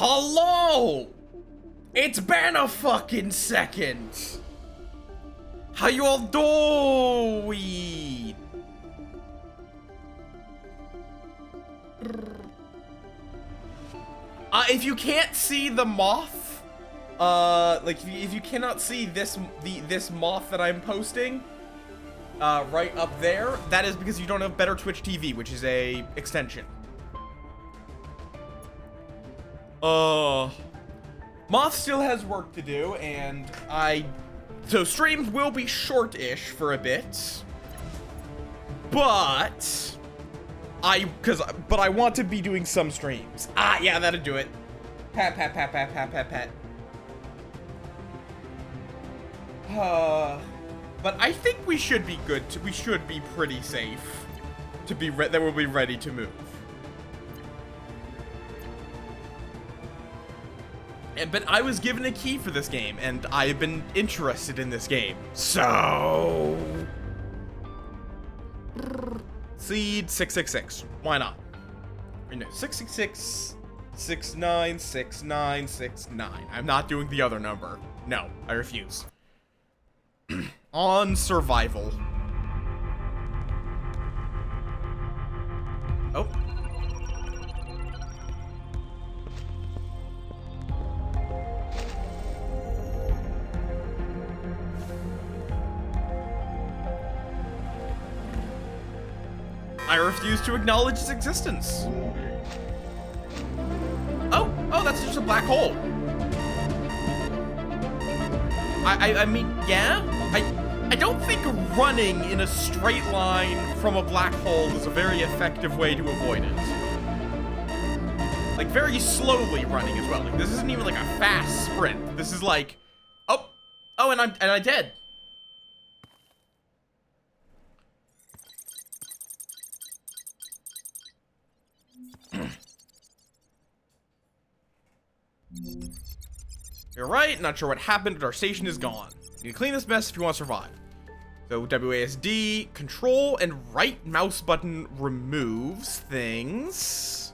Hello! It's been a fucking second! How you all doing? If you can't see the moth, like if you cannot see this moth that I'm posting, right up there, that is because you don't have Better Twitch TV, which is a extension. Moth still has work to do, and so streams will be short-ish for a bit, but I want to be doing some streams. Yeah, that'll do it. Pat, pat, pat, pat, pat, pat, pat. But I think we should be good. We should be pretty safe to be that we'll be ready to move. But I was given a key for this game, and I've been interested in this game. So... Seed 666. Why not? No, 666, 696969. I'm not doing the other number. No, I refuse. On survival. Oh. I refuse to acknowledge its existence. Oh, that's just a black hole. I mean, yeah? I don't think running in a straight line from a black hole is a very effective way to avoid it. Like, very slowly running as well. Like, this isn't even like a fast sprint. This is like, oh, and I dead. You're right, not sure what happened, but our station is gone. You need to clean this mess if you want to survive. So WASD, control, and right mouse button removes things.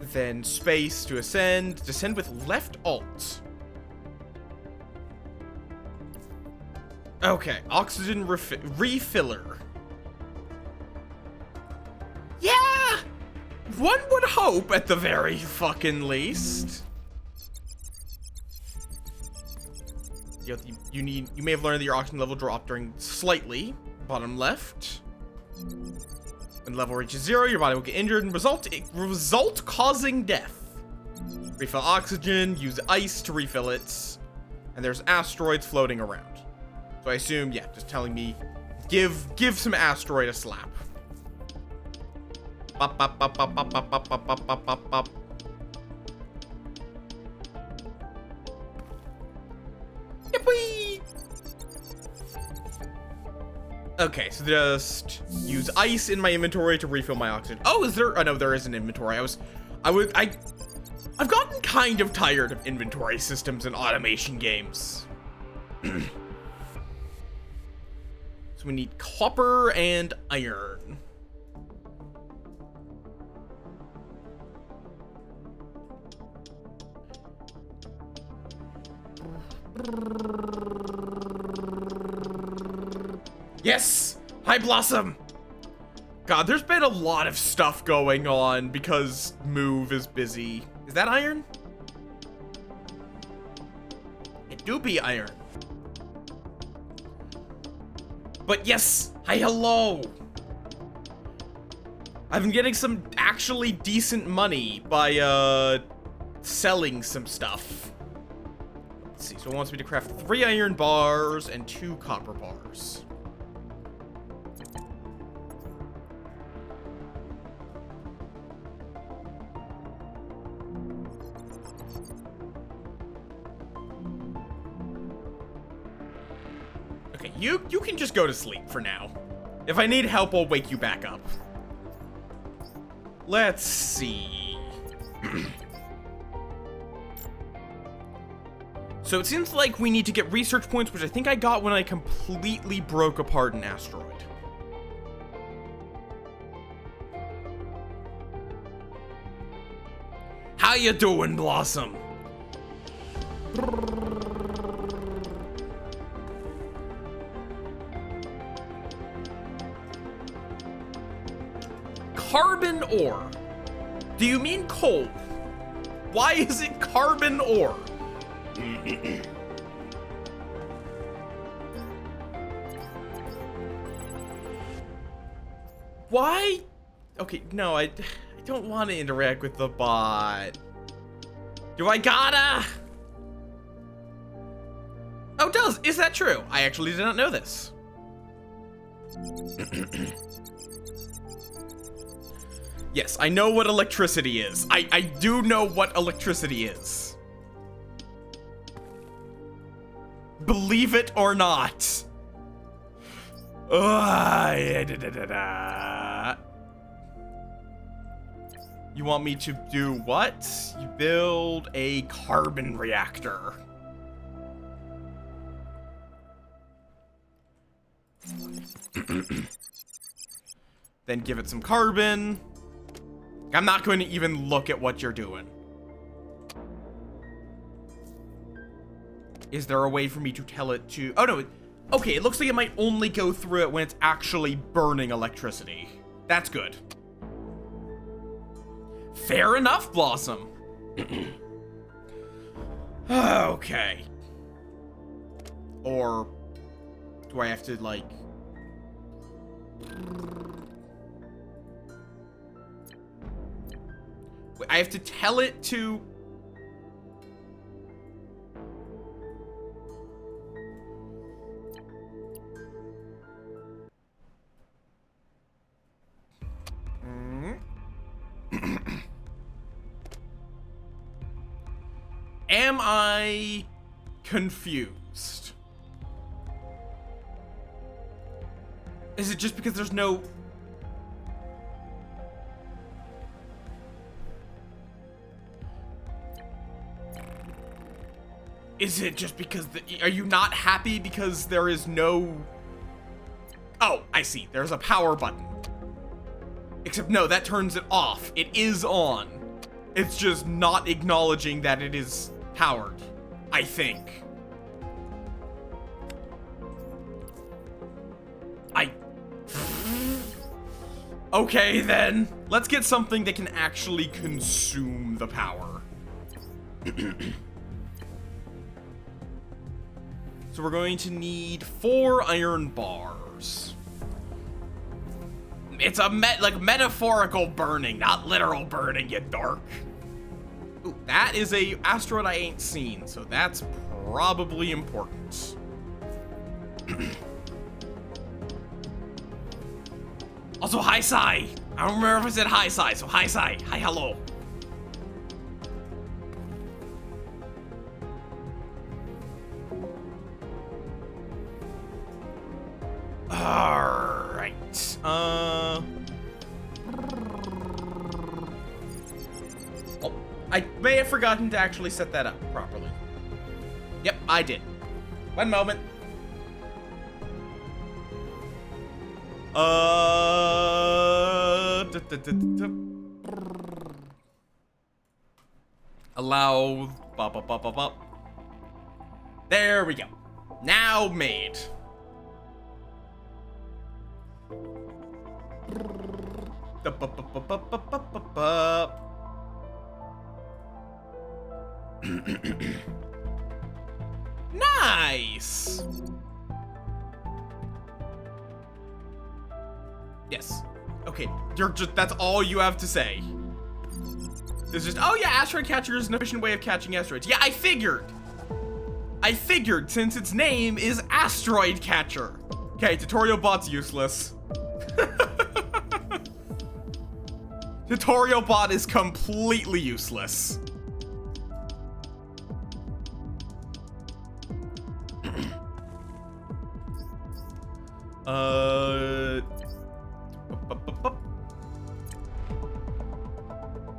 Then space to ascend, descend with left alt. Okay, oxygen refiller. Yeah! One would hope, at the very fucking least. You may have learned that your oxygen level dropped during slightly, bottom left. When the level reaches 0, your body will get injured and result causing death. Refill oxygen, use ice to refill it, and there's asteroids floating around. So I assume, yeah, just telling me, give some asteroid a slap. Bop, bop, bop, bop, bop, bop, bop, bop, bop, bop, bop. Yippee! Okay, so just use ice in my inventory to refill my oxygen. Oh, is there? Oh no, there is an inventory. I've gotten kind of tired of inventory systems in automation games. So we need copper and iron. Yes! Hi, Blossom! God, there's been a lot of stuff going on because Move is busy. Is that iron? It do be iron. But yes! Hi, hello! I've been getting some actually decent money by, selling some stuff. Let's see, so it wants me to craft 3 iron bars and 2 copper bars. Okay, you can just go to sleep for now. If I need help, I'll wake you back up. Let's see. So it seems like we need to get research points, which I think I got when I completely broke apart an asteroid. How you doing, Blossom? Carbon ore. Do you mean coal? Why is it carbon ore? Why? Okay, no, I don't want to interact with the bot. Do I gotta? Oh, it does. Is that true? I actually did not know this. Yes, I know what electricity is. I do know what electricity is. Believe it or not. You want me to do what? You build a carbon reactor. Then give it some carbon. I'm not going to even look at what you're doing. Is there a way for me to tell it to... Oh, no. Okay, it looks like it might only go through it when it's actually burning electricity. That's good. Fair enough, Blossom. Okay. Or do I have to, like... Wait, I have to tell it to... Am I confused? Is it just because there's no... Is it just because are you not happy because there is no... Oh, I see. There's a power button. Except no, that turns it off. It is on. It's just not acknowledging that it is powered, I think. Okay, then. Let's get something that can actually consume the power. So we're going to need 4 iron bars. It's a metaphorical burning, not literal burning, you dork. Ooh, that is a asteroid I ain't seen, so that's probably important. Also, hi, Sai. I don't remember if I said hi, Sai, so hi, Sai. Hi, hello. Alright. Oh, I may have forgotten to actually set that up properly. Yep, I did. One moment. Allow. There we go. Now made. Nice. Yes. Okay. That's all you have to say. It's just, oh yeah, asteroid catcher is an efficient way of catching asteroids. Yeah, I figured since its name is asteroid catcher. Okay, tutorial bot's useless. Tutorial bot is completely useless.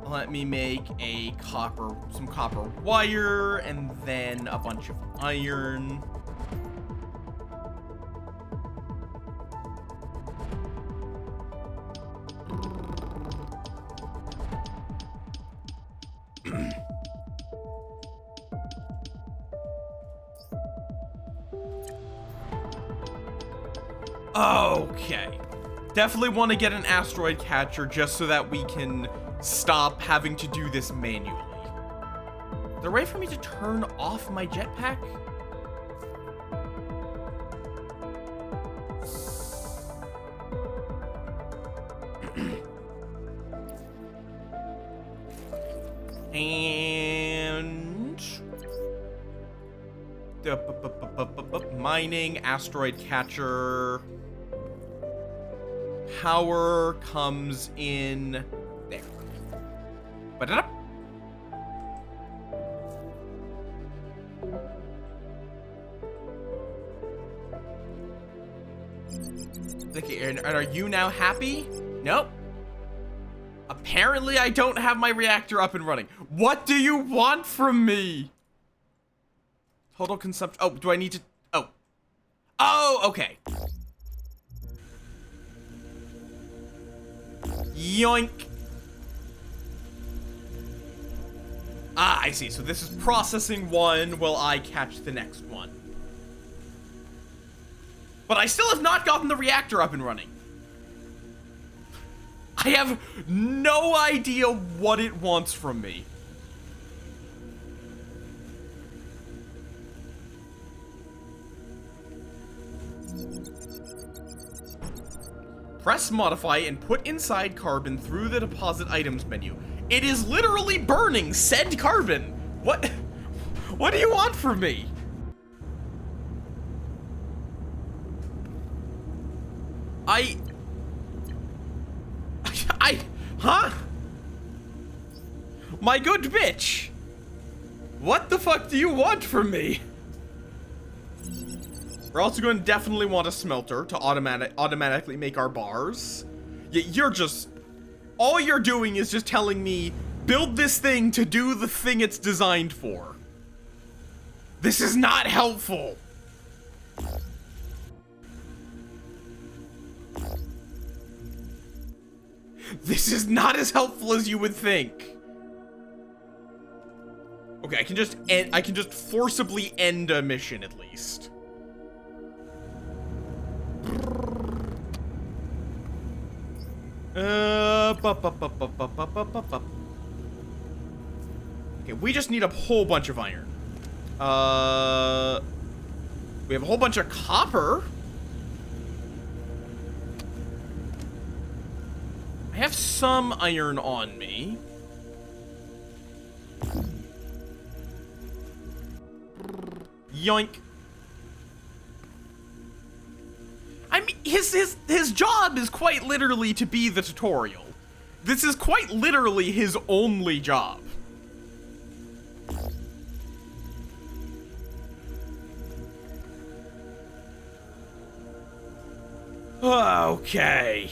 Let me make some copper wire, and then a bunch of iron. Okay. Definitely want to get an asteroid catcher just so that we can stop having to do this manually. Is there a way for me to turn off my jetpack? And mining, asteroid catcher. Power comes in there. Ba-da-da. Okay, and are you now happy? Nope. Apparently I don't have my reactor up and running. What do you want from me? Total consumption. Oh, do I need to? Oh. Oh, okay. Yoink. Ah, I see. So this is processing one while I catch the next one. But I still have not gotten the reactor up and running. I have no idea what it wants from me. Press modify and put inside carbon through the deposit items menu. It is literally burning said carbon. What do you want from me? Huh? My good bitch. What the fuck do you want from me? We're also going to definitely want a smelter to automatically make our bars. You're just... all you're doing is just telling me, build this thing to do the thing it's designed for. This is not helpful. This is not as helpful as you would think. Okay, I can just forcibly end a mission at least. Okay, we just need a whole bunch of iron. We have a whole bunch of copper. I have some iron on me. Yoink. I mean, his job is quite literally to be the tutorial. This is quite literally his only job. Okay.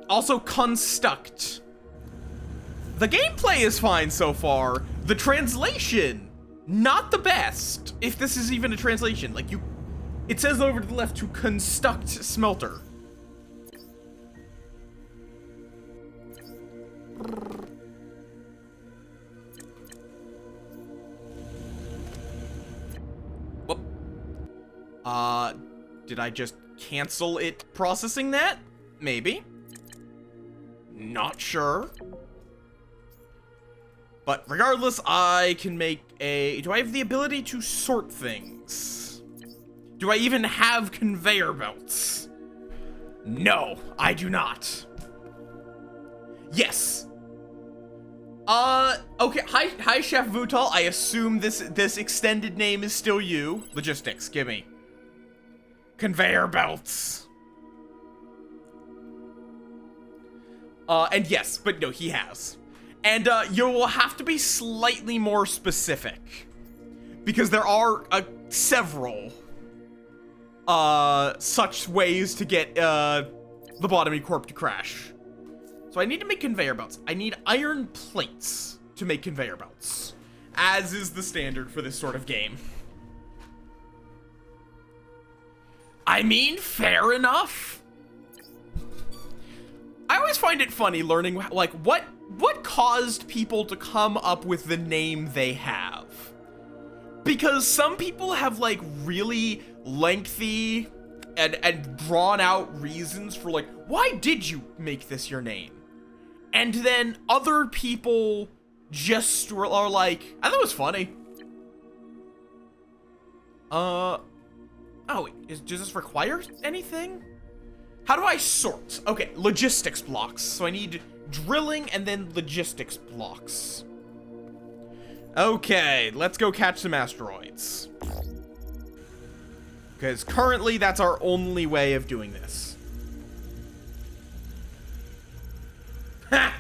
Also, construct. The gameplay is fine so far. The translation, not the best. If this is even a translation, like it says over to the left to construct smelter. Whoop. Did I just cancel it processing that? Maybe. Not sure. But regardless, I can make a... do I have the ability to sort things? Do I even have conveyor belts? No, I do not. Yes. Okay, hi Chef Vutal. I assume this extended name is still you. Logistics, give me. Conveyor belts. And yes, but no, he has. And, you will have to be slightly more specific. Because there are, several, such ways to get, the Lobotomy Corp to crash. So I need to make conveyor belts. I need iron plates to make conveyor belts. As is the standard for this sort of game. I mean, fair enough. I always find it funny learning, like, what caused people to come up with the name they have. Because some people have, like, really, lengthy and drawn out reasons for like, why did you make this your name? And then other people just are like, I thought it was funny. Oh, does this require anything? How do I sort? Okay, logistics blocks. So I need drilling and then logistics blocks. Okay, let's go catch some asteroids. Because currently that's our only way of doing this. Ha!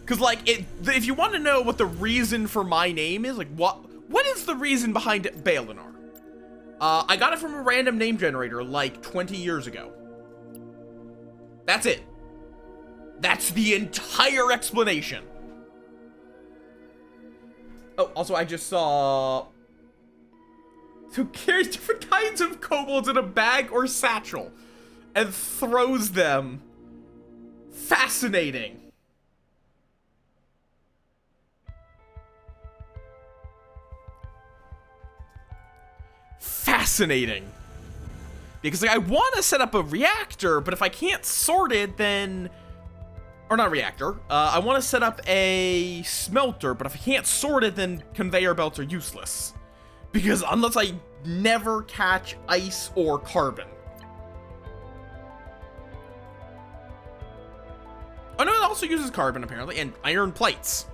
Because, like, if you want to know what the reason for my name is, like, what is the reason behind Balinar? I got it from a random name generator, like, 20 years ago. That's it. That's the entire explanation. Oh, also, I just saw... who carries different kinds of kobolds in a bag or satchel and throws them. Fascinating. Fascinating. Because like, I want to set up a reactor, but if I can't sort it, then... or not reactor. I want to set up a smelter, but if I can't sort it, then conveyor belts are useless. Because unless I never catch ice or carbon. Oh no, it also uses carbon apparently, and iron plates.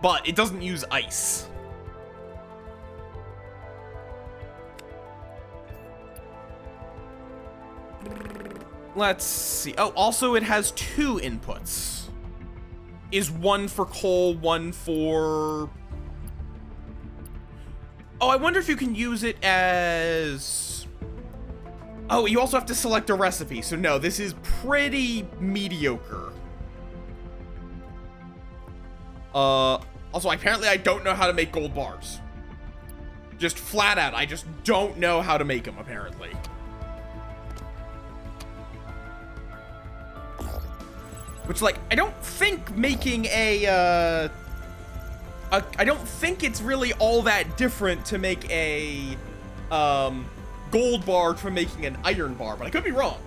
But it doesn't use ice. Let's see. Oh, also it has 2 inputs. Is one for coal, one for... oh, I wonder if you can use it as... oh, you also have to select a recipe. So no, this is pretty mediocre. Also, apparently I don't know how to make gold bars. Just flat out, I just don't know how to make them, apparently. Which, like, I don't think making I don't think it's really all that different to make a, gold bar from making an iron bar, but I could be wrong.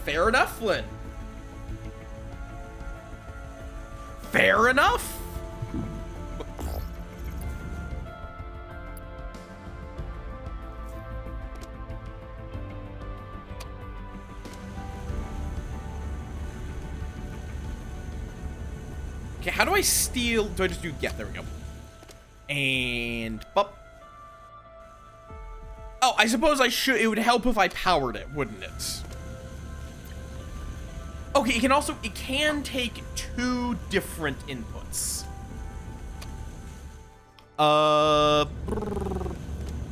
Fair enough, Flynn. Fair enough. Okay, how do I steal? Do I just do, yeah, there we go. And, bop. Oh, I suppose I should, it would help if I powered it, wouldn't it? Okay, it can take 2 different inputs.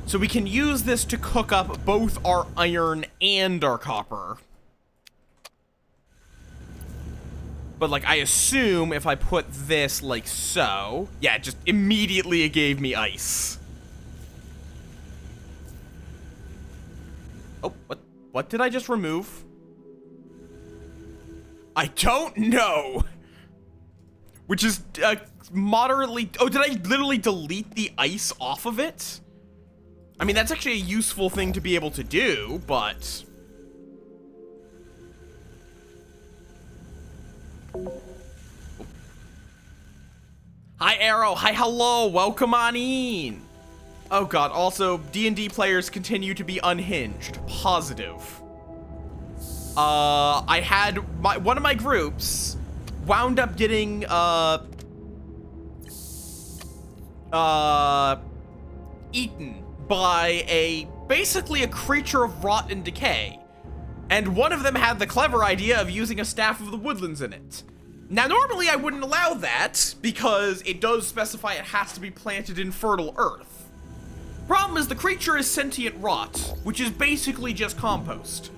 So we can use this to cook up both our iron and our copper. But, like, I assume if I put this like so... yeah, just immediately it gave me ice. Oh, what did I just remove? I don't know. Which is moderately... oh, did I literally delete the ice off of it? I mean, that's actually a useful thing to be able to do, but... hi, Arrow. Hi, hello. Welcome on in. Oh, God. Also, D&D players continue to be unhinged. Positive. I had one of my groups wound up getting, eaten by basically a creature of rot and decay. And one of them had the clever idea of using a Staff of the Woodlands in it. Now, normally I wouldn't allow that, because it does specify it has to be planted in fertile earth. Problem is, the creature is sentient rot, which is basically just compost.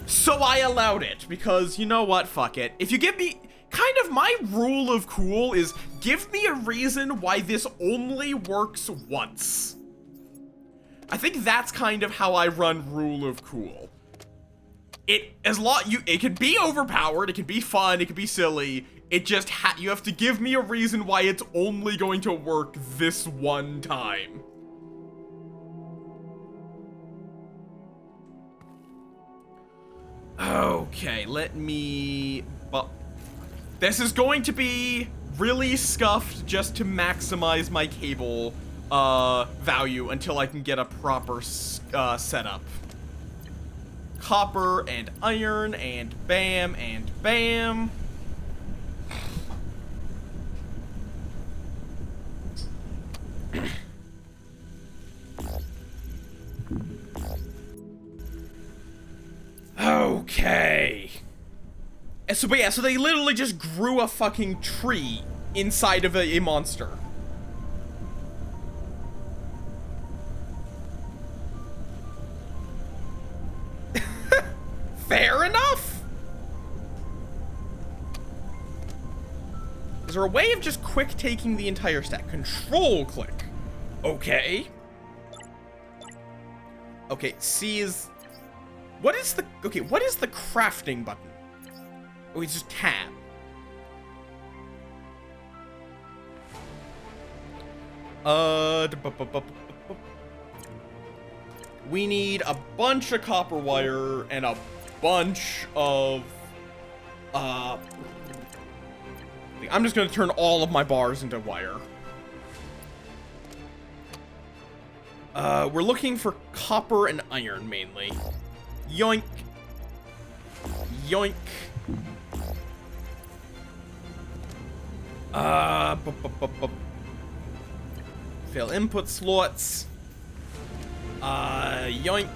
So I allowed it, because, you know what, fuck it. If you give me... kind of my rule of cool is, give me a reason why this only works once. I think that's kind of how I run rule of cool. It can be overpowered, it can be fun, it can be silly. It just you have to give me a reason why it's only going to work this one time. Okay, let me... Well, this is going to be really scuffed just to maximize my cable value until I can get a proper setup. Copper and iron and bam and bam. Okay. But yeah, so they literally just grew a fucking tree inside of a monster. Fair enough. Is there a way of just quick taking the entire stack? Control click. Okay. Okay, C is... What is the... Okay, what is the crafting button? Oh, it's just tab. We need a bunch of copper wire and a bunch of... I'm just gonna turn all of my bars into wire. We're looking for copper and iron, mainly. Yoink. Yoink. Fail input slots. Yoink.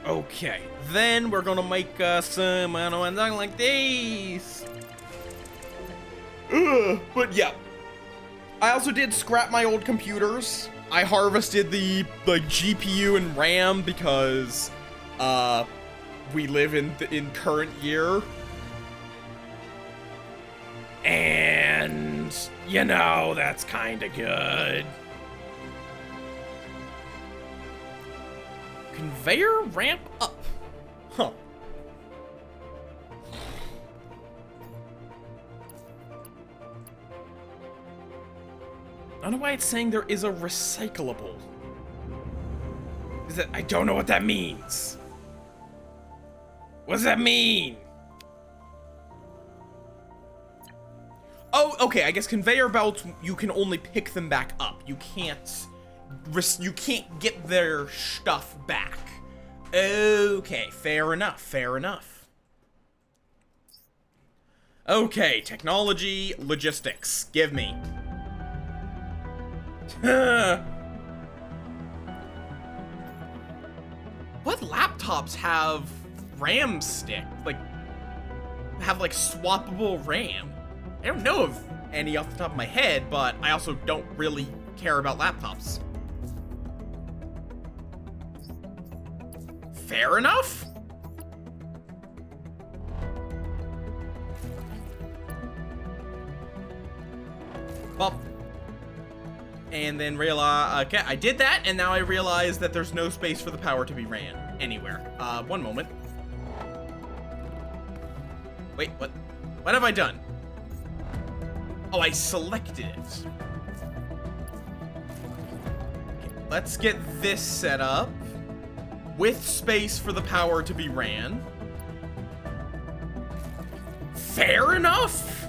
Okay. Then we're gonna make some, I don't know, something like these. But yeah. I also did scrap my old computers. I harvested the GPU and RAM because we live in current year. And you know, that's kind of good. Conveyor ramp up. Huh. I don't know why it's saying there is a recyclable. Is that... I don't know what that means. What does that mean? Oh, okay, I guess conveyor belts, you can only pick them back up. You can't get their stuff back. Okay, fair enough, fair enough. Okay, technology, logistics, give me. What laptops have RAM stick? Have swappable RAM? I don't know of any off the top of my head, but I also don't really care about laptops. Fair enough? Well, and then realize, okay, I did that, and now I realize that there's no space for the power to be ran anywhere. One moment. Wait, what? What have I done? Oh, I selected it. Okay, let's get this set up with space for the power to be ran. Fair enough.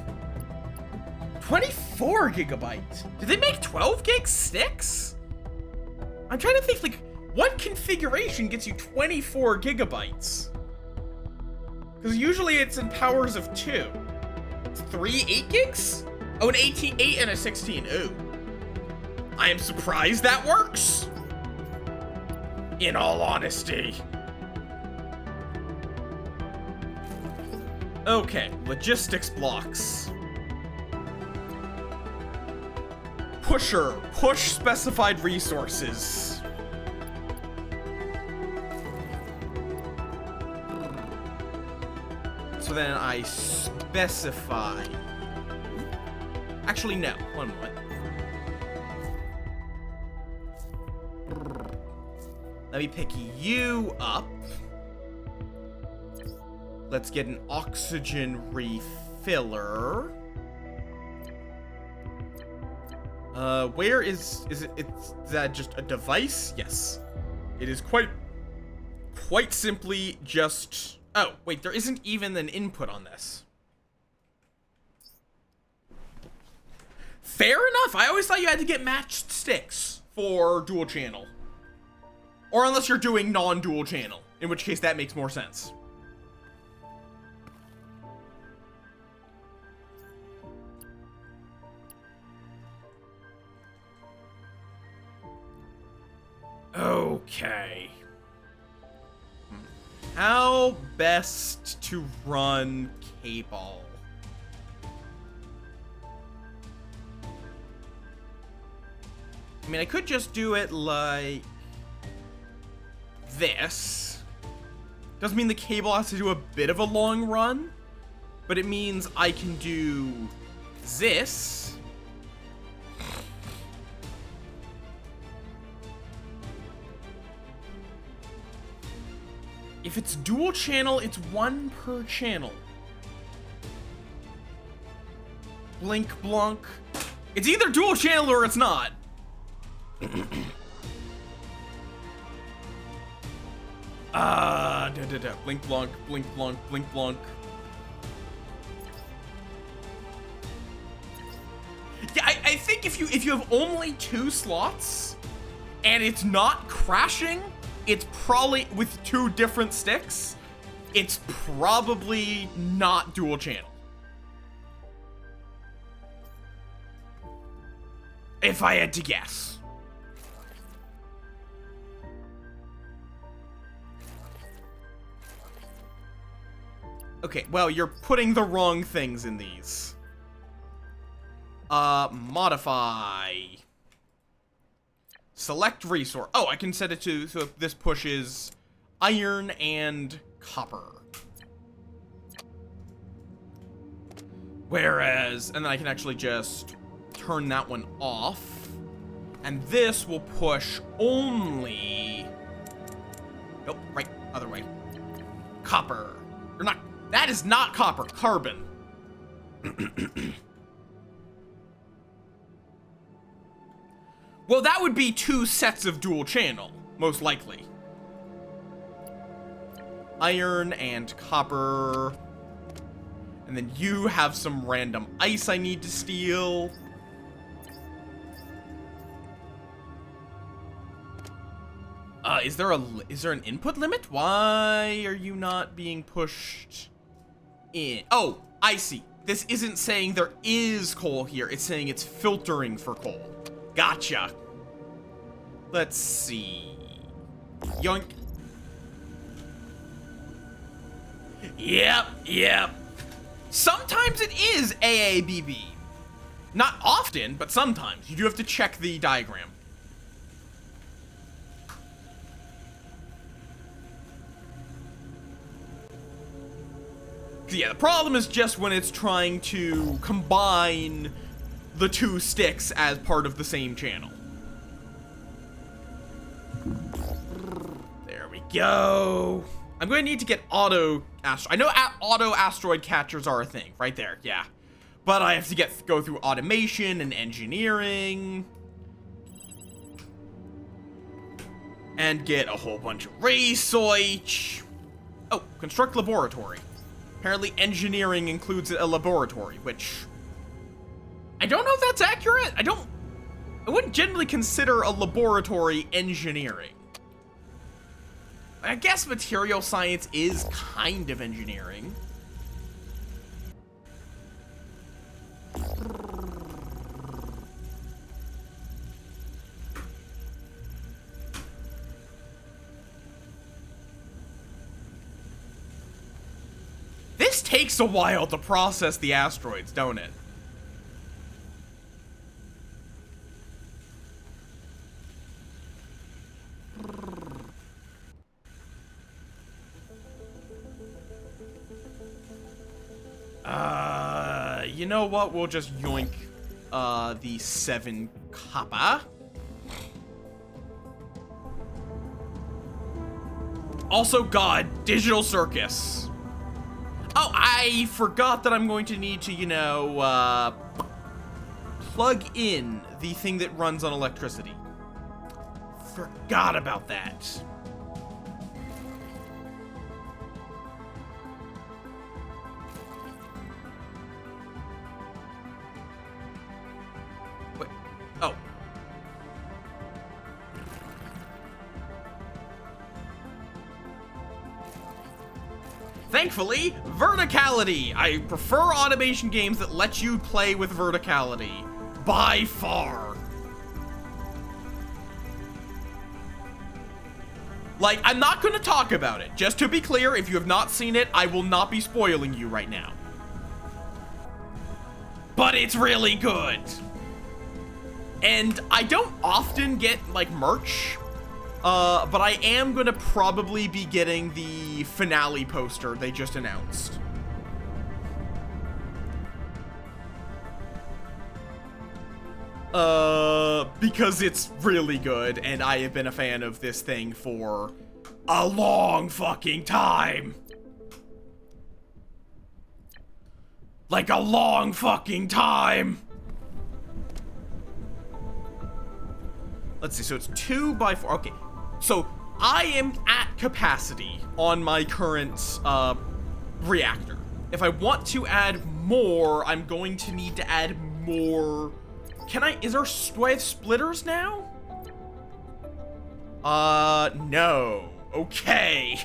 24 gigabytes. Do they make 12 gig sticks? I'm trying to think, what configuration gets you 24 gigabytes? Because usually it's in powers of 2. It's 3 8 gigs? Oh, an 8 and a 16. Ooh. I am surprised that works. In all honesty. Okay, logistics blocks. Pusher, push specified resources. So then I specify. Actually, no. One moment. Let me pick you up. Let's get an oxygen refill. filler. Where is that just a device? Yes. It is quite simply just, oh, wait, there isn't even an input on this. Fair enough. I always thought you had to get matched sticks for dual channel. Or unless you're doing non-dual channel, in which case that makes more sense. Okay. How best to run cable? I mean, I could just do it like this. Doesn't mean the cable has to do a bit of a long run, but it means I can do this. If it's dual channel, it's one per channel. Blink, blunk. It's either dual channel or it's not. Blink, blunk, blink, blunk, blink, blunk. Yeah, I think if you have only 2 slots and it's not crashing, it's probably with 2 different sticks, it's probably not dual channel. If I had to guess. Okay, well, you're putting the wrong things in these. Modify. Select resource. Oh, I can set it to, so this pushes iron and copper. Whereas, and then I can actually just turn that one off. And this will push only, nope, right, other way. Copper. Or not, that is not copper, carbon. Well, that would be 2 sets of dual channel, most likely. Iron and copper. And then you have some random ice I need to steal. Is there an input limit? Why are you not being pushed in? Oh, I see. This isn't saying there is coal here. It's saying it's filtering for coal. Gotcha. Let's see. Yoink. Yep. Sometimes it is AABB. Not often, but sometimes. You do have to check the diagram. Yeah, the problem is just when it's trying to combine the 2 sticks as part of the same channel. There we go. I'm going to need to get auto asteroid. I know auto asteroid catchers are a thing, right there, yeah. But I have to go through automation and engineering. And get a whole bunch of research. Oh, construct laboratory. Apparently engineering includes a laboratory, which I don't know if that's accurate. I wouldn't generally consider a laboratory engineering. I guess material science is kind of engineering. This takes a while to process the asteroids, don't it? You know what? We'll just yoink the 7 copper. Also, God, Digital Circus. Oh, I forgot that I'm going to need to, you know, plug in the thing that runs on electricity. Forgot about that. Wait. Oh. Thankfully, verticality. I prefer automation games that let you play with verticality. By far. Like, I'm not gonna talk about it. Just to be clear, if you have not seen it, I will not be spoiling you right now. But it's really good. And I don't often get, like, merch. But I am gonna probably be getting the finale poster they just announced. Because it's really good, and I have been a fan of this thing for a long fucking time. Like a long fucking time. Let's see, so it's 2 by 4, okay. So I am at capacity on my current, reactor. If I want to add more, I'm going to need to add more. Do I have splitters now? No. Okay.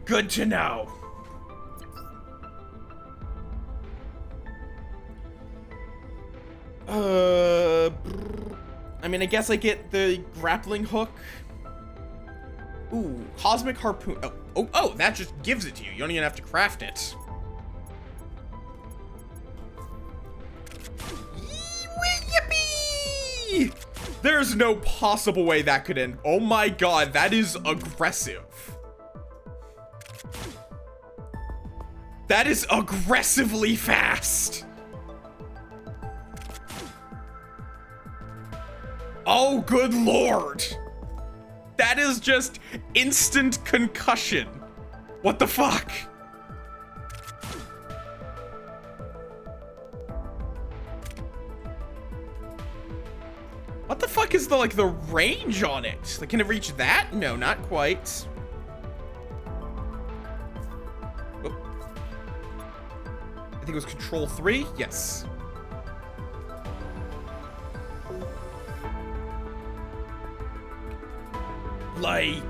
Good to know. I mean, I guess I get the grappling hook. Ooh, cosmic harpoon. Oh, that just gives it to you. You don't even have to craft it. Yippee! There's no possible way that could end. Oh my god, that is aggressive. That is aggressively fast. Oh, good lord. That is just instant concussion. What the fuck? What the fuck is the range on it? Like, can it reach that? No, not quite. Oh. I think it was Control 3. Yes. Like...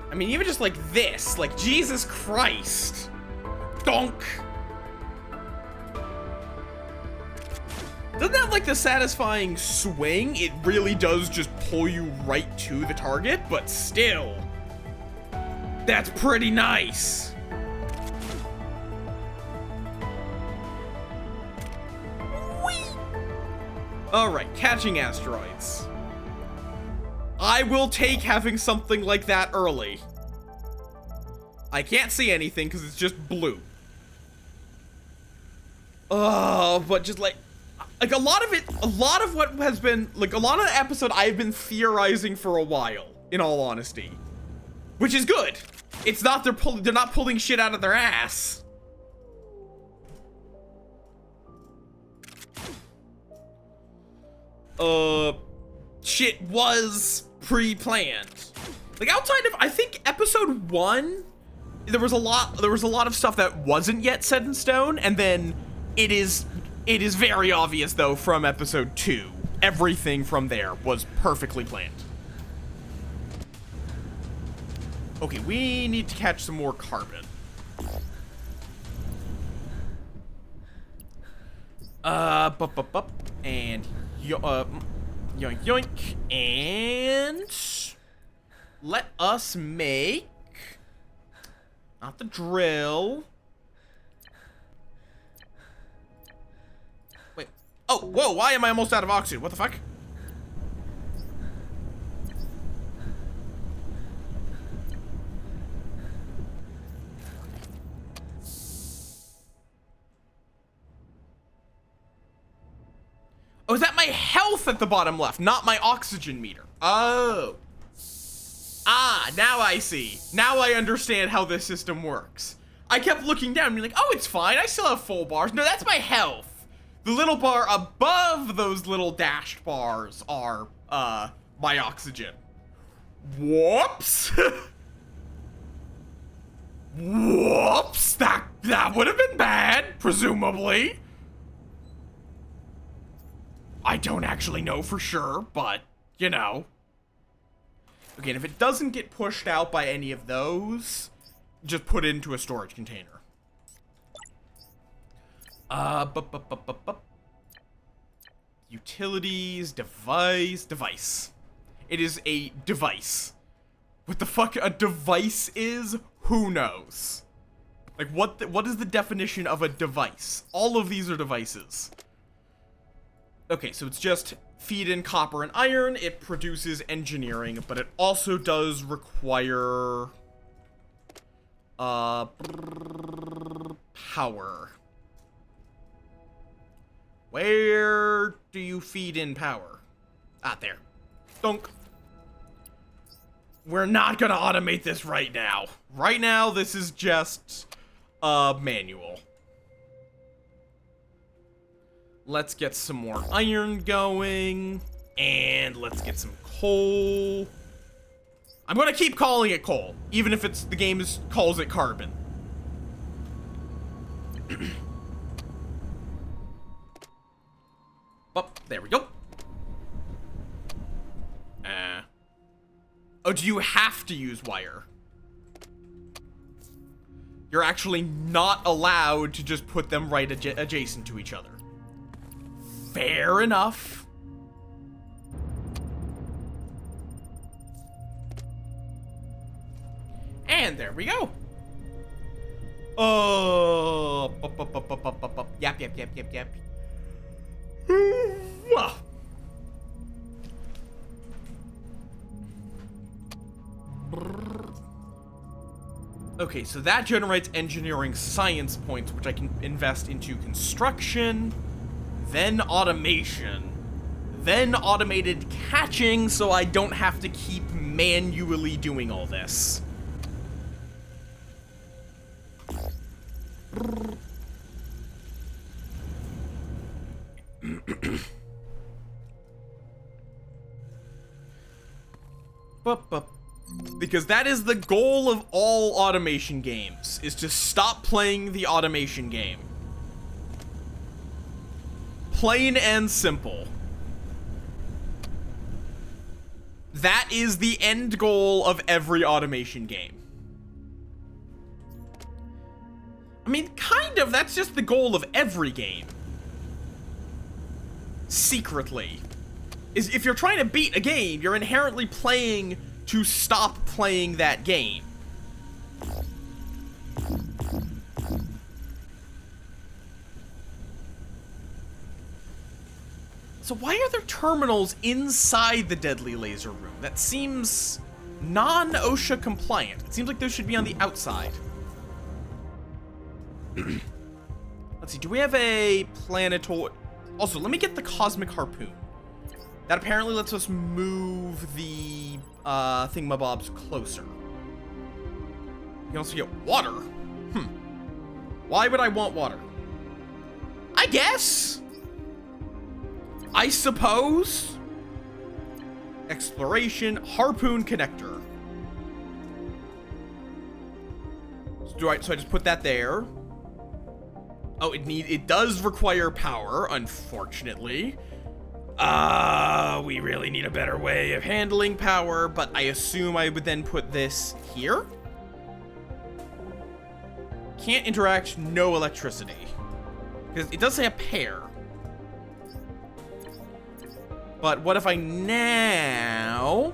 I mean, even just like this, like, Jesus Christ. Donk. Doesn't that have, like, the satisfying swing? It really does just pull you right to the target, but still. That's pretty nice. Alright, catching asteroids. I will take having something like that early. I can't see anything because it's just blue. But just like a lot of what has been, like, a lot of the episode I've been theorizing for a while, in all honesty. Which is good. It's not they're not pulling shit out of their ass. Shit was pre-planned. Like, outside of, I think, episode 1, there was a lot of stuff that wasn't yet set in stone, and then it is very obvious, though, from episode 2. Everything from there was perfectly planned. Okay, we need to catch some more carbon. And yoink yoink, and let us make, not the drill. Wait, oh, whoa, why am I almost out of oxygen? What the fuck? Oh, is that my health at the bottom left, not my oxygen meter? Oh. Ah, now I see. Now I understand how this system works. I kept looking down and being like, oh, it's fine. I still have full bars. No, that's my health. The little bar above those little dashed bars are, my oxygen. Whoops. Whoops. That would have been bad, presumably. I don't actually know for sure, but, you know. Okay, and if it doesn't get pushed out by any of those, just put it into a storage container. Utilities, device. It is a device. What the fuck a device is, who knows? Like, what is the definition of a device? All of these are devices. Okay, so it's just feed in copper and iron, it produces engineering, but it also does require power. Where do you feed in power? Ah, there. Dunk. We're not gonna automate this right now. Right now, this is just manual. Let's get some more iron going, and let's get some coal. I'm gonna keep calling it coal, even if the game calls it carbon. Oh, there we go. Oh, do you have to use wire? You're actually not allowed to just put them right adjacent to each other. Fair enough. And there we go. Oh, yap. Okay, so that generates engineering science points, which I can invest into construction, then automation, then automated catching, so I don't have to keep manually doing all this. Because that is the goal of all automation games, is to stop playing the automation game. Plain and simple. That is the end goal of every automation game. I mean, kind of, that's just the goal of every game. Secretly. Is if you're trying to beat a game, you're inherently playing to stop playing that game. So why are there terminals inside the deadly laser room? That seems non-OSHA compliant. It seems like those should be on the outside. Let's see, do we have a planetoid? Also, let me get the cosmic harpoon. That apparently lets us move the thingamabobs closer. You can also get water. Why would I want water? I guess. I suppose. Exploration, harpoon connector. So I just put that there. Oh, it does require power, unfortunately. We really need a better way of handling power, but I assume I would then put this here. Can't interact, no electricity. Because it does say a pair. But what if I now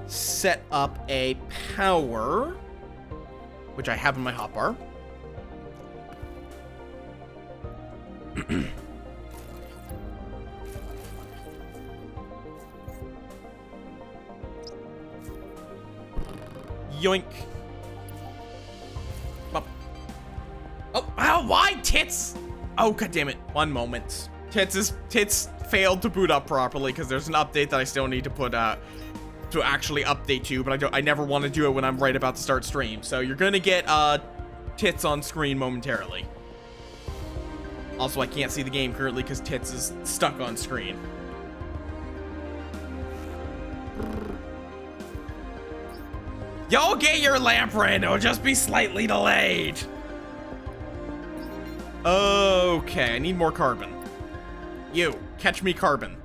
set up a power, which I have in my hotbar. Yoink. Oh, ow, why tits? Oh, god damn it. One moment. Tits failed to boot up properly because there's an update that I still need to put out to actually update to, but I never want to do it when I'm right about to start stream. So you're gonna get Tits on screen momentarily. Also, I can't see the game currently because Tits is stuck on screen. You'll get your lamp ran, it'll just be slightly delayed. Okay, I need more carbon. You, catch me carbon.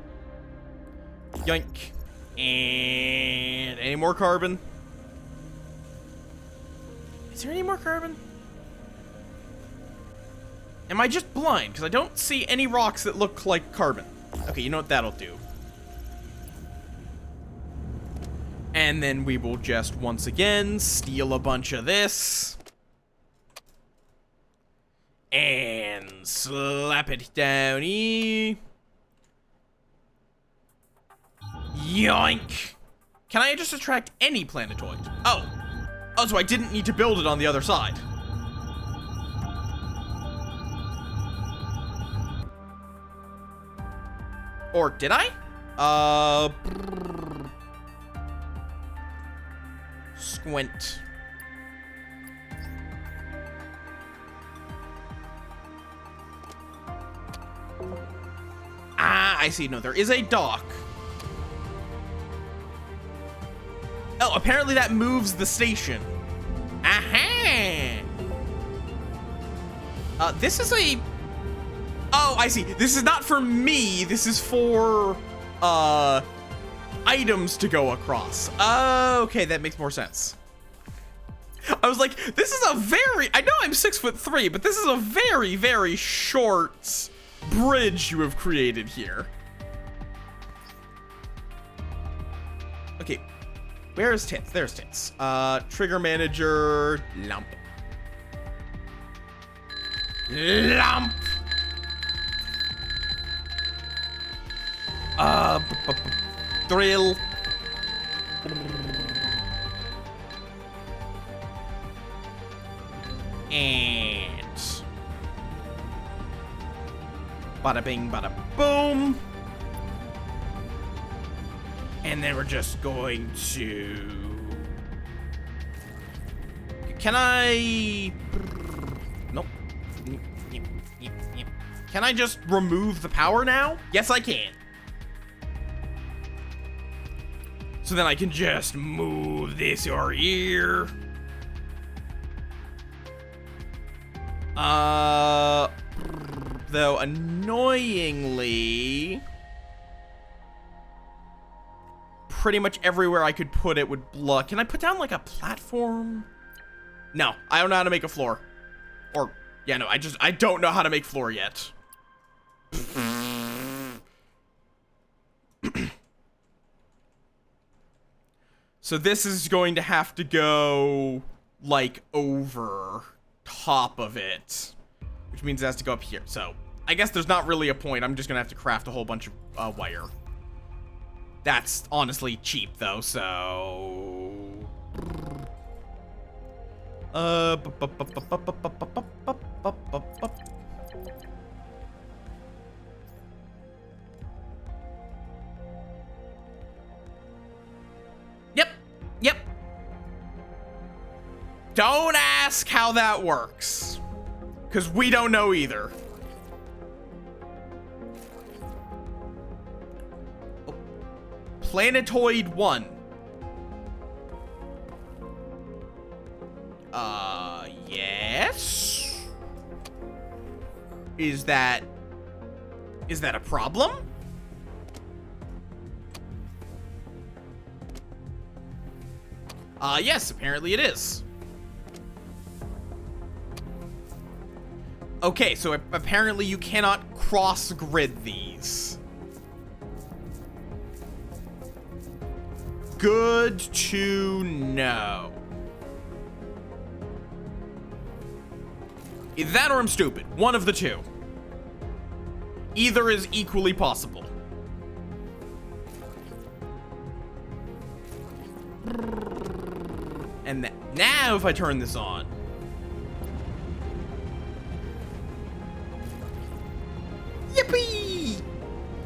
Yoink. And any more carbon? Is there any more carbon? Am I just blind? Because I don't see any rocks that look like carbon. Okay, you know what that'll do. And then we will just, once again, steal a bunch of this. And slap it down here. Yoink. Can I just attract any planetoid? Oh. Oh, so I didn't need to build it on the other side. Or did I? Squint. Ah, I see. No, there is a dock. Oh, apparently that moves the station. Aha! This is a... Oh, I see. This is not for me. This is for, items to go across. Okay, that makes more sense. I was like, this is a very... I know I'm 6'3", but this is a very, very short bridge you have created here. Okay. Where is Tits? There's Tits. Trigger manager, lump. Lump. Drill. And bada bing, bada boom. And then we're just going to... Can I... Nope. Can I just remove the power now? Yes, I can. So then I can just move this over here. Though annoyingly... pretty much everywhere I could put it would block. Can I put down like a platform? No, I don't know how to make a floor. Or, yeah, no, I don't know how to make floor yet. So this is going to have to go like over top of it, which means it has to go up here. So I guess there's not really a point. I'm just gonna have to craft a whole bunch of wire. That's honestly cheap though, so... Yep. Don't ask how that works, because we don't know either. Planetoid 1. Yes? Is that a problem? Yes, apparently it is. Okay, so apparently you cannot cross-grid these. Good to know. Either that or I'm stupid. One of the two. Either is equally possible. And now if I turn this on. Yippee!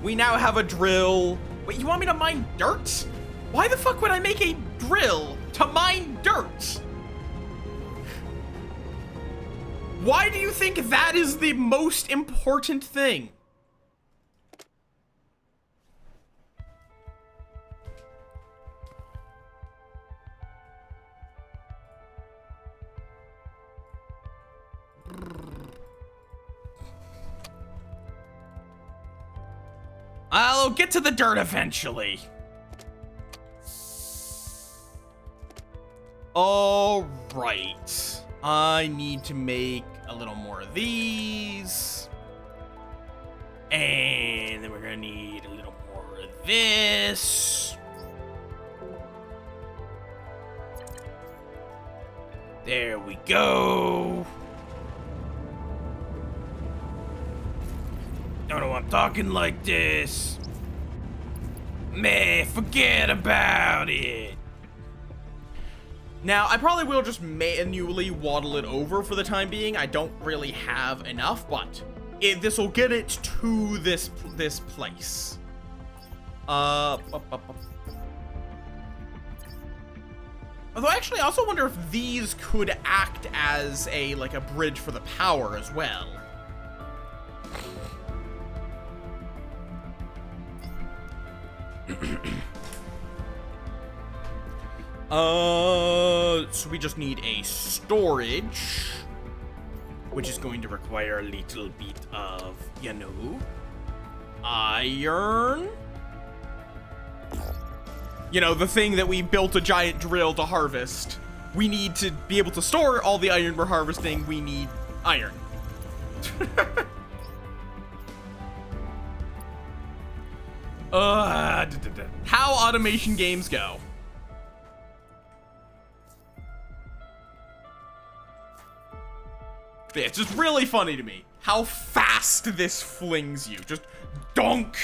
We now have a drill. Wait, you want me to mine dirt? Why the fuck would I make a drill to mine dirt? Why do you think that is the most important thing? I'll get to the dirt eventually. All right. I need to make a little more of these. And then we're gonna need a little more of this. There we go. Don't know why I'm talking like this. Meh, forget about it. Now, I probably will just manually waddle it over for the time being. I don't really have enough, but this will get it to this place. Although, actually, I also wonder if these could act as a bridge for the power as well. So we just need a storage, which is going to require a little bit of, you know, iron. You know, the thing that we built a giant drill to harvest. We need to be able to store all the iron we're harvesting. We need iron. How automation games go. Yeah, it's just really funny to me how fast this flings you. Just donk.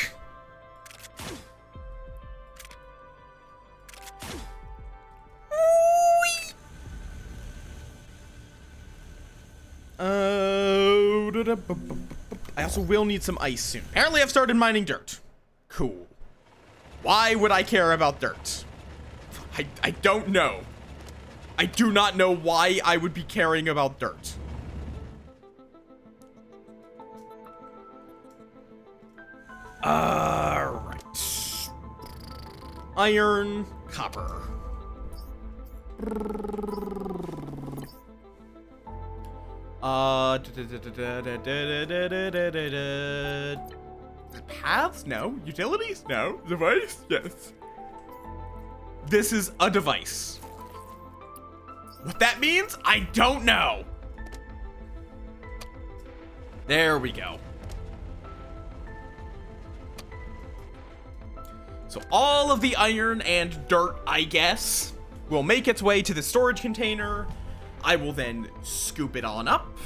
I also will need some ice soon. Apparently I've started mining dirt. Cool. Why would I care about dirt? I don't know. I do not know why I would be caring about dirt. Alright. Iron, copper. Paths? No. Utilities? No. Device? Yes. This is a device. What that means? I don't know. There we go. So all of the iron and dirt, I guess, will make its way to the storage container. I will then scoop it on up.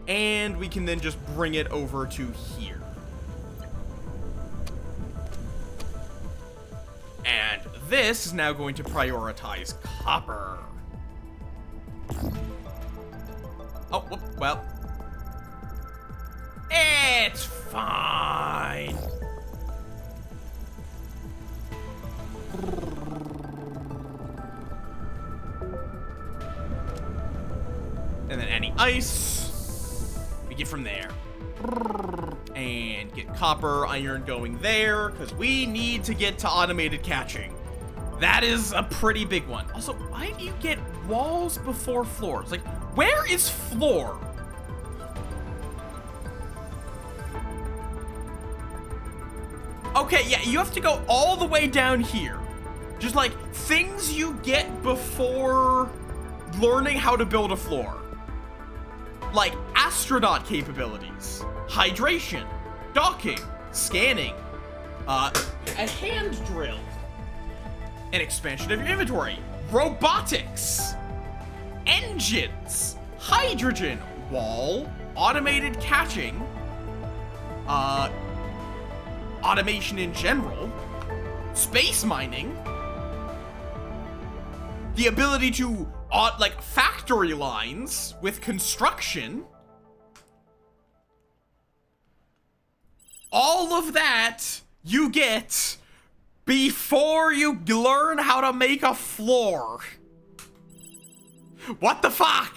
And we can then just bring it over to here. And this is now going to prioritize copper. Oh, well. It's fine. And then any ice, we get from there. And get copper, iron going there, because we need to get to automated catching. That is a pretty big one. Also, why do you get walls before floors? Like, where is floor? Okay, yeah, you have to go all the way down here. Just like things you get before learning how to build a floor. Like astronaut capabilities, hydration, docking, scanning, a hand drill, an expansion of your inventory, robotics, engines, hydrogen, wall, automated catching, automation in general, space mining, the ability to like factory lines with construction. All of that you get before you learn how to make a floor. What the fuck?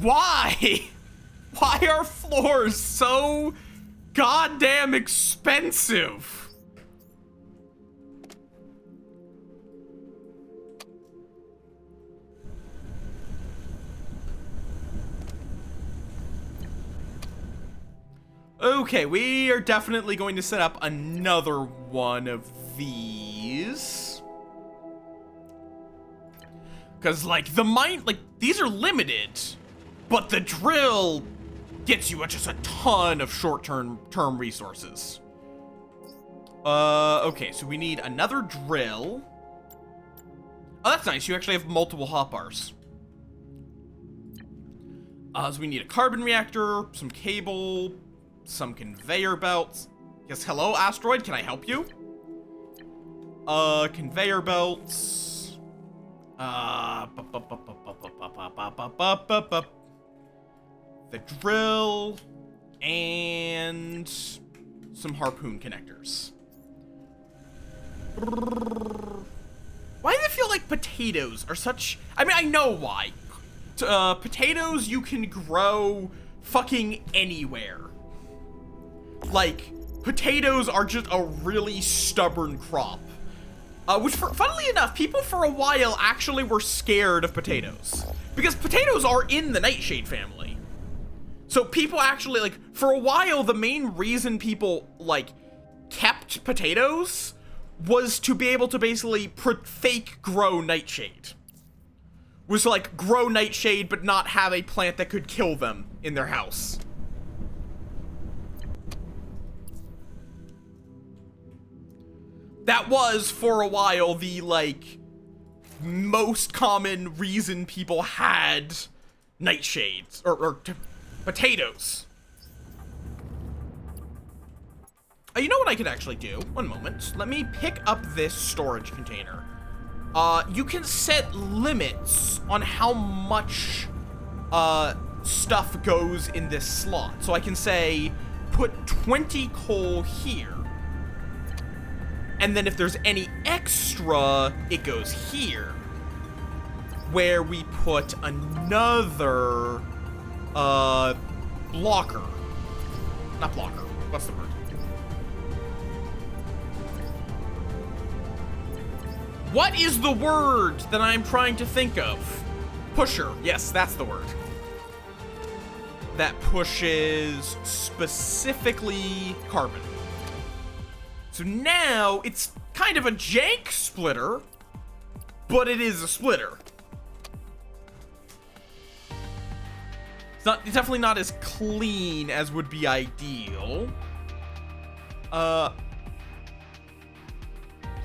Why? Why are floors so goddamn expensive? Okay, we are definitely going to set up another one of these. Because, like, the mine, like, these are limited, but the drill gets you just a ton of short-term resources. Okay, so we need another drill. Oh, that's nice. You actually have multiple hotbars. So we need a carbon reactor, some cable, some conveyor belts. Yes, hello, asteroid, can I help you? Conveyor belts. The drill, and some harpoon connectors. Why does it feel like potatoes are such... I mean, I know why. Potatoes you can grow fucking anywhere. Like, potatoes are just a really stubborn crop. Which, funnily enough, people for a while actually were scared of potatoes. Because potatoes are in the nightshade family. So people actually, like, for a while, the main reason people, like, kept potatoes was to be able to basically fake grow nightshade. Was to, like, grow nightshade but not have a plant that could kill them in their house. That was, for a while, the, like, most common reason people had nightshades, or potatoes. You know what I could actually do? One moment. Let me pick up this storage container. You can set limits on how much, stuff goes in this slot. So I can say, put 20 coal here. And then if there's any extra, it goes here. Where we put another, blocker. Not blocker. What's the word? What is the word that I'm trying to think of? Pusher. Yes, that's the word. That pushes specifically carbon. So now it's kind of a jank splitter, but it is a splitter. It's definitely not as clean as would be ideal.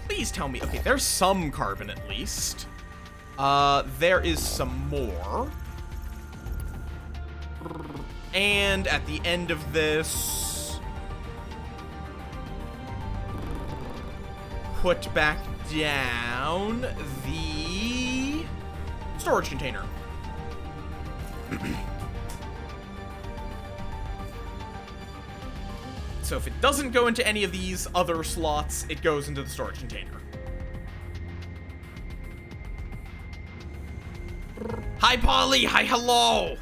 Please tell me. Okay, there's some carbon at least. There is some more. And at the end of this, put back down the storage container. So if it doesn't go into any of these other slots, it goes into the storage container. Hi, Polly. Hi, hello.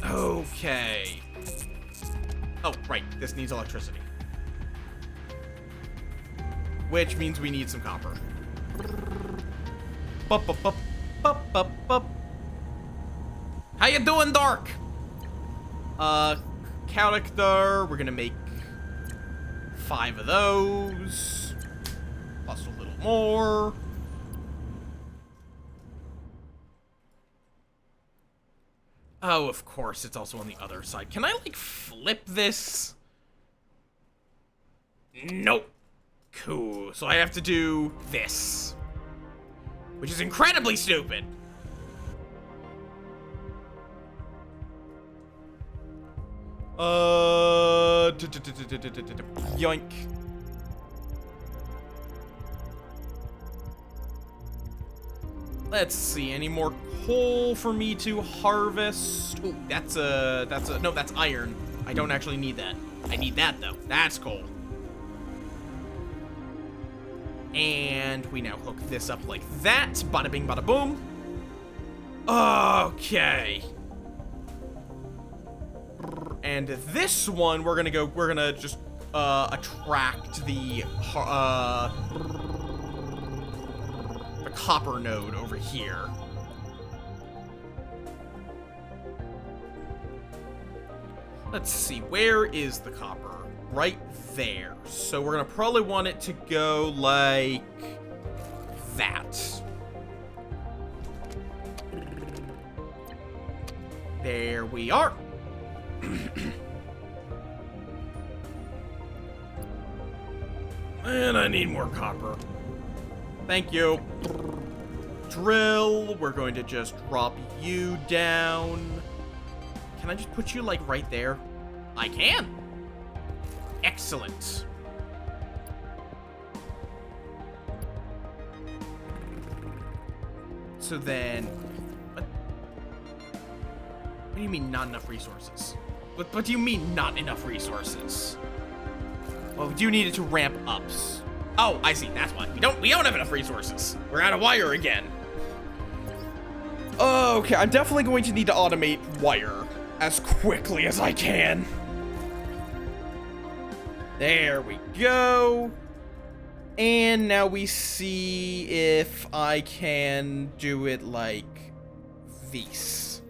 Okay. Oh, right. This needs electricity. Which means we need some copper. Bup, bup, bup, bup, bup, bup. How you doing, Dark? Character, we're gonna make 5 of those. Plus a little more. Oh, of course, it's also on the other side. Can I, like, flip this? Nope. Cool. So I have to do this. Which is incredibly stupid. Yoink. Let's see, any more coal for me to harvest? Oh, no, that's iron. I don't actually need that. I need that though. That's coal. And we now hook this up like that. Bada bing, bada boom. Okay. And this one, we're gonna just attract the copper node over here. Let's see, where is the copper? Right there. So we're gonna probably want it to go like that. There we are. And I need more copper. Thank you. Drill. We're going to just drop you down. Can I just put you like right there? I can. Excellent. So then, what do you mean not enough resources? What do you mean not enough resources? Well, we do need it to ramp up. Oh, I see. That's why. We don't have enough resources. We're out of wire again. Okay, I'm definitely going to need to automate wire as quickly as I can. There we go. And now we see if I can do it like this.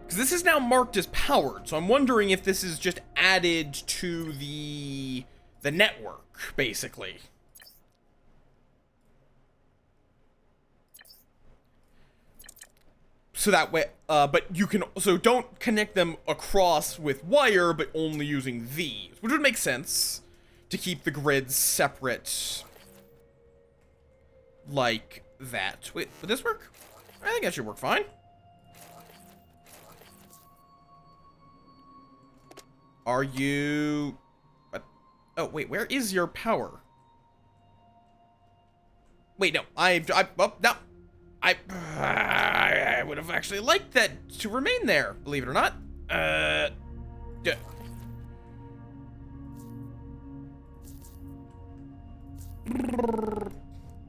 Because this is now marked as powered, so I'm wondering if this is just added to the network, basically. So that way, but you can, so don't connect them across with wire, but only using these, which would make sense to keep the grids separate like that. Wait, would this work? I think that should work fine. Are you, what? Oh, wait, where is your power? Wait, no, oh, no. I would have actually liked that to remain there, believe it or not.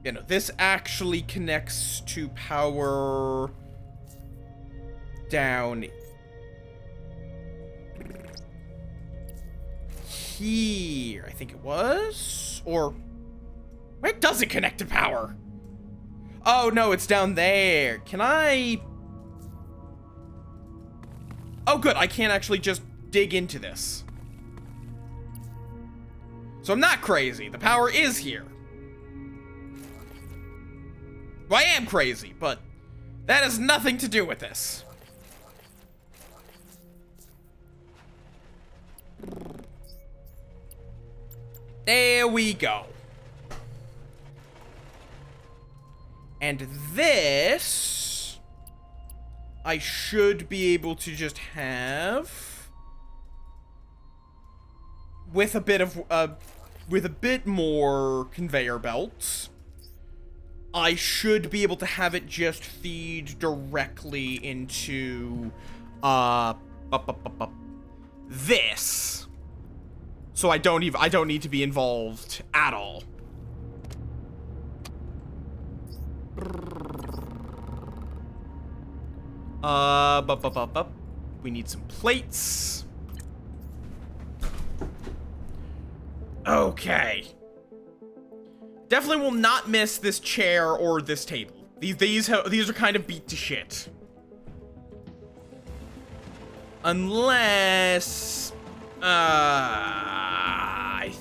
You know, this actually connects to power down here, I think it was, or where does it connect to power? Oh, no, it's down there. Can I? Oh, good. I can't actually just dig into this. So I'm not crazy. The power is here. Well, I am crazy, but that has nothing to do with this. There we go. And this, I should be able to just have with a bit more conveyor belts. I should be able to have it just feed directly into this. So I don't need to be involved at all. We need some plates. Okay. Definitely will not miss this chair or this table. These are kind of beat to shit. Unless, I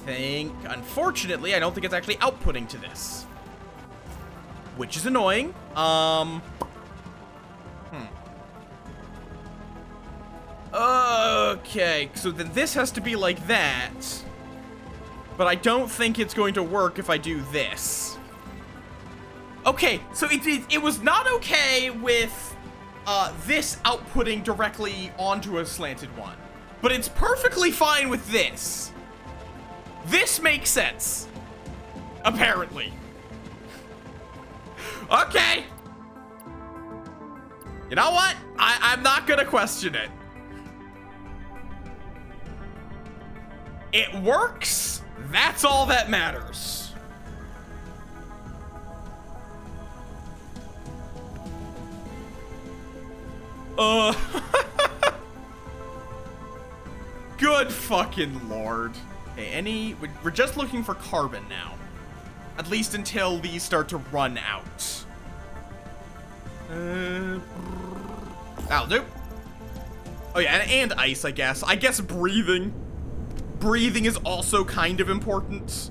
think, unfortunately, I don't think it's actually outputting to this. Which is annoying. Okay, so then this has to be like that. But I don't think it's going to work if I do this. Okay, so it was not okay with this outputting directly onto a slanted one. But it's perfectly fine with this. This makes sense. Apparently. Okay. You know what? I'm not gonna question it. It works. That's all that matters. Good fucking lord. Okay, we're just looking for carbon now. At least until these start to run out. That'll do. Oh yeah, and ice, I guess. I guess breathing. Breathing is also kind of important.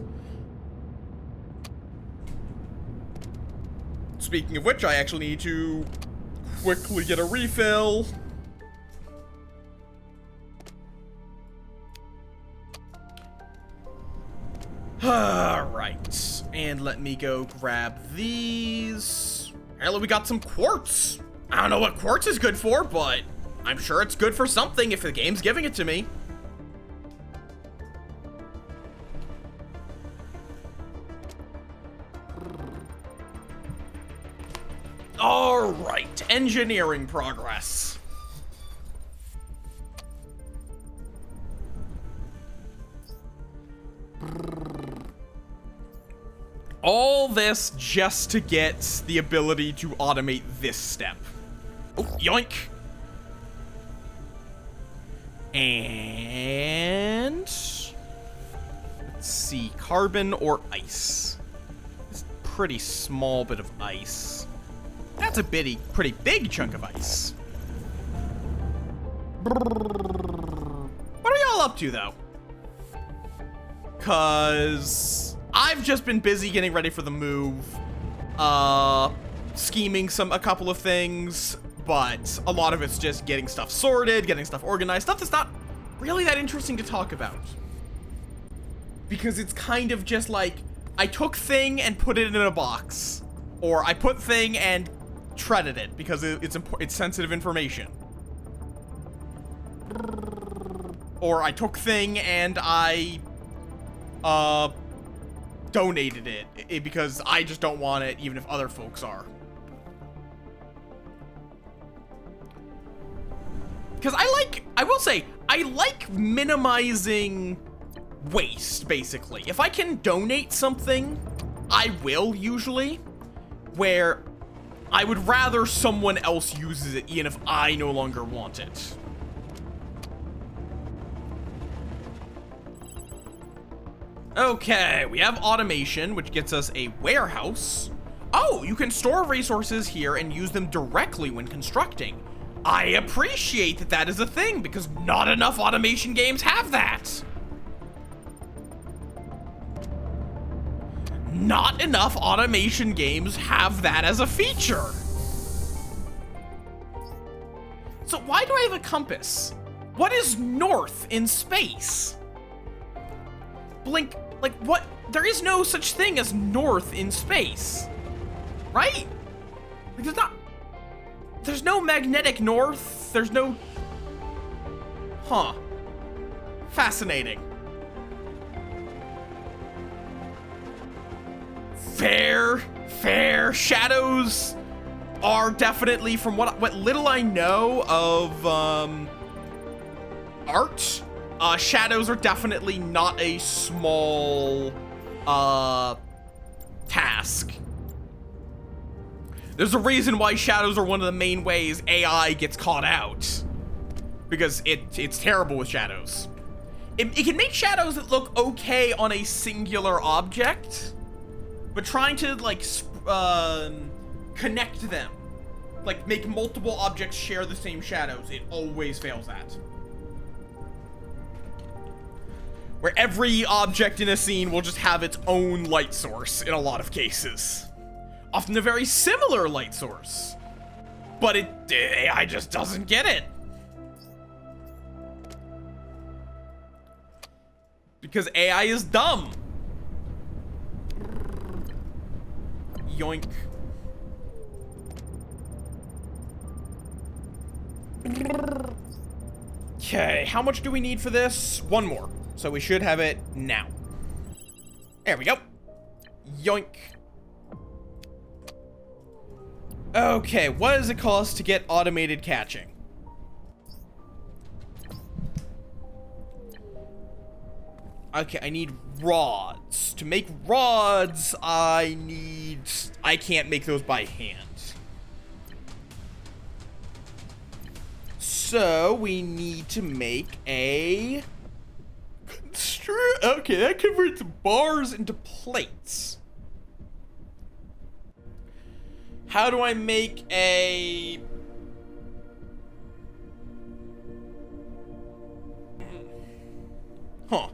Speaking of which, I actually need to quickly get a refill. Alright, and let me go grab these. Apparently we got some quartz. I don't know what quartz is good for, but I'm sure it's good for something if the game's giving it to me. Alright, engineering progress. All this just to get the ability to automate this step. Oh, yoink. And let's see, carbon or ice. It's a pretty small bit of ice. That's a pretty big chunk of ice. What are y'all up to, though? 'Cause I've just been busy getting ready for the move, scheming a couple of things, but a lot of it's just getting stuff sorted, getting stuff organized, stuff that's not really that interesting to talk about. Because it's kind of just like, I took thing and put it in a box, or I put thing and shredded it because it's sensitive information. Or I took thing and I donated it because I just don't want it, even if other folks are. Because I will say, I like minimizing waste, basically. If I can donate something, I will usually, where I would rather someone else uses it even if I no longer want it. Okay, we have automation, which gets us a warehouse. Oh, you can store resources here and use them directly when constructing. I appreciate that that is a thing, because not enough automation games have that. Not enough automation games have that as a feature. So why do I have a compass? What is north in space? Blink, like what? There is no such thing as north in space, right? Like there's no magnetic north, there's no, fascinating. Fair, shadows are definitely, from what little I know of, art, shadows are definitely not a small, task. There's a reason why shadows are one of the main ways AI gets caught out. Because it's terrible with shadows. It can make shadows that look okay on a singular object, but trying to, like, connect them, like, make multiple objects share the same shadows, it always fails at. Where every object in a scene will just have its own light source in a lot of cases. Often a very similar light source. But AI just doesn't get it. Because AI is dumb. Yoink. Okay, how much do we need for this? One more. So we should have it now. There we go. Yoink. Okay, what does it cost to get automated catching? Okay, I need rods. To make rods, I can't make those by hand. So, we need to make a... Okay, that converts bars into plates. How do I make a... Huh.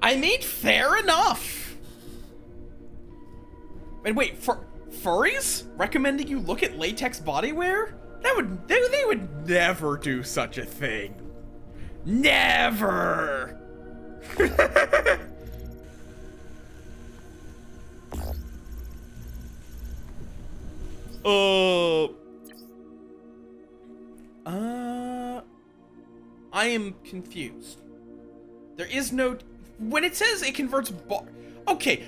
I made fair enough. And wait, furries recommending you look at latex bodywear? They would never do such a thing. Never. I am confused. There is no... When it says it converts bar... Okay.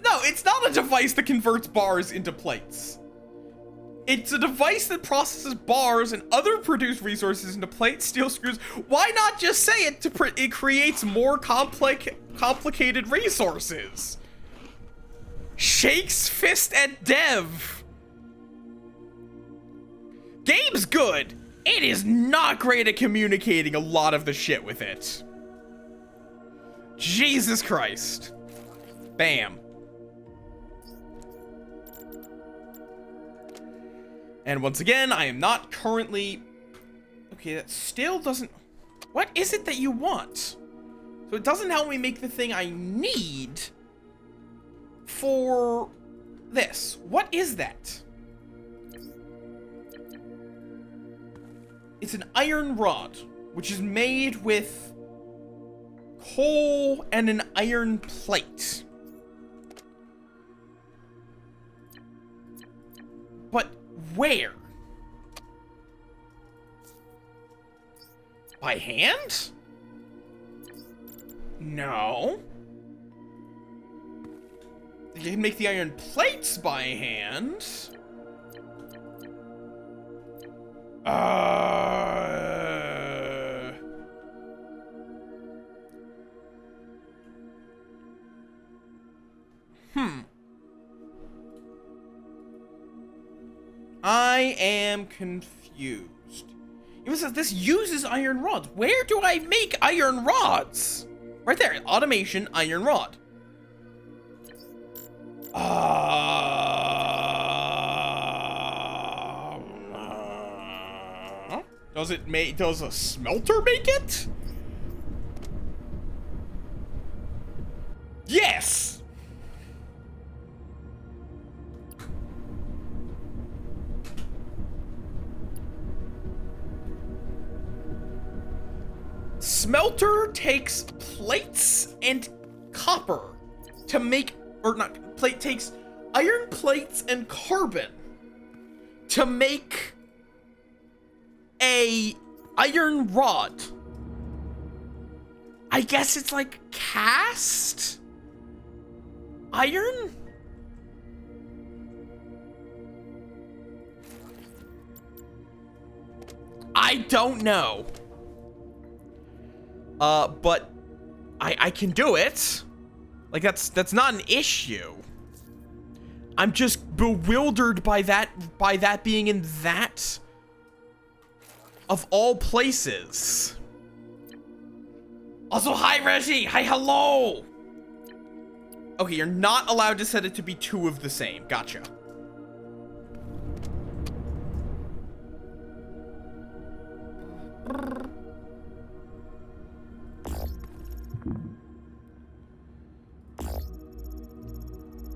No, it's not a device that converts bars into plates. It's a device that processes bars and other produced resources into plates, steel screws. Why not just say it creates more complicated resources? Shakes fist at dev. Game's good. It is not great at communicating a lot of the shit with it. Jesus Christ. Bam. And once again, I am not currently... Okay, that still doesn't... What is it that you want? So it doesn't help me make the thing I need for this. What is that? It's an iron rod, which is made with coal and an iron plate. But where? By hand? No. You can make the iron plates by hand. I am confused. It says this uses iron rods. Where do I make iron rods? Right there, automation, iron rod. Does a smelter make it? Yes! Smelter takes plates and copper to make, or not, plate takes iron plates and carbon to make a iron rod. I guess it's like cast iron? I don't know. But I can do it. Like that's not an issue. I'm just bewildered by that being in that of all places. Also, hi Reggie, hi hello. Okay, you're not allowed to set it to be two of the same. Gotcha.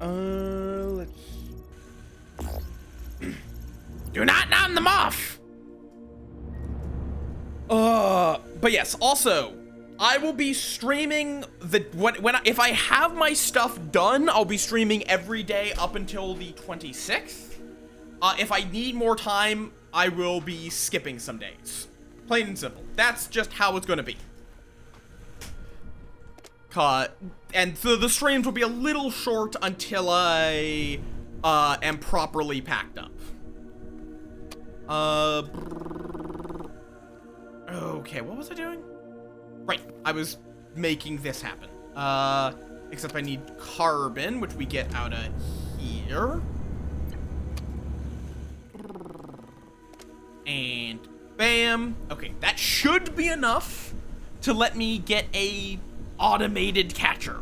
Let's... Do not nom them off! But yes, also, I will be streaming if I have my stuff done, I'll be streaming every day up until the 26th. If I need more time, I will be skipping some days. Plain and simple. That's just how it's gonna be. And so the streams will be a little short until I am properly packed up. Okay, what was I doing? Right, I was making this happen. Except I need carbon, which we get out of here. And bam. Okay, that should be enough to let me get a automated catcher.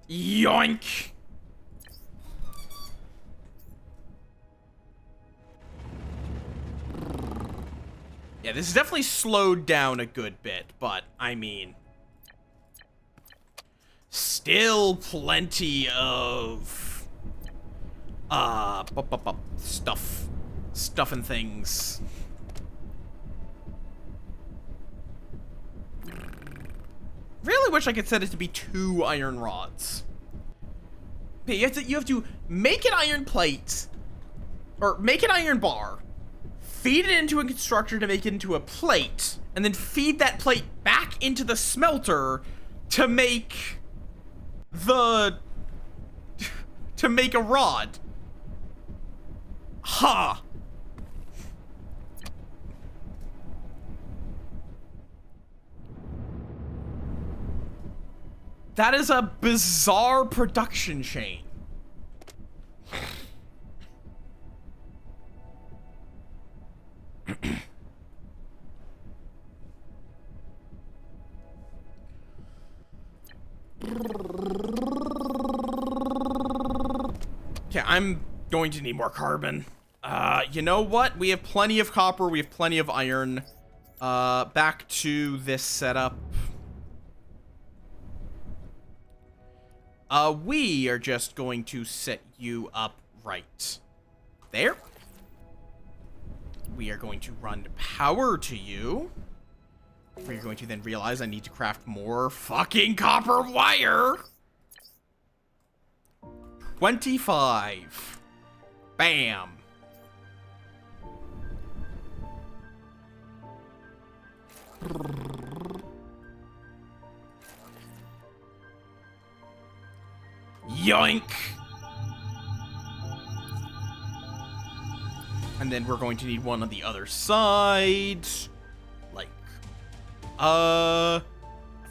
Yoink. Yeah, this is definitely slowed down a good bit, but I mean, still plenty of stuff and things. Really wish I could set it to be 2 iron rods. Okay, you have to make an iron plate, or make an iron bar, feed it into a constructor to make it into a plate, and then feed that plate back into the smelter to make a rod. Huh. That is a bizarre production chain. Okay, I'm going to need more carbon. You know what? We have plenty of copper. We have plenty of iron. Back to this setup. We are just going to set you up right there. We are going to run power to you. We're going to then realize I need to craft more fucking copper wire. 25. Bam. Yoink. And then we're going to need one on the other side. Like, I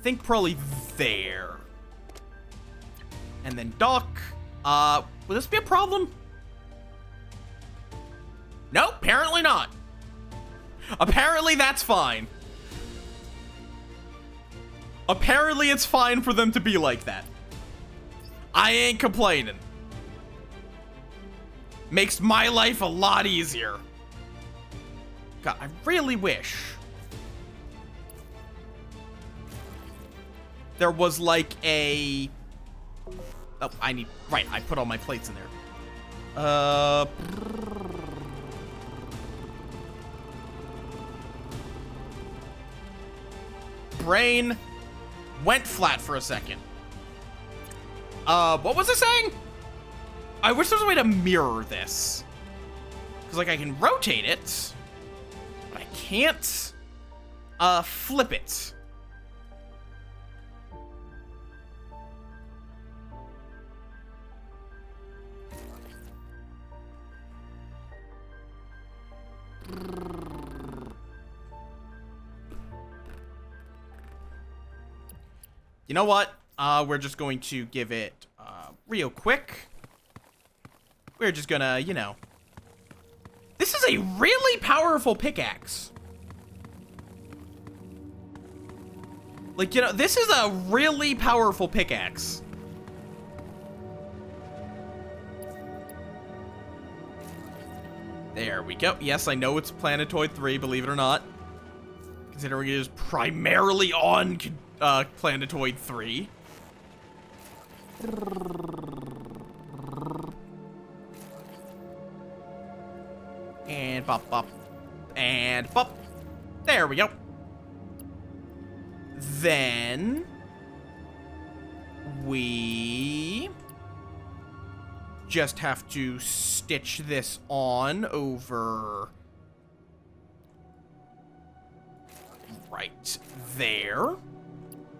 think probably there. And then dock. Will this be a problem? No, apparently not. Apparently that's fine. Apparently it's fine for them to be like that. I ain't complaining. Makes my life a lot easier. God, I really wish there was like a... Oh, right, I put all my plates in there. Brain went flat for a second. What was I saying? I wish there was a way to mirror this. Because, like, I can rotate it, but I can't, flip it. You know what? We're just going to give it, real quick. We're just gonna, you know. This is a really powerful pickaxe. Like, you know, this is a really powerful pickaxe. There we go. Yes, I know it's Planetoid 3, believe it or not. Considering it is primarily on Planetoid 3. And bop bop And pop. There we go. Then we just have to stitch this on over right there.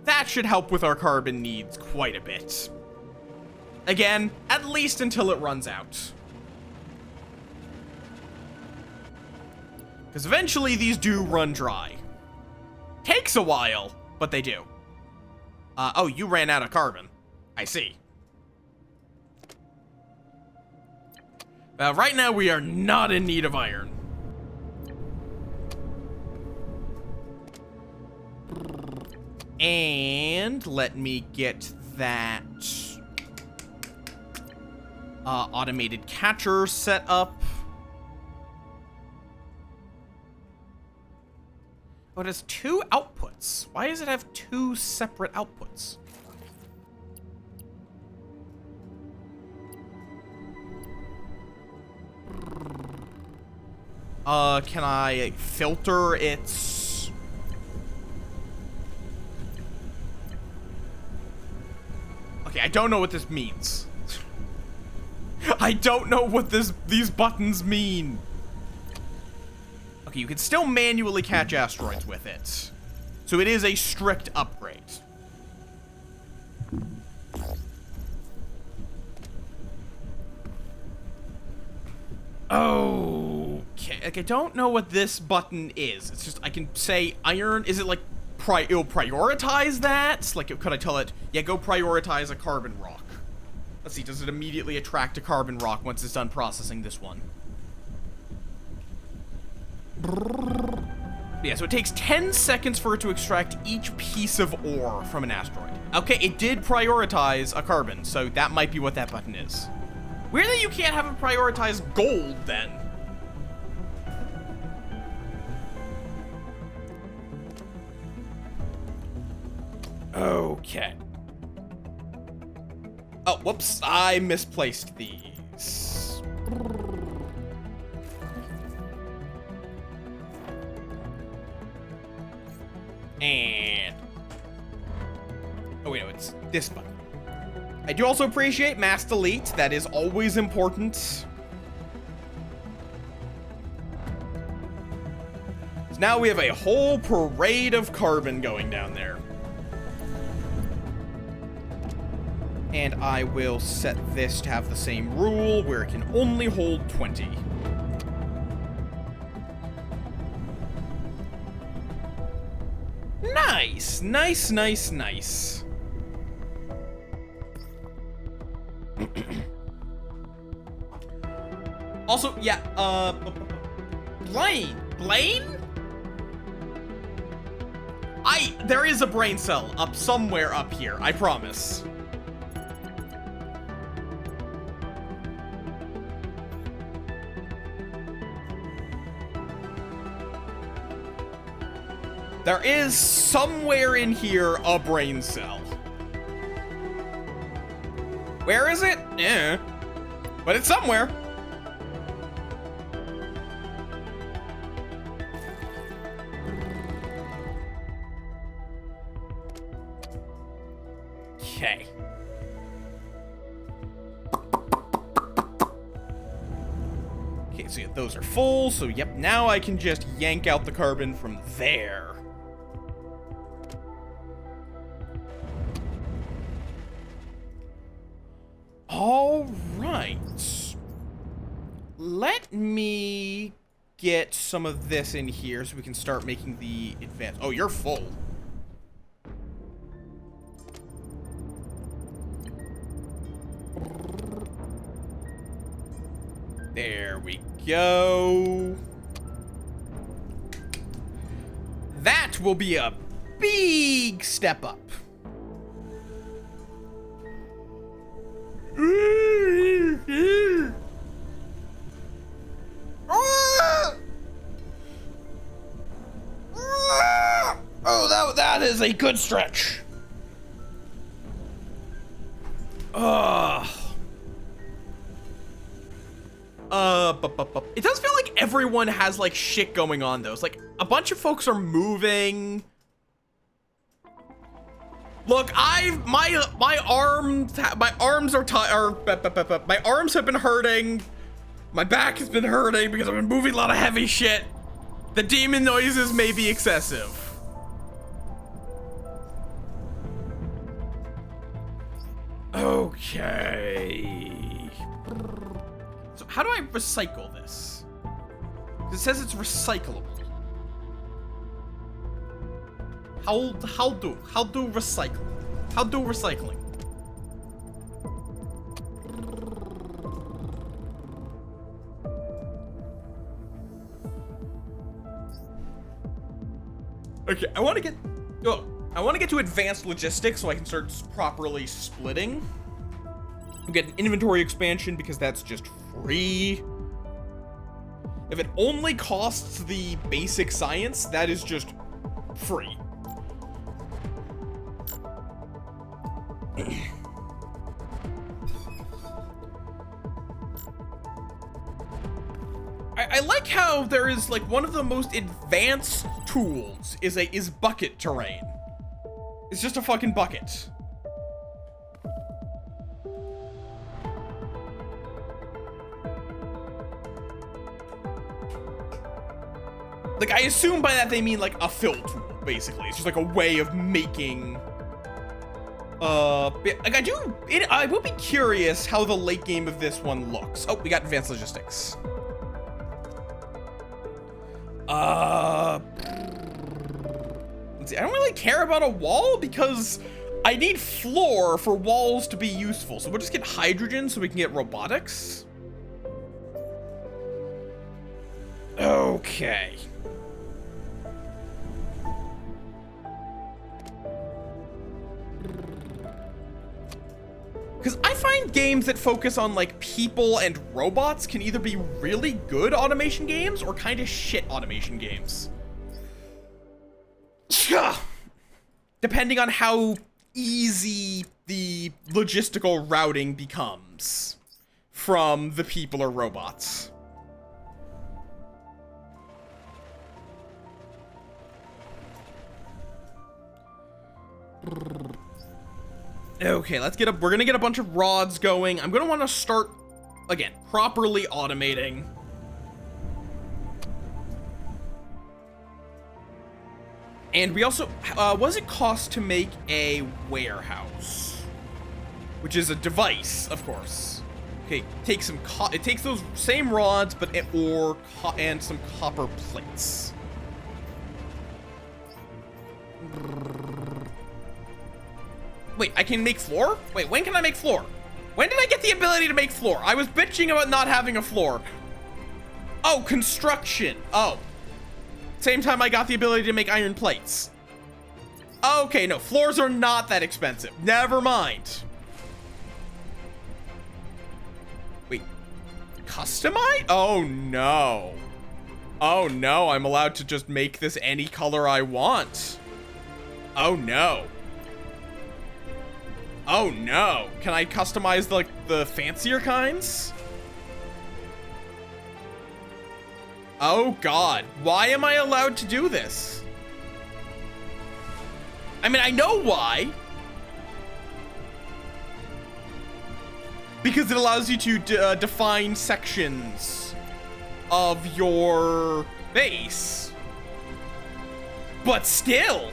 That should help with our carbon needs quite a bit. Again, at least until it runs out. Because eventually these do run dry. Takes a while, but they do. Oh, you ran out of carbon. I see. Right now we are not in need of iron. And let me get that automated catcher set up. Oh, it has 2 outputs. Why does it have 2 separate outputs? Can I filter its... Okay, I don't know what this means. I don't know what these buttons mean. Okay, you can still manually catch asteroids with it. So it is a strict upgrade. Okay, like I don't know what this button is. It's just, I can say iron. Is it like, it'll prioritize that? Like, could I tell it, yeah, go prioritize a carbon rock. Let's see, does it immediately attract a carbon rock once it's done processing this one? Yeah, so it takes 10 seconds for it to extract each piece of ore from an asteroid. Okay, it did prioritize a carbon, so that might be what that button is. Weird that you can't have it prioritize gold, then. Okay. Oh, whoops, I misplaced these. And... oh, wait, no, it's this button. I do also appreciate mass delete. That is always important. So now we have a whole parade of carbon going down there. And I will set this to have the same rule, where it can only hold 20. Nice, nice, nice, nice. Also, yeah, Blaine? There is a brain cell up somewhere up here, I promise. There is somewhere in here a brain cell. Where is it? Eh. But it's somewhere. Okay. Okay, so yeah, those are full, so yep, now I can just yank out the carbon from there. All right. Let me get some of this in here so we can start making the advance. Oh, you're full. There we go. That will be a big step up. Oh, that is a good stretch. Ugh. It does feel like everyone has like shit going on though. It's like a bunch of folks are moving. Look, my arms have been hurting. My back has been hurting because I've been moving a lot of heavy shit. The demon noises may be excessive. Okay. So how do I recycle this? It says it's recyclable. How do recycle? How do recycling? Okay, I want to get to advanced logistics so I can start properly splitting. Get an inventory expansion because that's just free. If it only costs the basic science, that is just free. I like how there is like one of the most advanced tools is bucket terrain. It's just a fucking bucket. Like, I assume by that they mean like a fill tool, basically. It's just like a way of making like I will be curious how the late game of this one looks. Oh, we got advanced logistics. Let's see. I don't really care about a wall because I need floor for walls to be useful. So we'll just get hydrogen so we can get robotics. Okay. Because I find games that focus on like people and robots can either be really good automation games or kind of shit automation games. Depending on how easy the logistical routing becomes from the people or robots. Okay, we're gonna get a bunch of rods going. I'm gonna want to start, again, properly automating. And we also, what does it cost to make a warehouse? Which is a device, of course. Okay, it takes those same rods, but, and some copper plates. Wait, I can make floor? Wait, when can I make floor? When did I get the ability to make floor? I was bitching about not having a floor. Oh, construction. Oh. Same time I got the ability to make iron plates. Okay, no, floors are not that expensive. Never mind. Wait, customize? Oh no. Oh no, I'm allowed to just make this any color I want. Oh no. Oh no, can I customize the fancier kinds? Oh god, why am I allowed to do this? I mean, I know why. Because it allows you to define sections of your base. But still.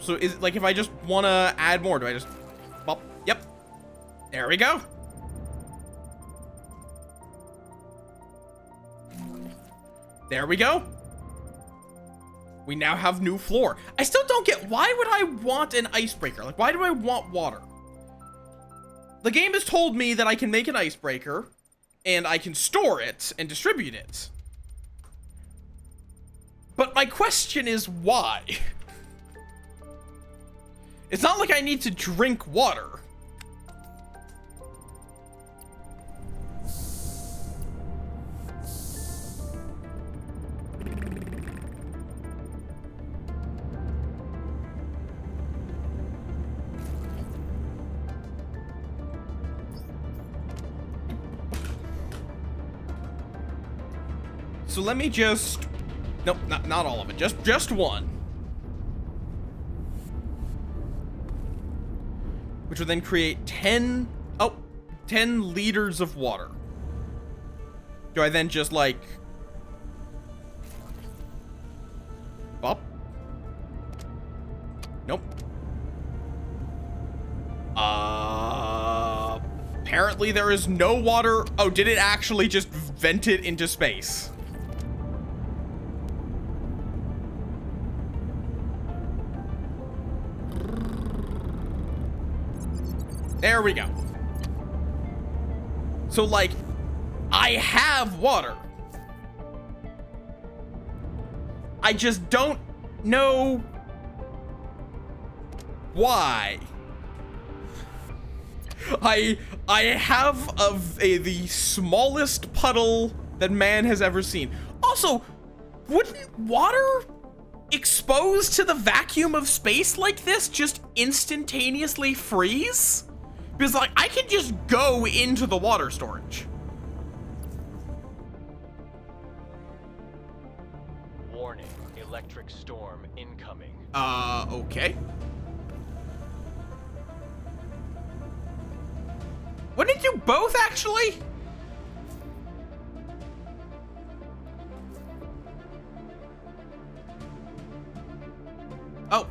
So is it like if I just want to add more, do I just bop? Yep. There we go. There we go. We now have new floor. I still don't get, why would I want an icebreaker? Like, why do I want water? The game has told me that I can make an icebreaker and I can store it and distribute it. But my question is why? It's not like I need to drink water. So let me just, nope, not all of it, just one. Which will then create 10 liters of water. Do I then just like, bop? Nope. Apparently there is no water. Oh, did it actually just vent it into space? There we go. So like, I have water. I just don't know why. I have the smallest puddle that man has ever seen. Also, wouldn't water exposed to the vacuum of space like this just instantaneously freeze? Because like, I can just go into the water storage. Warning, electric storm incoming. Okay. Wouldn't it do both, actually? Oh,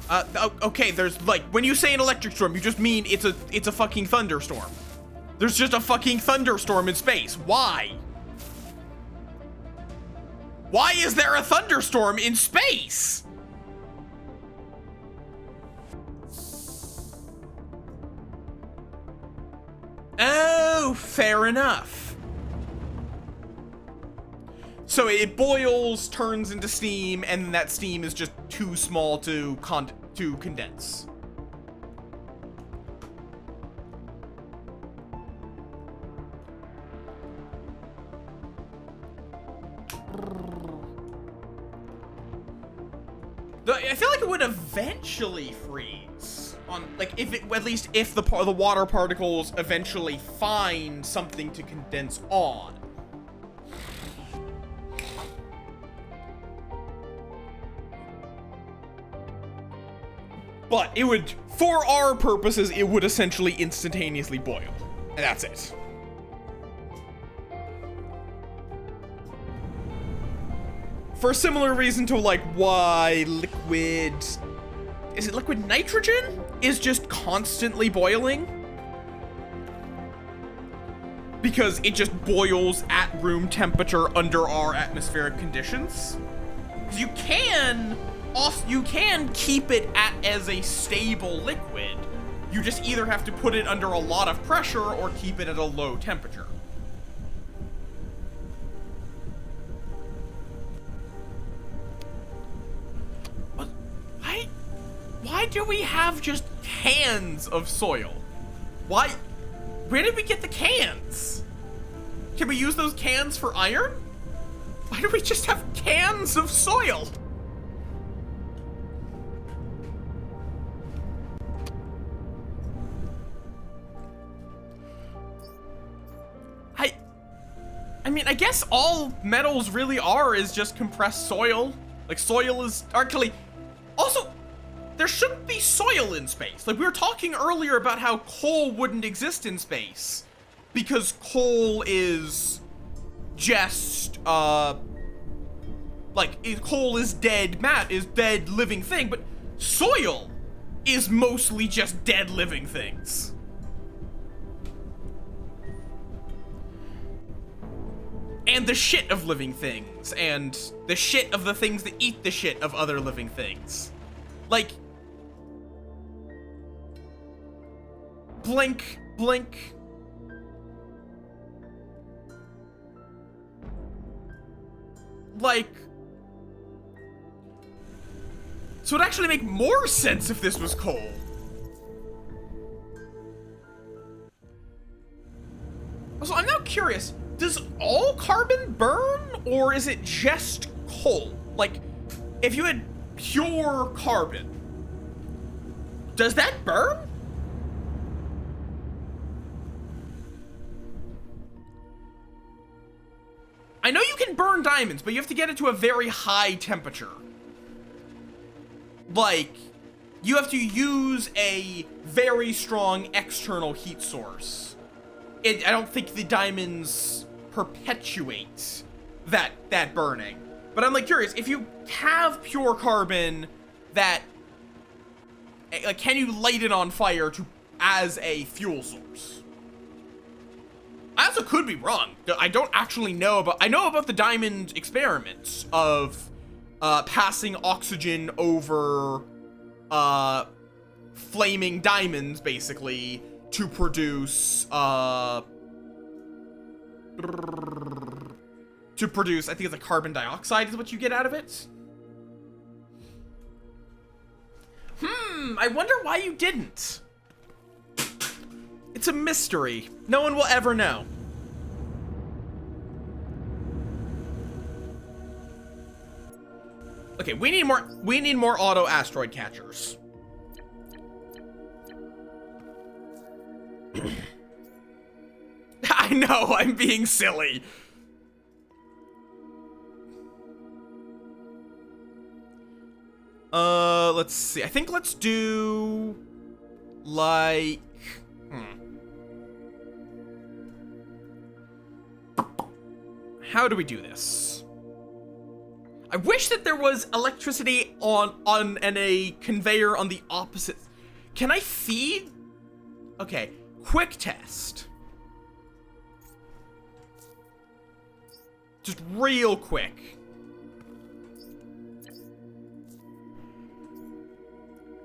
okay, there's, like, when you say an electric storm, you just mean it's a fucking thunderstorm. There's just a fucking thunderstorm in space. Why? Why is there a thunderstorm in space? Oh, fair enough. So it boils, turns into steam, and that steam is just too small to condense. I feel like it would eventually freeze on, like, if it, at least if the water particles eventually find something to condense on. But it would, for our purposes, it would essentially instantaneously boil, and that's it. For a similar reason to like why liquid, is it liquid nitrogen, is just constantly boiling? Because it just boils at room temperature under our atmospheric conditions. Because you can keep it as a stable liquid. You just either have to put it under a lot of pressure or keep it at a low temperature. Why do we have just cans of soil? Why? Where did we get the cans? Can we use those cans for iron? Why do we just have cans of soil? I mean, I guess all metals really are is just compressed soil. Like, soil is actually, also, there shouldn't be soil in space. Like, we were talking earlier about how coal wouldn't exist in space because coal is just, coal is dead living thing, but soil is mostly just dead living things. And the shit of living things, and the shit of the things that eat the shit of other living things. Like, blink. Like, so it'd actually make more sense if this was coal. Also, I'm now curious, does all carbon burn, or is it just coal? Like, if you had pure carbon, does that burn? I know you can can burn diamonds, but you have to get it to a very high temperature. Like, you have to use a very strong external heat source. I don't think the diamonds perpetuate that burning. But I'm like curious, if you have pure carbon that, like, can you light it on fire as a fuel source? I also could be wrong. I don't actually know I know about the diamond experiments of passing oxygen over flaming diamonds, basically, to produce I think it's like carbon dioxide is what you get out of it. I wonder why you didn't. It's a mystery. No one will ever know. Okay, we need more auto asteroid catchers. I know, I'm being silly. Let's see. I think let's do like how do we do this? I wish that there was electricity on a conveyor on the opposite. Can I feed? Okay, quick test. Just real quick.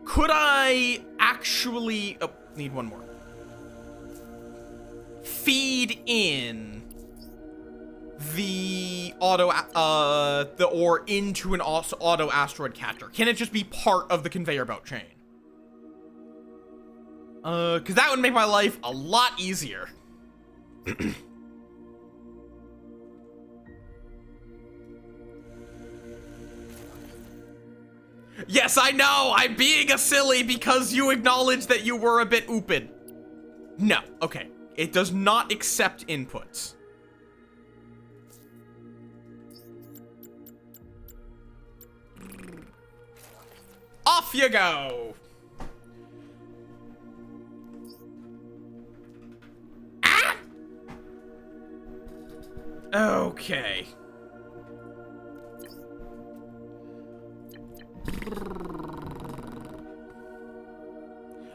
Could I actually, oh, need one more. Feed in the ore into an auto asteroid catcher? Can it just be part of the conveyor belt chain? Cause that would make my life a lot easier. Yes, I know, I'm being a silly because you acknowledge that you were a bit ooped. No, okay. It does not accept inputs. Off you go! Ah! Okay.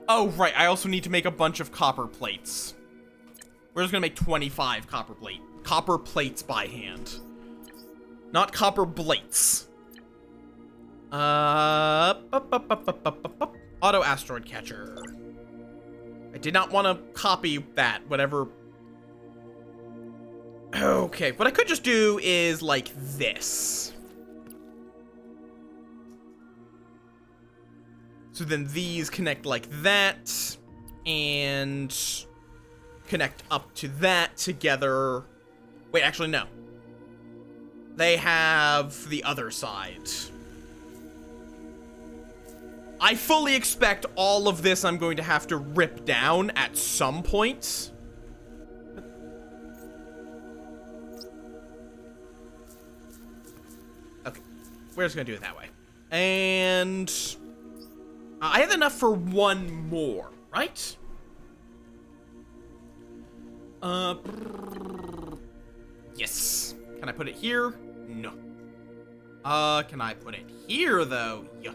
Oh, right, I also need to make a bunch of copper plates. We're just gonna make 25 copper plates by hand. Not copper plates. Auto asteroid catcher. I did not want to copy that, whatever. Okay, what I could just do is like this. So then these connect like that, and connect up to that together. Wait, actually, no. They have the other side. I fully expect all of this I'm going to have to rip down at some point. Okay, we're just gonna do it that way. And I have enough for one more, right? Yes. Can I put it here? No. Can I put it here, though? Yeah.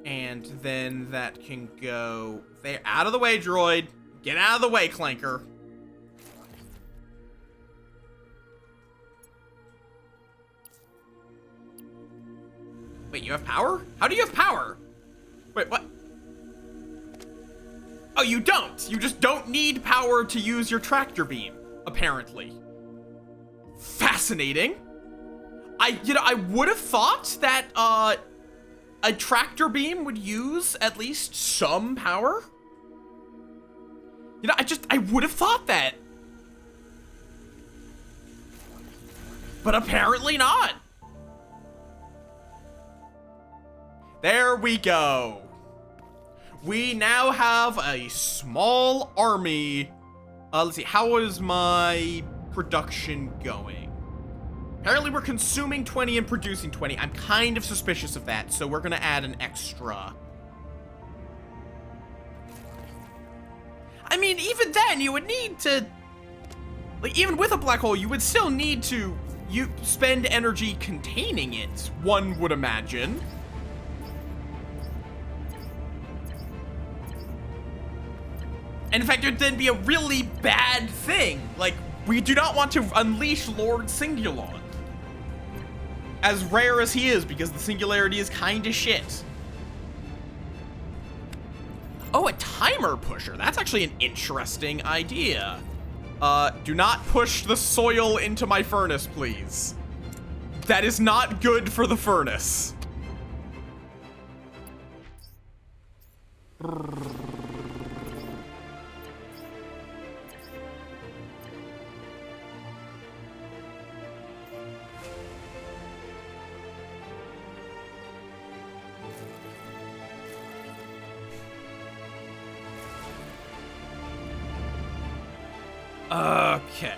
And then that can go there. Out of the way, droid. Get out of the way, Clanker. Wait, you have power? How do you have power? Wait, what? Oh, you don't. You just don't need power to use your tractor beam, apparently. Fascinating. I would have thought that, a tractor beam would use at least some power. I would have thought that. But apparently not. There we go. We now have a small army Let's see. How is my production going? Apparently we're consuming 20 and producing 20. I'm kind of suspicious of that, so we're gonna add an extra. I mean, even then, you would need to... Like, even with a black hole, you would still need to spend energy containing it, one would imagine. And in fact, it would then be a really bad thing. Like, we do not want to unleash Lord Singulon. As rare as he is, because the singularity is kinda shit. Oh, a timer pusher. That's actually an interesting idea. Do not push the soil into my furnace, please. That is not good for the furnace. Okay.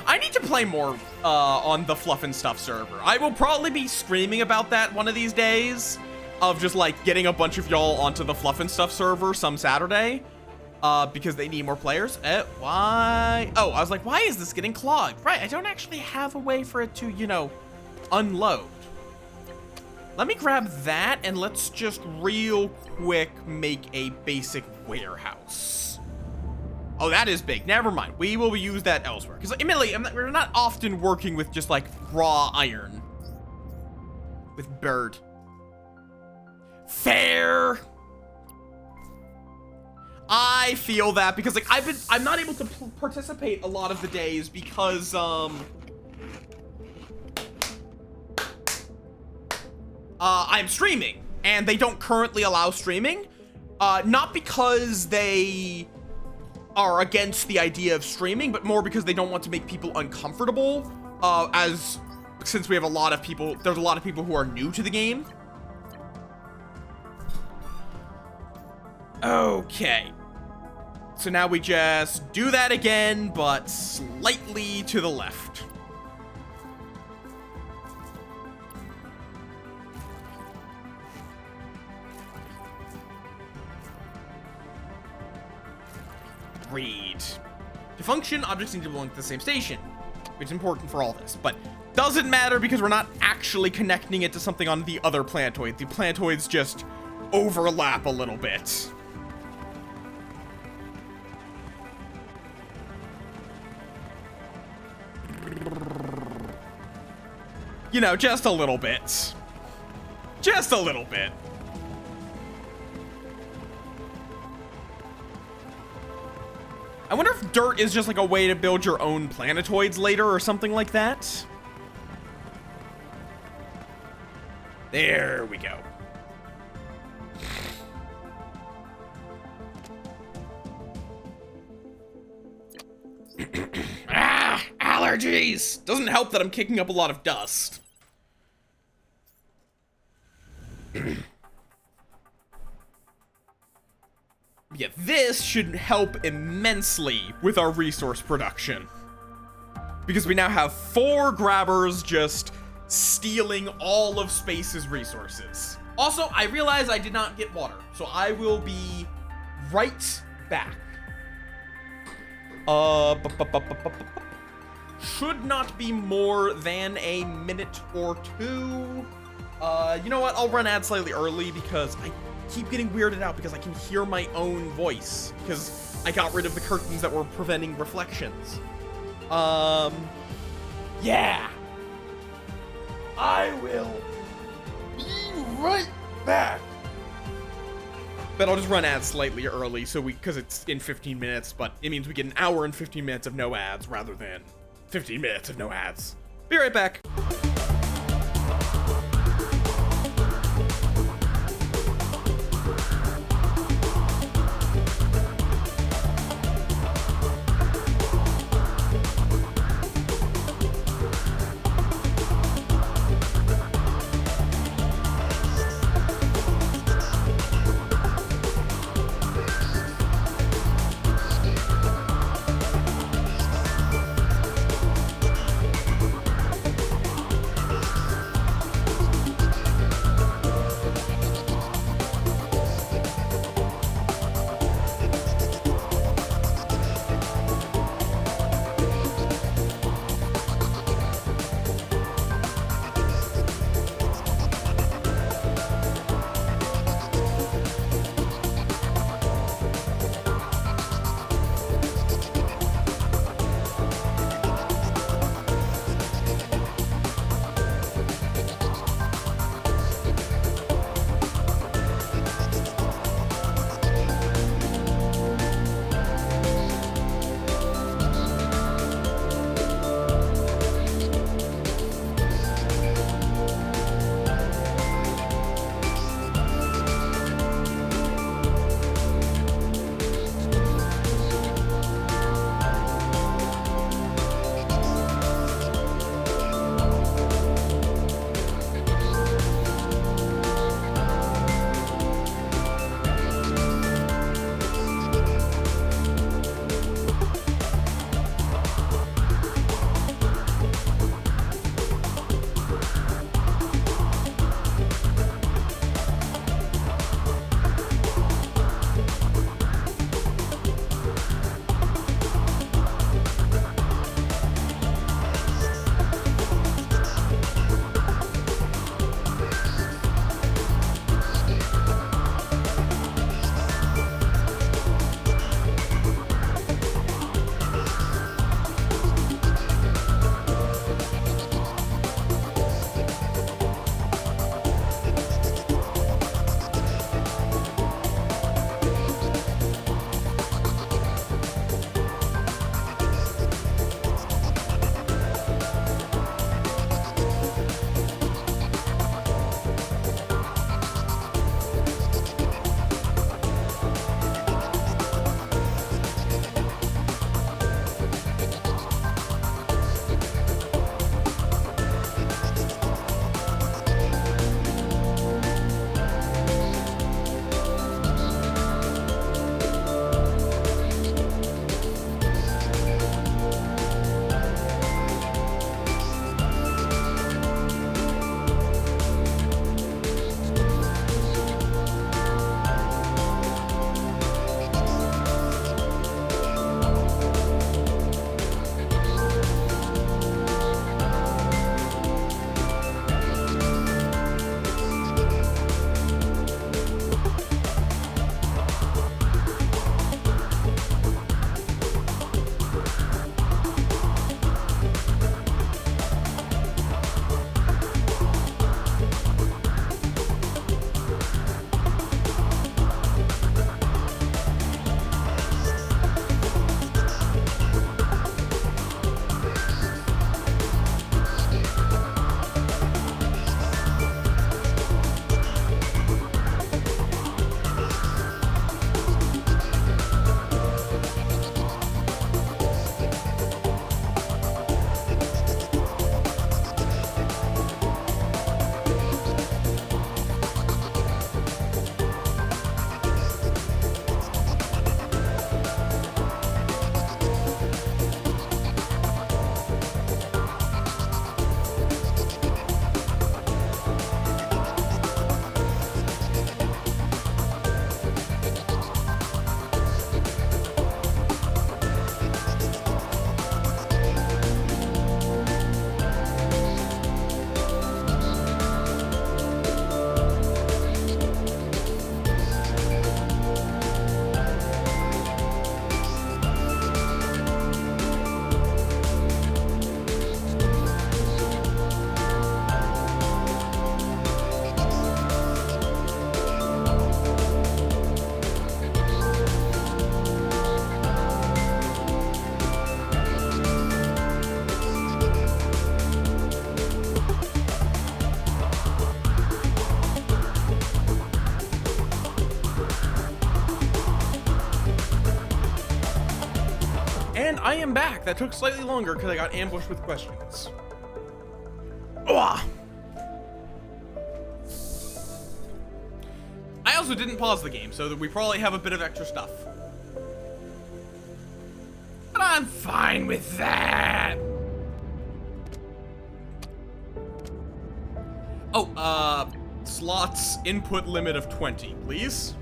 I need to play more on the Fluff and Stuff server. I will probably be streaming about that one of these days, of just like getting a bunch of y'all onto the Fluff and Stuff server some Saturday, because they need more players. Why? Oh, I was like, why is this getting clogged? Right, I don't actually have a way for it to, you know, unload. Let me grab that and let's just real quick make a basic warehouse. Oh, that is big. Never mind. We will use that elsewhere. Because admittedly, we're not often working with just like raw iron. With bird. Fair. I feel that because like I'm not able to participate a lot of the days because I'm streaming and they don't currently allow streaming. Not because they are against the idea of streaming, but more because they don't want to make people uncomfortable, since we have a lot of people, there's a lot of people who are new to the game. Okay. So now we just do that again, but slightly to the left. Read. To function, objects need to belong to the same station, which is important for all this, but doesn't matter because we're not actually connecting it to something on the other planetoid. The planetoids just overlap a little bit. You know, just a little bit. Just a little bit. I wonder if dirt is just like a way to build your own planetoids later or something like that. There we go. Allergies! Doesn't help that I'm kicking up a lot of dust. Yeah, this should help immensely with our resource production. Because we now have 4 grabbers just stealing all of space's resources. Also, I realize I did not get water, so I will be right back. Should not be more than a minute or 2. You know what? I'll run ads slightly early because I keep getting weirded out because I can hear my own voice because I got rid of the curtains that were preventing reflections. Yeah. I will be right back. But I'll just run ads slightly early so because it's in 15 minutes, but it means we get an hour and 15 minutes of no ads rather than 15 minutes of no ads. Be right back. I am back. That took slightly longer because I got ambushed with questions. Ugh. I also didn't pause the game, so that we probably have a bit of extra stuff. But I'm fine with that. Oh, slots input limit of 20, please.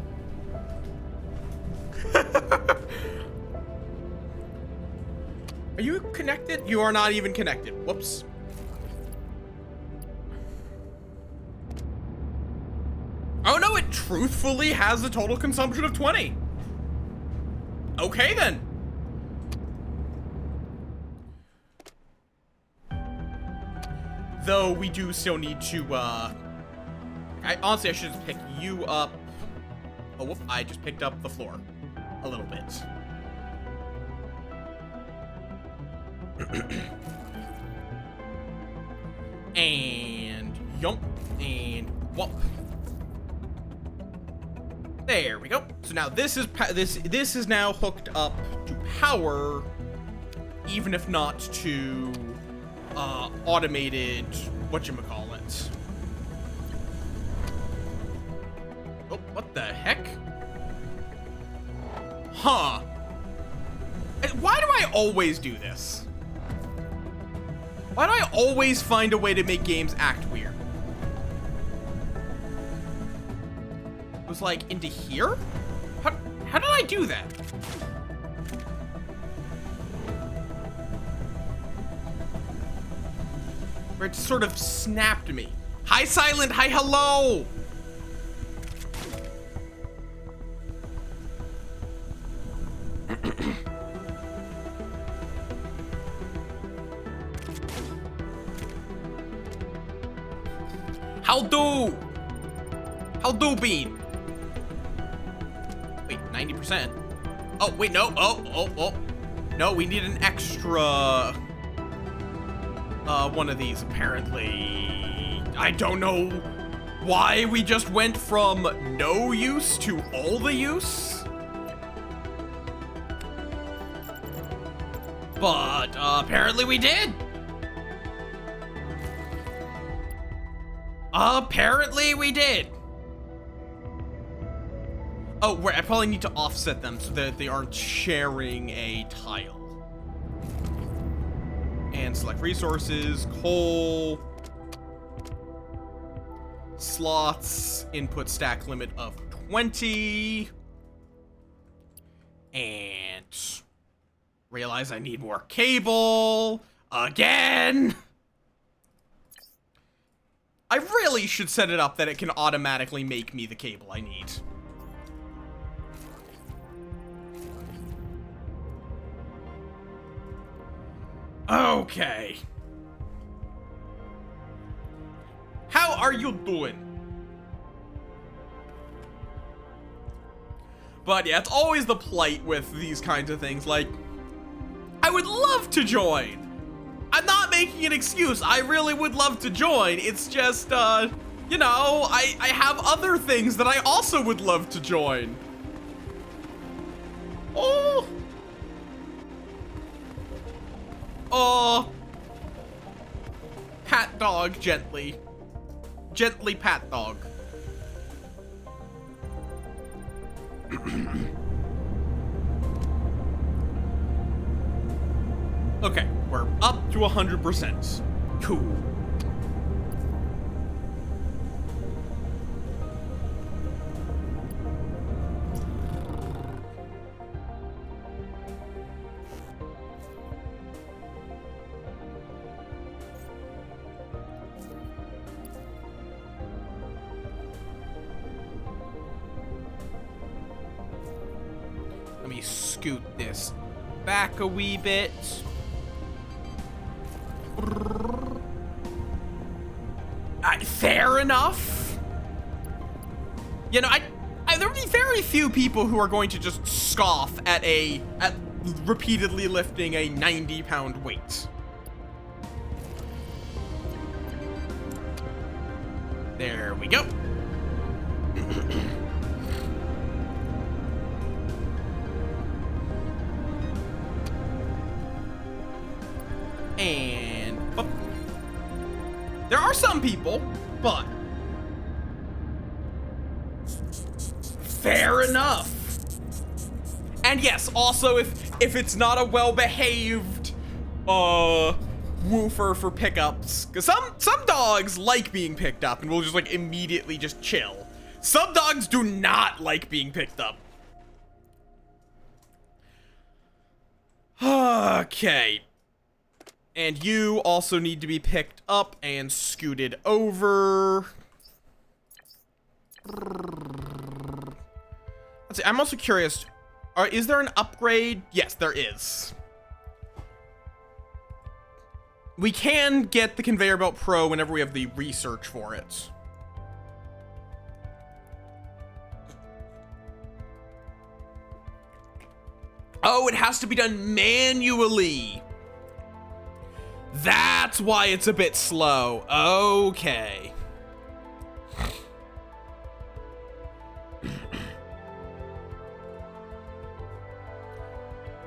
Are you connected? You are not even connected. Whoops. Oh no, it truthfully has a total consumption of 20. Okay then. Though we do still need to, honestly, I should just pick you up. Oh, whoop, I just picked up the floor a little bit. And yump, and whoop. There we go. So now this is now hooked up to power, even if not to automated whatchamacallit. Oh, what the heck? Huh. Why do I always do this? Why do I always find a way to make games act weird? It was like into here? How did I do that? Where it sort of snapped me. Hi, Silent. Hi, hello. How do, Bean? Wait, 90%. Oh, wait, no. Oh. No, we need an extra one of these, apparently. I don't know why we just went from no use to all the use. But apparently we did. Apparently we did. Oh, wait, I probably need to offset them so that they aren't sharing a tile. And select resources, coal, slots, input stack limit of 20, and realize I need more cable again. I really should set it up that it can automatically make me the cable I need. Okay. How are you doing? But yeah, it's always the plight with these kinds of things. Like, I would love to join. I'm not making an excuse. I really would love to join. It's just, you know, I have other things that I also would love to join. Oh. Oh. Pat dog gently. Gently pat dog. Okay, we're up to 100%. Cool. Let me scoot this back a wee bit. Fair enough. You know, there would be very few people who are going to just scoff at repeatedly lifting a 90-pound weight. There we go. some people, but fair enough. And yes, also if it's not a well-behaved woofer for pickups, because some dogs like being picked up and will just like immediately just chill. Some dogs do not like being picked up. Okay. And you also need to be picked up and scooted over. Let's see, I'm also curious, is there an upgrade? Yes, there is. We can get the Conveyor Belt Pro whenever we have the research for it. Oh, it has to be done manually. That's why it's a bit slow. Okay.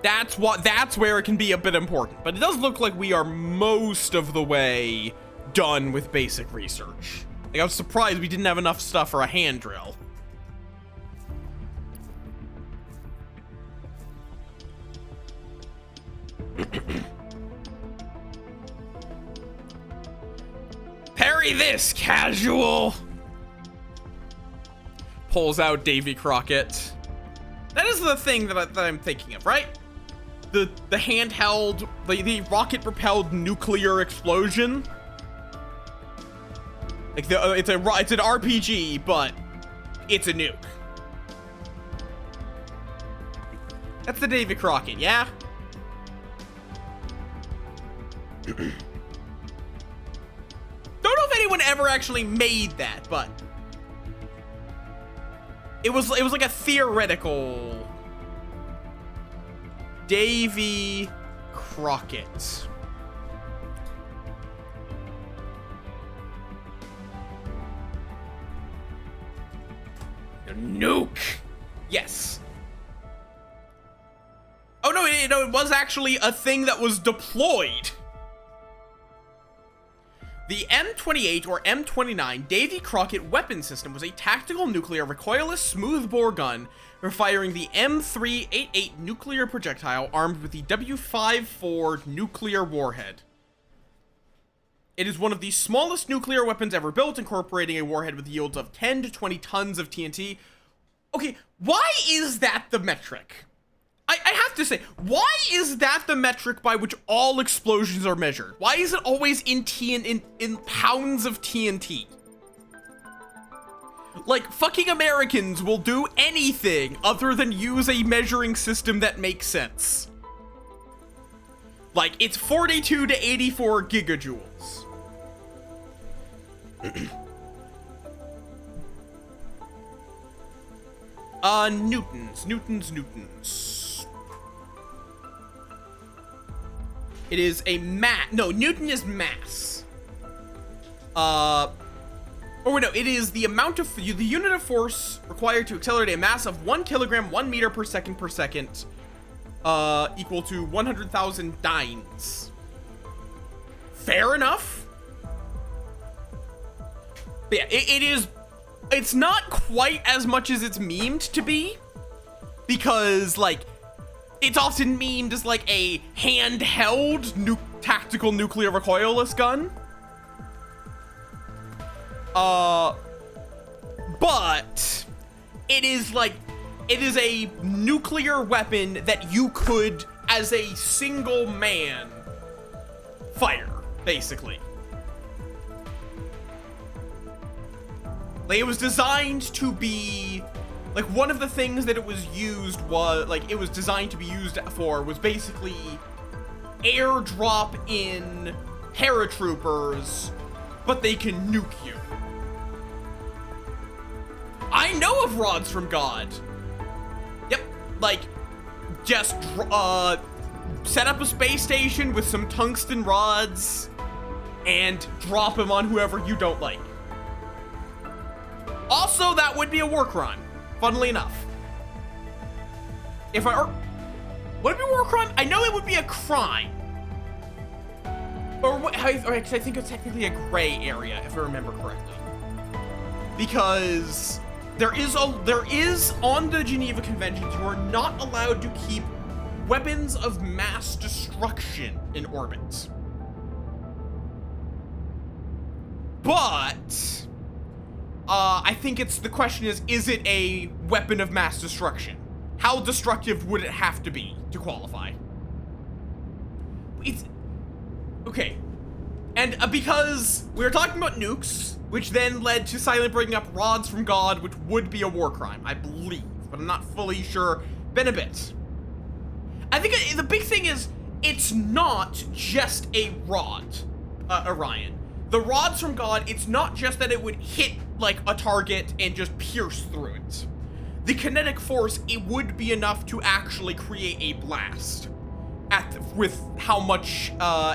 That's where it can be a bit important. But it does look like we are most of the way done with basic research. Like, I was surprised we didn't have enough stuff for a hand drill. Parry this, casual! Pulls out Davy Crockett. That is the thing that I'm thinking of, right? The handheld, the rocket-propelled nuclear explosion. Like it's an RPG, but it's a nuke. That's the Davy Crockett, yeah? Don't know if anyone ever actually made that, but it was like a theoretical Davy Crockett. The nuke. Yes. Oh no, it was actually a thing that was deployed. The M28 or M29 Davy Crockett weapon system was a tactical nuclear recoilless smoothbore gun for firing the M388 nuclear projectile armed with the W54 nuclear warhead. It is one of the smallest nuclear weapons ever built, incorporating a warhead with yields of 10 to 20 tons of TNT. Okay, why is that the metric? I have to say, why is that the metric by which all explosions are measured? Why is it always in pounds of TNT? Like, fucking Americans will do anything other than use a measuring system that makes sense. Like, it's 42 to 84 gigajoules. Newtons. It is a no, Newton is mass. Oh no, it is the amount of, the unit of force required to accelerate a mass of 1 kilogram, 1 meter per second, equal to 100,000 dynes. Fair enough. But yeah, it's not quite as much as it's memed to be, because like, it's often memed as like a handheld tactical nuclear recoilless gun. But it is a nuclear weapon that you could, as a single man, fire, basically. Like, it was designed to be, like, one of the things that it was used was, like, it was designed to be used for was basically airdrop in paratroopers, but they can nuke you. I know of rods from God. Yep, like, just set up a space station with some tungsten rods and drop them on whoever you don't like. Also, that would be a work run, funnily enough. Would it be a work run? I know it would be a crime. I think it's technically a gray area, if I remember correctly. Because there is on the Geneva Conventions, you are not allowed to keep weapons of mass destruction in orbit. But I think the question is it a weapon of mass destruction? How destructive would it have to be to qualify? It's okay. And because we were talking about nukes, which then led to Silent bringing up rods from God, which would be a war crime, I believe, but I'm not fully sure. Been a bit. I think the big thing is it's not just a rod, Orion. The rods from God, it's not just that it would hit like a target and just pierce through it. The kinetic force, it would be enough to actually create a blast with how much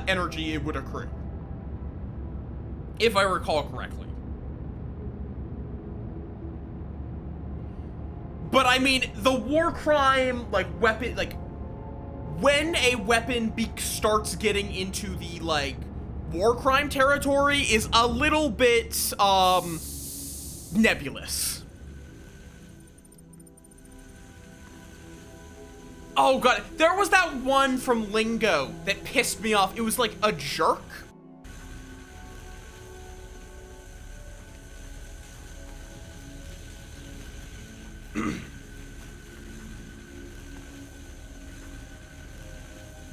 energy it would accrue. If I recall correctly. But I mean, the war crime, like weapon, like when a weapon starts getting into the like war crime territory is a little bit nebulous. Oh god, there was that one from Lingo that pissed me off. It was like a jerk.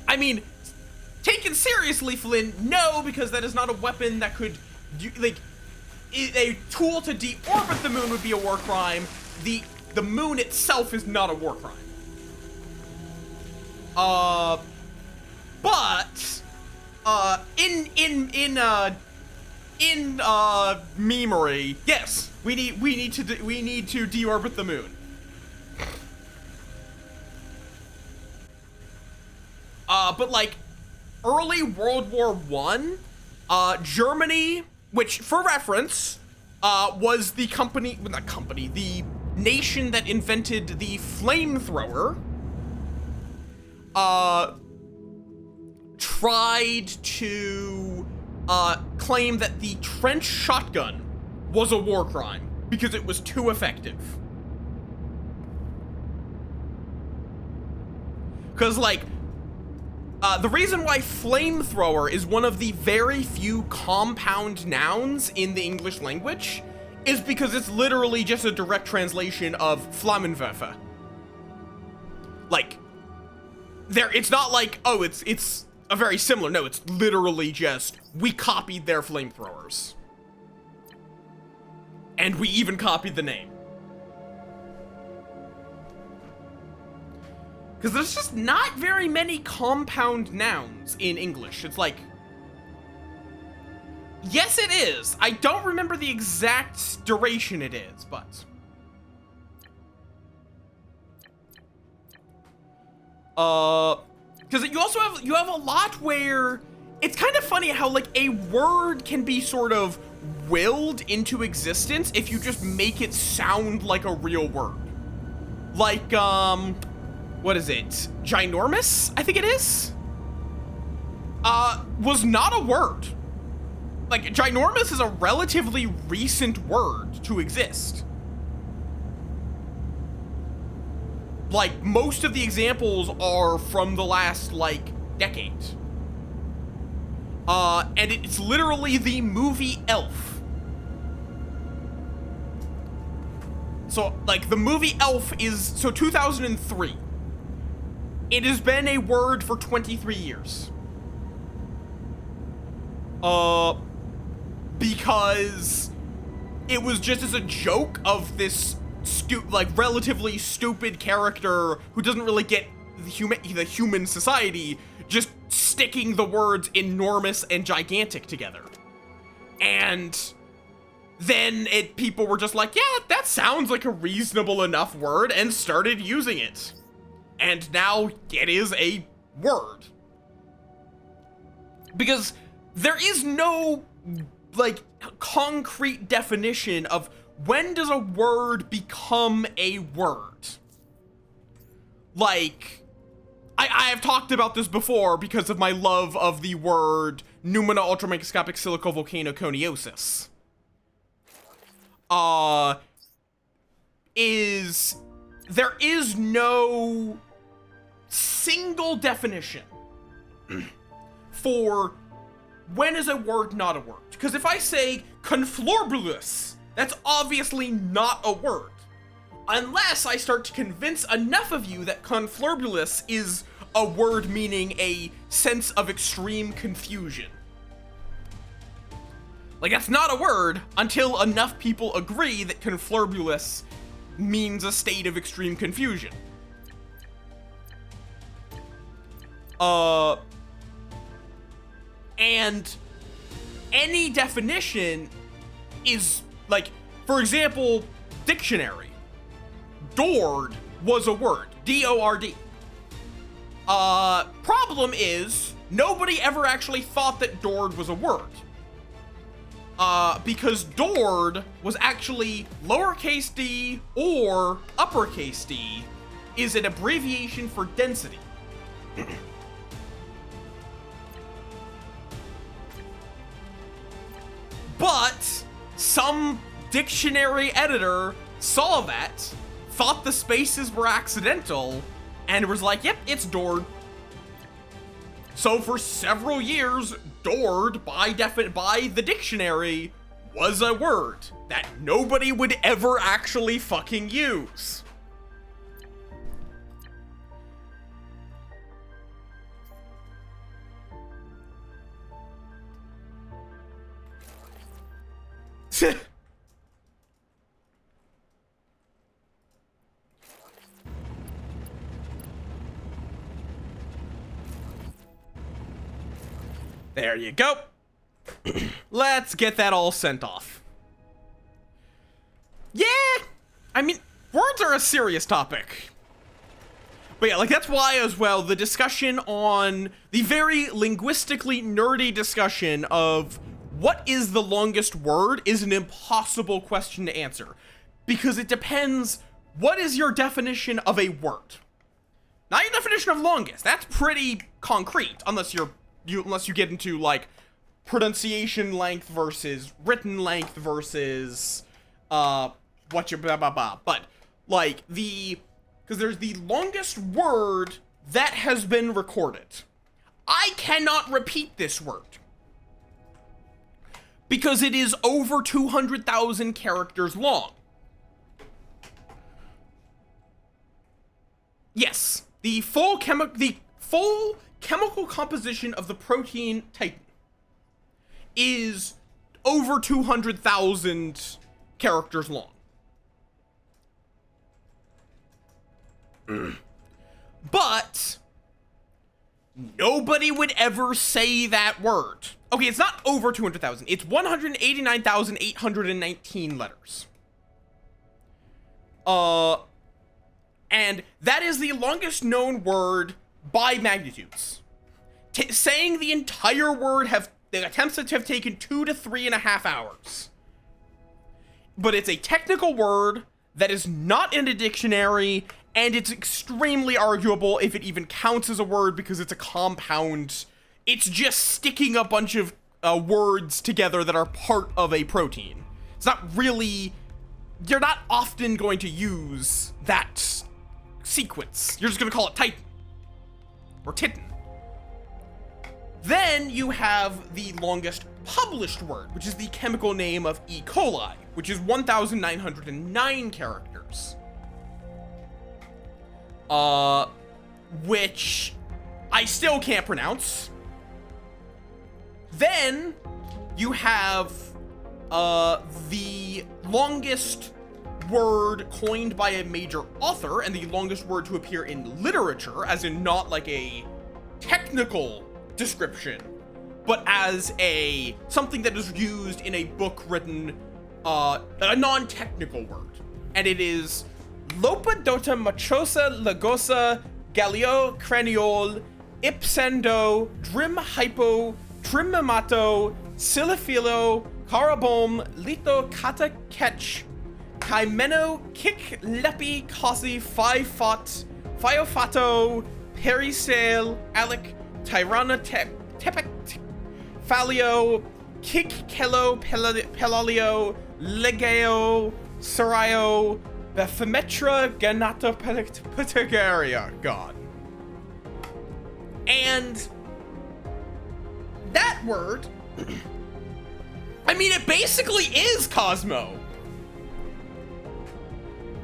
I mean, taken seriously, Flynn, no, because that is not a weapon that could, like, a tool to deorbit the moon would be a war crime. The moon itself is not a war crime. But in memery, yes, we need to deorbit the moon. But like early World War I, Germany, which for reference, was the the nation that invented the flamethrower, tried to claim that the trench shotgun was a war crime because it was too effective. Because like, the reason why flamethrower is one of the very few compound nouns in the English language is because it's literally just a direct translation of Flammenwerfer. Like, it's not like, oh, it's a very similar, no, it's literally just, we copied their flamethrowers. And we even copied the name. Because there's just not very many compound nouns in English. It's like, yes, it is. I don't remember the exact duration it is, but. Because you have a lot where it's kind of funny how like a word can be sort of willed into existence if you just make it sound like a real word. Like, what is it? Ginormous, I think it is? Was not a word. Like, ginormous is a relatively recent word to exist. Like, most of the examples are from the last, like, decade. And it's literally the movie Elf. So, like, the movie Elf is, so 2003. It has been a word for 23 years. Because it was just as a joke of this relatively stupid character who doesn't really get the human society, just sticking the words enormous and gigantic together. And then people were just like, yeah, that sounds like a reasonable enough word, and started using it. And now it is a word. Because there is no, like, concrete definition of when does a word become a word. Like, I have talked about this before because of my love of the word Pneumona ultramicroscopic silicovolcanoconiosis. There is no single definition for when is a word not a word. Because if I say conflorbulus, that's obviously not a word. Unless I start to convince enough of you that conflorbulus is a word meaning a sense of extreme confusion. Like, that's not a word until enough people agree that conflorbulus means a state of extreme confusion. And any definition is, like, for example, dictionary. Dord was a word. D-O-R-D. Problem is, nobody ever actually thought that Dord was a word. Because Dord was actually lowercase d or uppercase d is an abbreviation for density. But some dictionary editor saw that, thought the spaces were accidental, and was like, yep, it's Dord. So for several years, Dord, by the dictionary, was a word that nobody would ever actually fucking use. There you go. Let's get that all sent off. Yeah, I mean, words are a serious topic. But yeah, like, that's why as well, the discussion on the very linguistically nerdy discussion of what is the longest word is an impossible question to answer. Because it depends, what is your definition of a word? Not your definition of longest, that's pretty concrete, unless you get into, like, pronunciation length versus written length versus, what your blah blah blah. But, like, because there's the longest word that has been recorded. I cannot repeat this word. Because it is over 200,000 characters long. Yes, the full chemical composition of the protein Titan is over 200,000 characters long. But nobody would ever say that word. Okay, it's not over 200,000. It's 189,819 letters. And that is the longest known word by magnitudes. Saying the entire word the attempts have taken 2 to 3.5 hours. But it's a technical word that is not in a dictionary, and it's extremely arguable if it even counts as a word because it's a compound. It's just sticking a bunch of words together that are part of a protein. It's not really, you're not often going to use that sequence. You're just going to call it Titan. Or Titan. Then you have the longest published word, which is the chemical name of E. coli, which is 1,909 characters. Which I still can't pronounce. Then you have the longest word coined by a major author and the longest word to appear in literature, as in not like a technical description, but as something that is used in a book written, a non-technical word. And it is Lopodota machosa lagosa galio craniol ipsendo drim hypo trimmamato silifilo carabom lito kata ketch kaimeno kick lepi kasi fiofato perisale alec tyrana tepec Falio, Kikelo, Pelalio, Legeo, Sarayo, Baphometra, Ganata, Patagoria. God. And that word, I mean, it basically is Cosmo.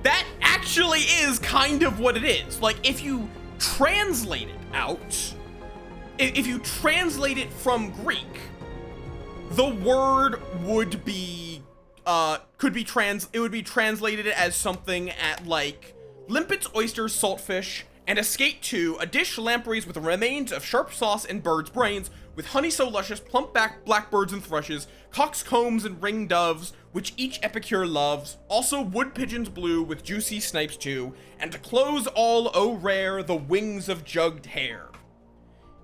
That actually is kind of what it is. Like, if you translate it out, if you translate it from Greek, the word would be, it would be translated as something at like limpets, oysters, saltfish, and a skate too, a dish lampreys with the remains of sharp sauce and birds' brains, with honey so luscious, plump back blackbirds and thrushes, coxcombs and ring doves, which each epicure loves, also wood pigeons blue with juicy snipes too, and to close all, oh rare, the wings of jugged hare.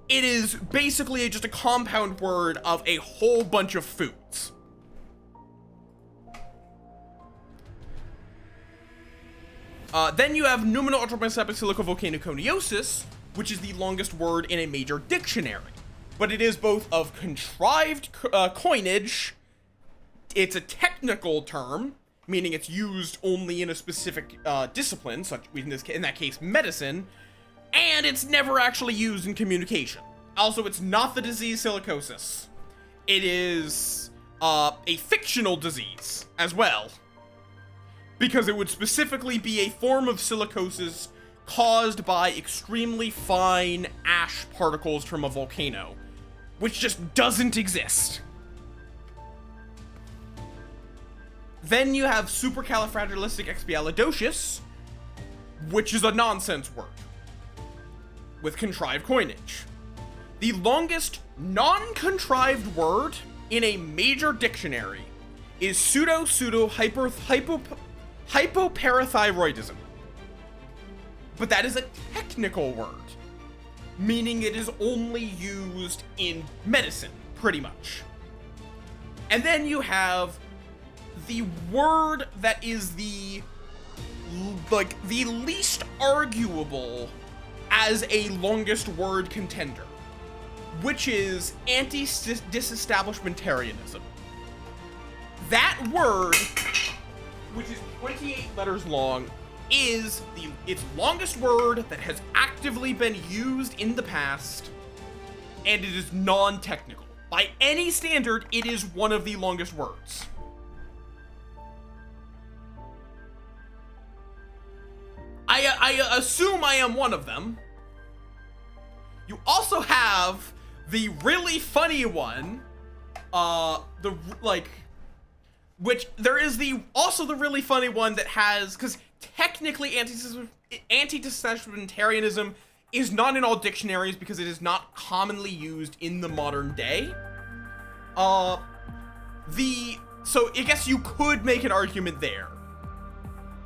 It is basically just a compound word of a whole bunch of foods. Then you have Numino Ultramicroscopic Volcanoconiosis, which is the longest word in a major dictionary. But it is both of contrived coinage, it's a technical term, meaning it's used only in a specific discipline, such in that case medicine, and it's never actually used in communication. Also, it's not the disease silicosis. It is a fictional disease as well, because it would specifically be a form of silicosis caused by extremely fine ash particles from a volcano, which just doesn't exist. Then you have supercalifragilisticexpialidocious, which is a nonsense word with contrived coinage. The longest non-contrived word in a major dictionary is hypoparathyroidism. But that is a technical word, meaning it is only used in medicine, pretty much. And then you have the word that is the least arguable as a longest word contender, which is anti-disestablishmentarianism. That word, which is 28 letters long, is its longest word that has actively been used in the past, and it is non-technical. By any standard, it is one of the longest words. I assume I am one of them. You also have the really funny one, which there is also the really funny one that has, because technically anti-testamentarianism is not in all dictionaries because it is not commonly used in the modern day. So I guess you could make an argument there.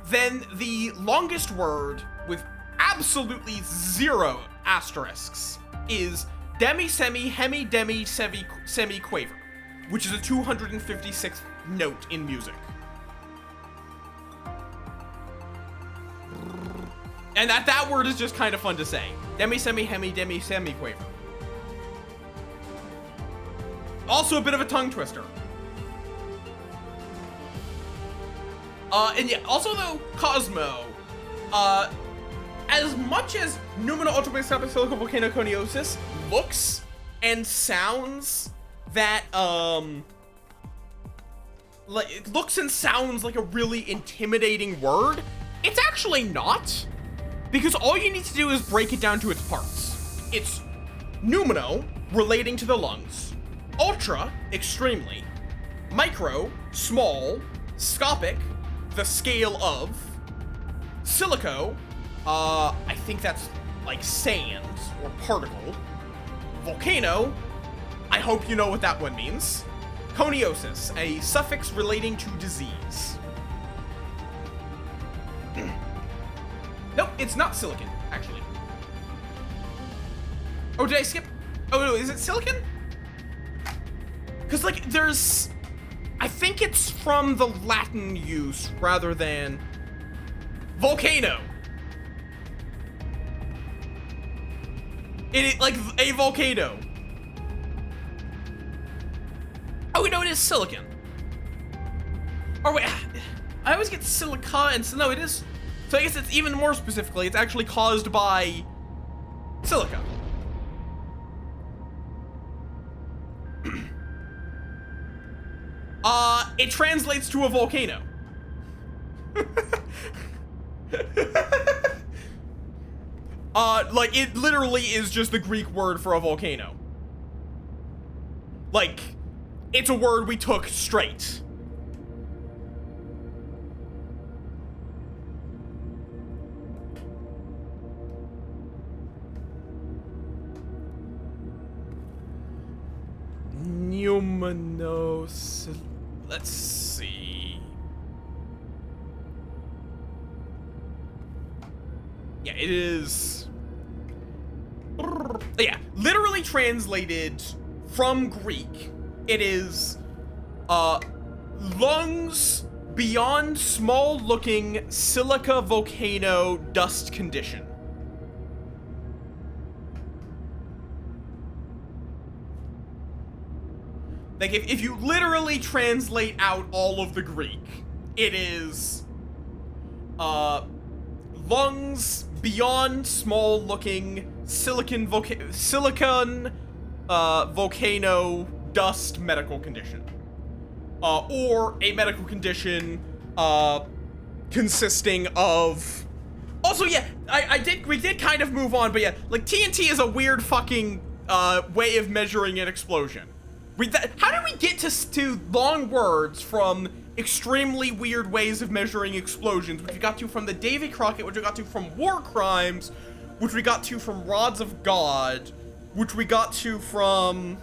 Then the longest word with absolutely zero asterisks is demi-semi-hemi-demi-semi-quaver, which is a 256th note in music. And that word is just kind of fun to say. Demi-semi-hemi-demi-semi-quaver. Also a bit of a tongue twister. And yeah, also though, Cosmo, as much as Numino Ultramicroscopic Volcanoconiosis looks and sounds that, it looks and sounds like a really intimidating word, it's actually not, because all you need to do is break it down to its parts. It's Numino, relating to the lungs, Ultra, extremely, Micro, small, Scopic, the scale of, Silico, I think that's like sand or particle, Volcano, I hope you know what that one means, Coniosis, a suffix relating to disease. Nope, it's not silicon, actually. Oh, did I skip? Oh, no, is it silicon? Because, like, there's... I think it's from the Latin use rather than... Volcano. Like, a volcano. Oh, no, it is silicon. Or wait, I always get silica and no, it is. So I guess it's even more specifically, it's actually caused by silica. It translates to a volcano. Like, it literally is just the Greek word for a volcano. Like, it's a word we took straight. Numinos. Let's see. Yeah, it is. Yeah, literally translated from Greek, it is lungs beyond small looking silica volcano dust condition. Like, if you literally translate out all of the Greek, it is, lungs beyond small-looking silicon volcano dust medical condition. Or a medical condition, consisting of... Also, yeah, we did kind of move on, but yeah, like, TNT is a weird fucking, way of measuring an explosion. How did we get to long words from extremely weird ways of measuring explosions, which we got to from the Davy Crockett, which we got to from War Crimes, which we got to from Rods of God, which we got to from...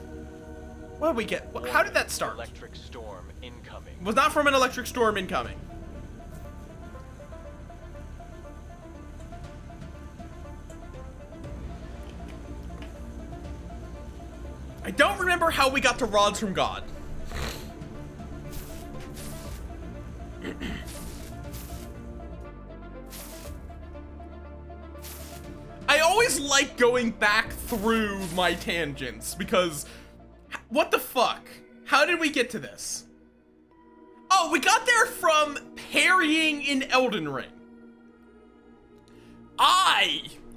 What did we get? How did that start? Electric storm incoming. Was not from an electric storm incoming. I don't remember how we got to Rods from God. I always like going back through my tangents because what the fuck? How did we get to this? Oh, we got there from parrying in Elden Ring.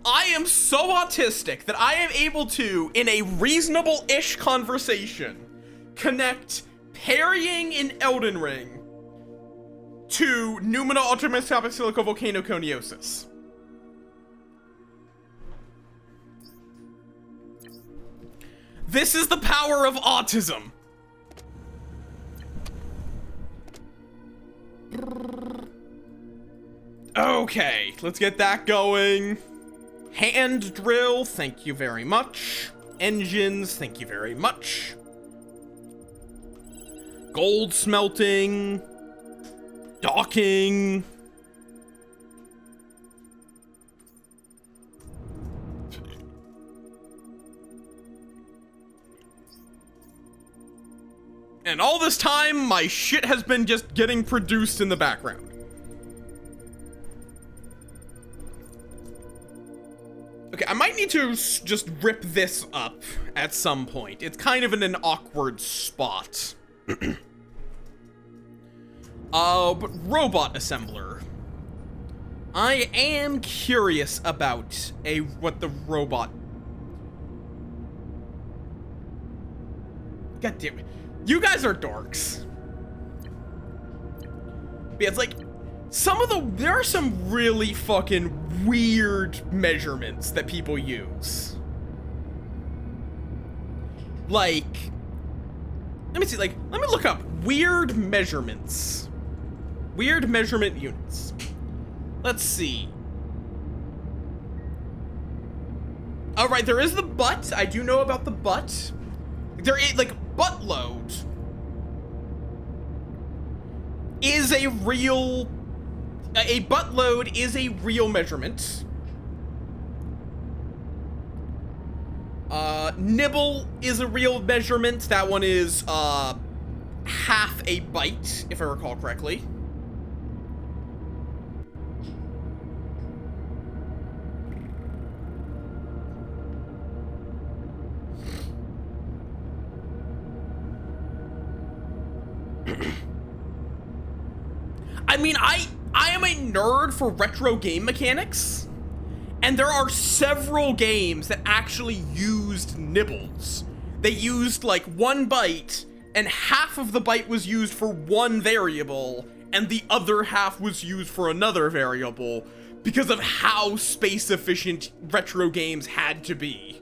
I am so autistic that I am able to, in a reasonable-ish conversation, connect parrying in Elden Ring to Numina Ultramicroscopic Silico Volcano Coniosis. This is the power of autism. Okay, let's get that going. Hand drill, thank you very much. Engines, thank you very much. Gold smelting. Docking. And all this time, my shit has been just getting produced in the background. Okay, I might need to just rip this up at some point. It's kind of in an awkward spot. But robot assembler. I am curious about what the robot... God damn it. You guys are dorks. But yeah, it's like, there are some really fucking weird measurements that people use. Like, let me look up weird measurements. Weird measurement units. Let's see. All right, there is the butt. I do know about the butt. There is, like, butt load is a real... A butt load is a real measurement. Nibble is a real measurement. That one is, half a bite, if I recall correctly. I mean, I am a nerd for retro game mechanics, and there are several games that actually used nibbles. They used like 1 byte, and half of the byte was used for one variable, and the other half was used for another variable, because of how space efficient retro games had to be.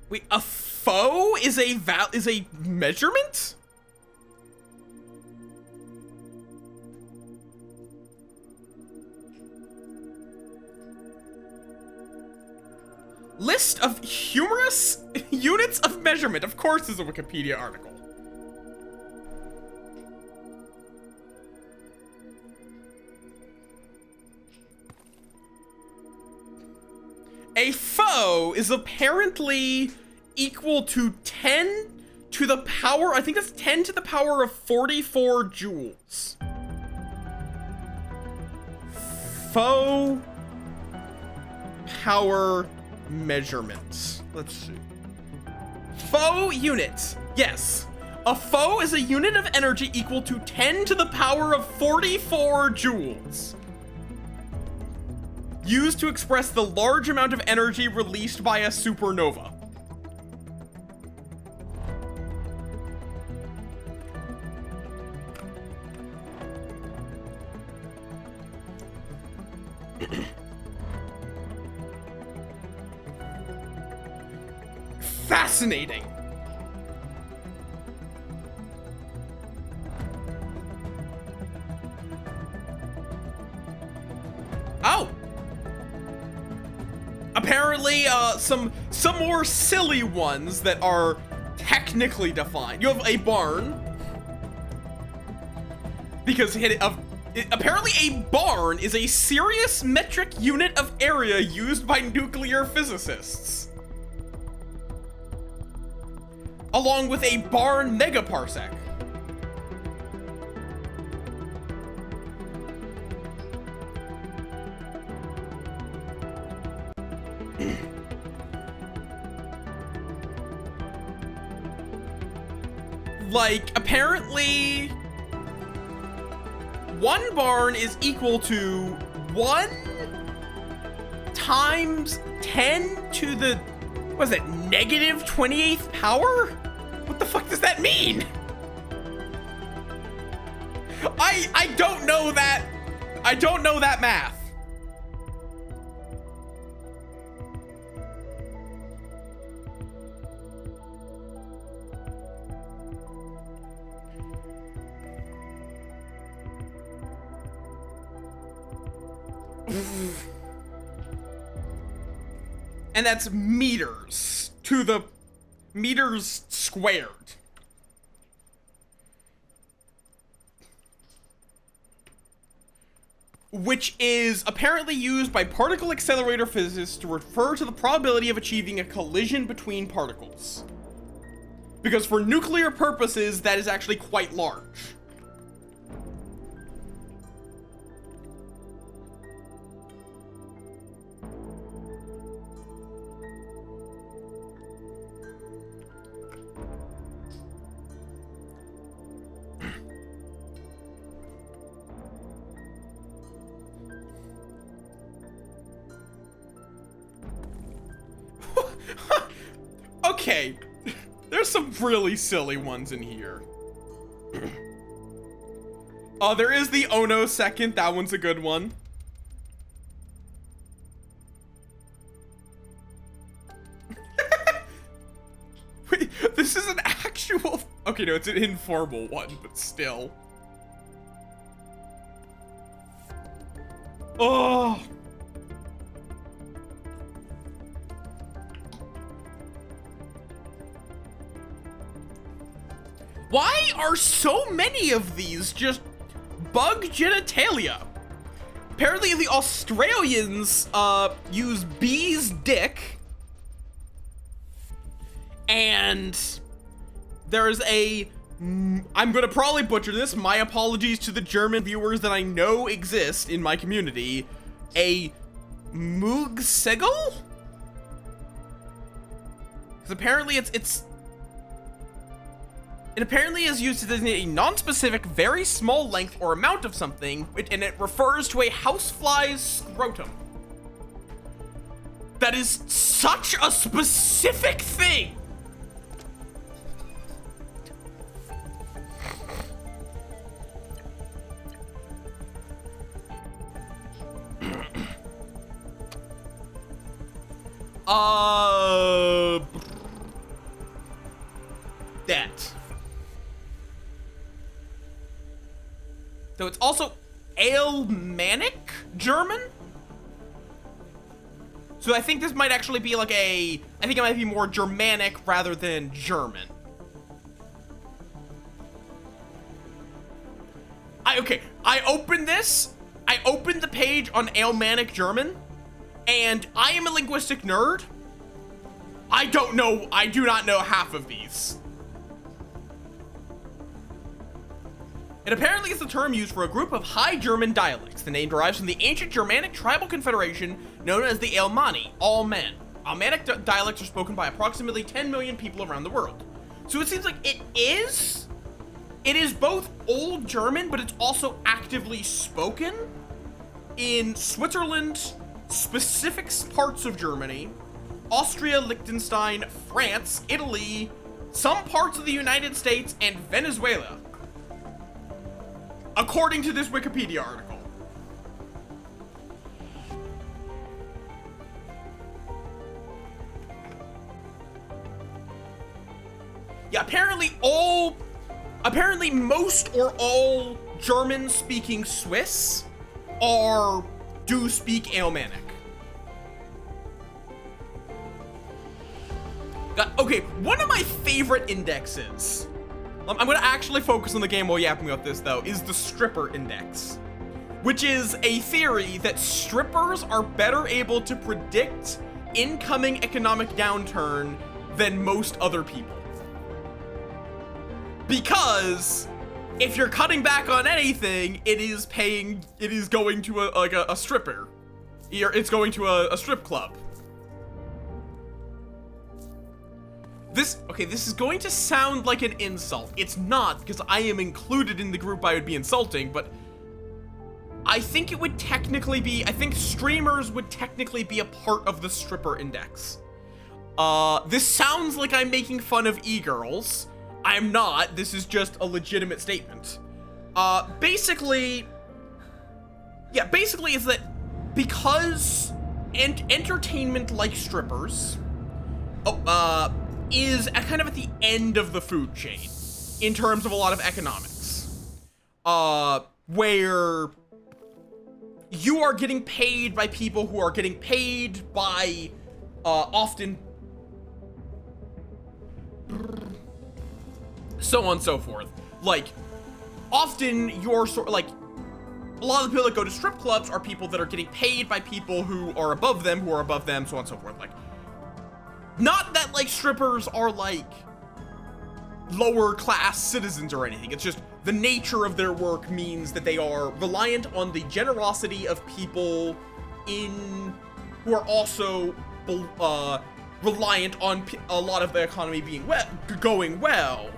Wait, a foe is a measurement? List of humorous units of measurement. Of course, is a Wikipedia article. A foe is apparently equal to 10 to the power, I think that's 10 to the power of 44 joules. Foe power measurements. Let's see. Foe units. Yes. A foe is a unit of energy equal to 10 to the power of 44 joules. Used to express the large amount of energy released by a supernova. Fascinating. Oh. Apparently, some more silly ones that are technically defined. You have a barn. Because apparently a barn is a serious metric unit of area used by nuclear physicists. Along with a barn megaparsec. Like, apparently, 1 barn is equal to 1 times 10 to the, what is it, negative 28th power? What the fuck does that mean? I don't know that. I don't know that math. And that's meters to the meters squared. Which is apparently used by particle accelerator physicists to refer to the probability of achieving a collision between particles. Because for nuclear purposes, that is actually quite large. Okay, there's some really silly ones in here. Oh, there is the Ono second. That one's a good one. Wait, this is an actual... Okay, no, it's an informal one, but still. Oh... Why are so many of these just bug genitalia? Apparently the Australians use bee's dick, and there's a, I'm gonna probably butcher this, my apologies to the German viewers that I know exist in my community, a Moogsegel? Because apparently it's It apparently is used to designate a non-specific, very small length or amount of something, and it refers to a housefly's scrotum. That is such a specific thing. That. So it's also Alemannic German? So I think this might actually be like I think it might be more Germanic rather than German. I opened this, I opened the page on Alemannic German, and I am a linguistic nerd. I do not know half of these. It apparently is the term used for a group of High German dialects. The name derives from the ancient Germanic tribal confederation known as the Alemanni, all men. Alemannic dialects are spoken by approximately 10 million people around the world. So it seems like it is both Old German, but it's also actively spoken in Switzerland, specific parts of Germany, Austria, Liechtenstein, France, Italy, some parts of the United States, and Venezuela. According to this Wikipedia article. Yeah, apparently most or all German-speaking Swiss do speak Alemannic. Okay, one of my favorite indexes, I'm gonna actually focus on the game while yapping about this though, is the stripper index, which is a theory that strippers are better able to predict incoming economic downturn than most other people. Because if you're cutting back on anything, it is going to a stripper. It's going to a strip club. This is going to sound like an insult. It's not, because I am included in the group I would be insulting, but I think it would technically be, I think streamers would technically be a part of the stripper index. This sounds like I'm making fun of e-girls. I'm not, this is just a legitimate statement. Basically is that because entertainment like strippers, is kind of at the end of the food chain in terms of a lot of economics, where you are getting paid by people who are getting paid by often so on and so forth. Like, often you're a lot of the people that go to strip clubs are people that are getting paid by people who are above them, so on and so forth. Like, not that, like, strippers are, like, lower class citizens or anything. It's just the nature of their work means that they are reliant on the generosity of people who are also reliant on a lot of the economy being going well.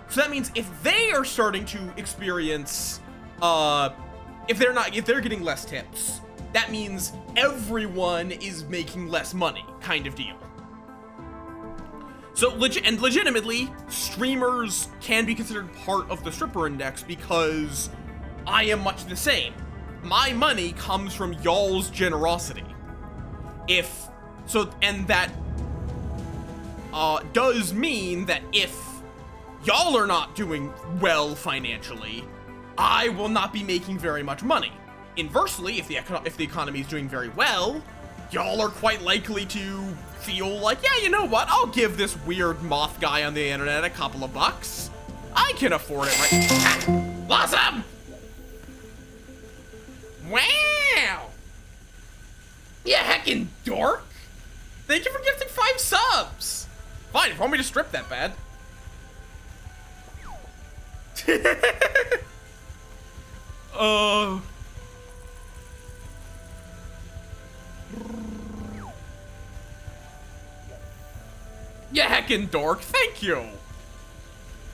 So that means if they are starting to experience, if they're getting less tips, that means everyone is making less money, kind of deal. So, legitimately, streamers can be considered part of the stripper index because I am much the same. My money comes from y'all's generosity. And that does mean that if y'all are not doing well financially, I will not be making very much money. Inversely, if the economy is doing very well, y'all are quite likely to feel like, yeah, you know what? I'll give this weird moth guy on the internet a couple of bucks. I can afford it, right? Blossom! Wow! You heckin' dork! Thank you for gifting 5 subs! Fine, if you want me to strip that bad. You heckin' dork, thank you!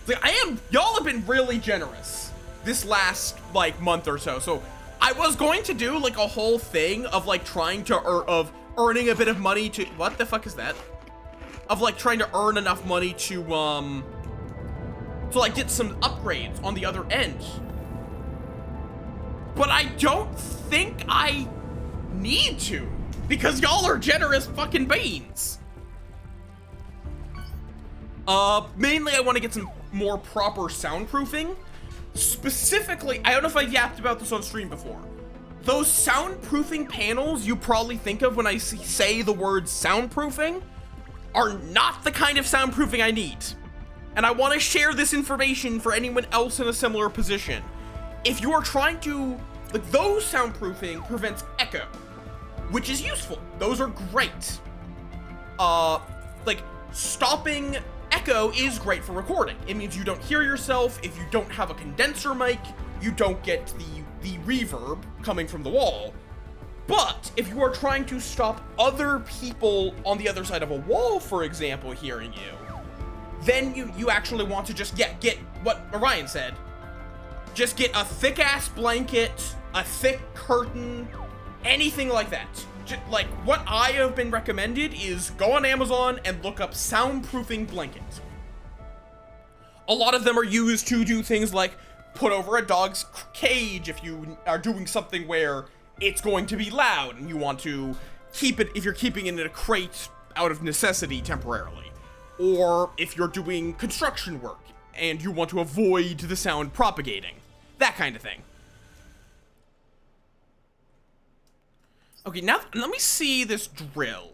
Like, y'all have been really generous this last, like, month or so. So I was going to do, like, a whole thing of, like, trying to, earning a bit of money to, what the fuck is that? Of, like, trying to earn enough money to, like, get some upgrades on the other end. But I don't think I need to, because y'all are generous fucking beans. Mainly I want to get some more proper soundproofing. Specifically, I don't know if I've yapped about this on stream before. Those soundproofing panels you probably think of when I say the word soundproofing are not the kind of soundproofing I need. And I want to share this information for anyone else in a similar position. If you are trying to, like, those soundproofing prevents echo, which is useful. Those are great. Like, stopping echo is great for recording. It means you don't hear yourself. If you don't have a condenser mic, you don't get the reverb coming from the wall. But if you are trying to stop other people on the other side of a wall, for example, hearing you, then you actually want to just get what Orion said. Just get a thick ass blanket, a thick curtain, anything like that. Like, what I have been recommended is go on Amazon and look up soundproofing blanket. A lot of them are used to do things like put over a dog's cage if you are doing something where it's going to be loud and you want to keep it, if you're keeping it in a crate out of necessity temporarily. Or if you're doing construction work and you want to avoid the sound propagating. That kind of thing. Okay, now let me see this drill.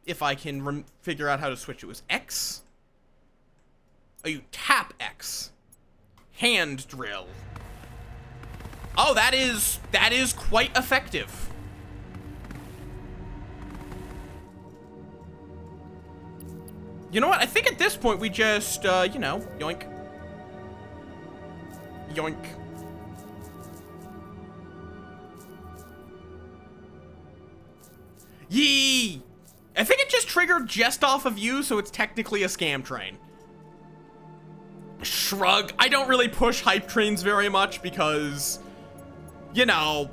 If I can figure out how to switch it. Was X? Oh, you tap X. Hand drill. Oh, that is quite effective. You know what? I think at this point we just, you know, yoink. Yoink. Yee! I think it just triggered just off of you, so it's technically a scam train. Shrug. I don't really push hype trains very much because, you know,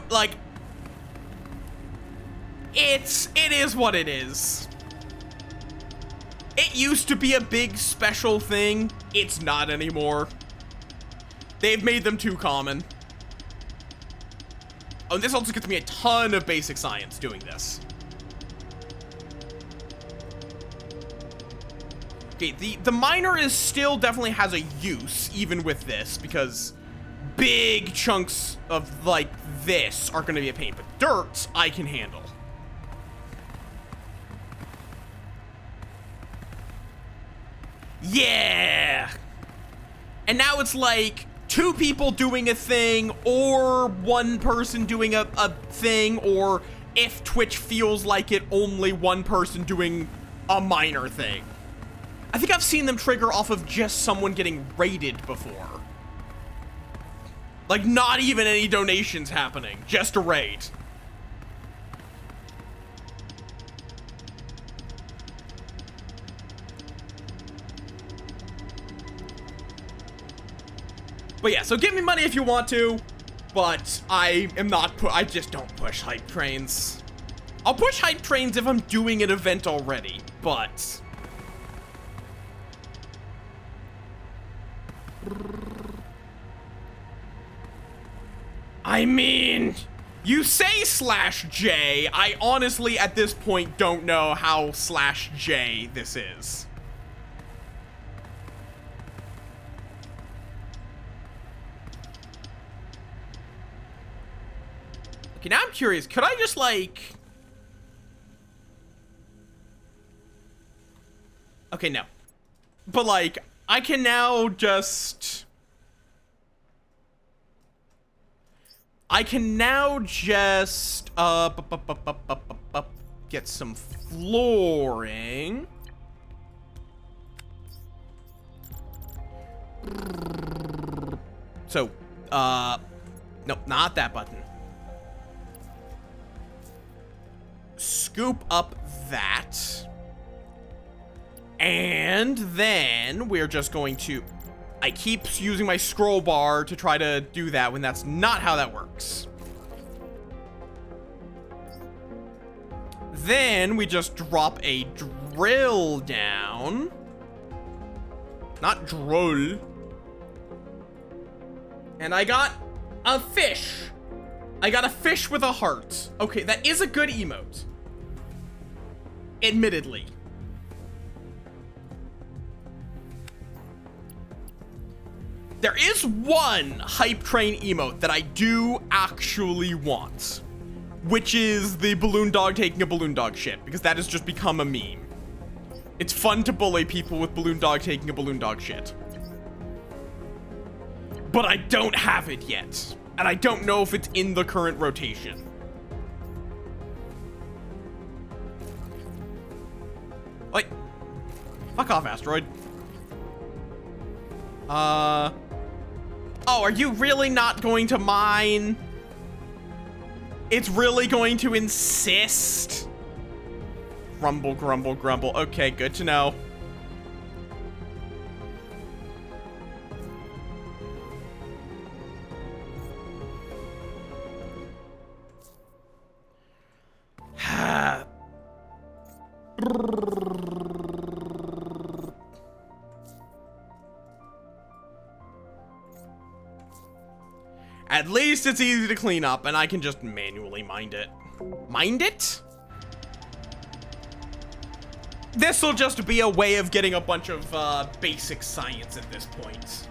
like, it is what it is. It used to be a big special thing. It's not anymore. They've made them too common. Oh, and this also gets me a ton of basic science doing this. Okay, the miner is still definitely has a use, even with this, because big chunks of, like, this are gonna be a pain, but dirt, I can handle. Yeah! And now it's like 2 people doing a thing, or 1 person doing a thing, or if Twitch feels like it, only 1 person doing a minor thing. I think I've seen them trigger off of just someone getting raided before. Like, not even any donations happening, just a raid. But yeah, so give me money if you want to, but I just don't push hype trains. I'll push hype trains if I'm doing an event already, but... I mean, you say /J, I honestly at this point don't know how /J this is. Okay, now I'm curious, could I just, like... Okay, no. But, like, I can now just... get some flooring. So, nope, not that button. Scoop up that. And then we're just going to, I keep using my scroll bar to try to do that when that's not how that works. Then we just drop a drill down. Not droll. And I got a fish. I got a fish with a heart. Okay, that is a good emote. Admittedly. There is one hype train emote that I do actually want, which is the balloon dog taking a balloon dog shit, because that has just become a meme. It's fun to bully people with balloon dog taking a balloon dog shit. But I don't have it yet, and I don't know if it's in the current rotation. Like, fuck off, asteroid. Oh, are you really not going to mine? It's really going to insist? Grumble, grumble, grumble. Okay, good to know. At least it's easy to clean up, and I can just manually mind it. Mind it? This'll just be a way of getting a bunch of basic science at this point.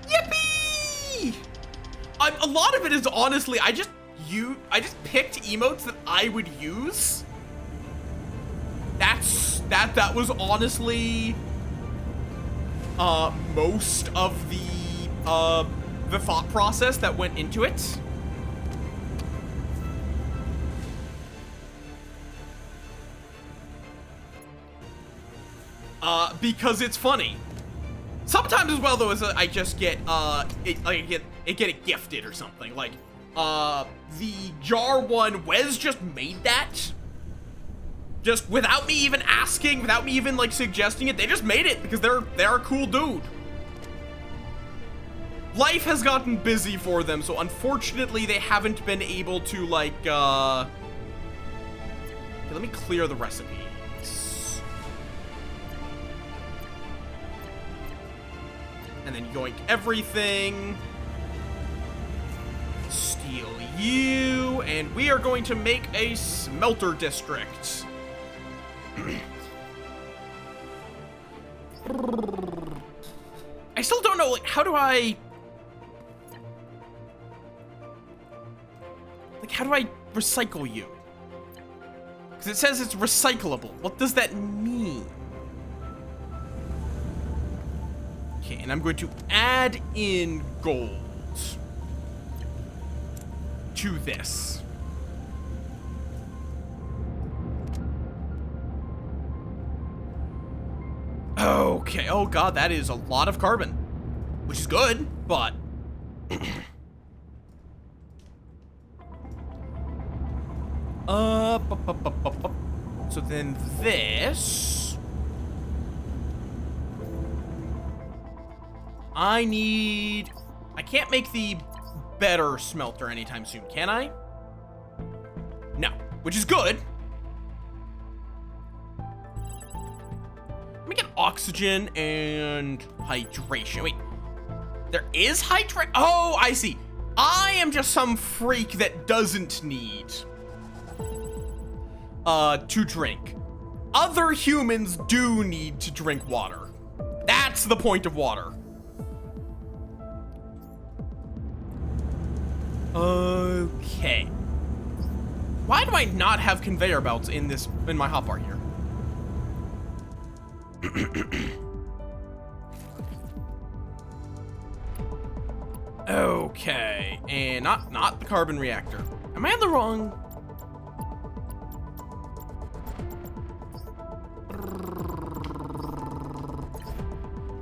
Yippee! A lot of it is honestly, I just picked emotes that I would use. That was honestly most of the thought process that went into it. Because it's funny. Sometimes as well though, is I just get get it gifted or something. Like the jar one, Wes just made that. Just without me even asking, without me even like suggesting it, they just made it because they're a cool dude. Life has gotten busy for them, so unfortunately they haven't been able to like okay, let me clear the recipes. And then yoink everything. Steal you, and we are going to make a smelter district. I still don't know, like, how do I recycle you? Because it says it's recyclable. What does that mean? Okay, and I'm going to add in gold to this. Okay, oh god, that is a lot of carbon, which is good, but so then this, I can't make the better smelter anytime soon, can I? No, which is good. Let me get oxygen and hydration. Wait, there is hydration? Oh, I see. I am just some freak that doesn't need to drink. Other humans do need to drink water. That's the point of water. Okay. Why do I not have conveyor belts in my hotbar here? Okay, and not the carbon reactor. Am I on the wrong?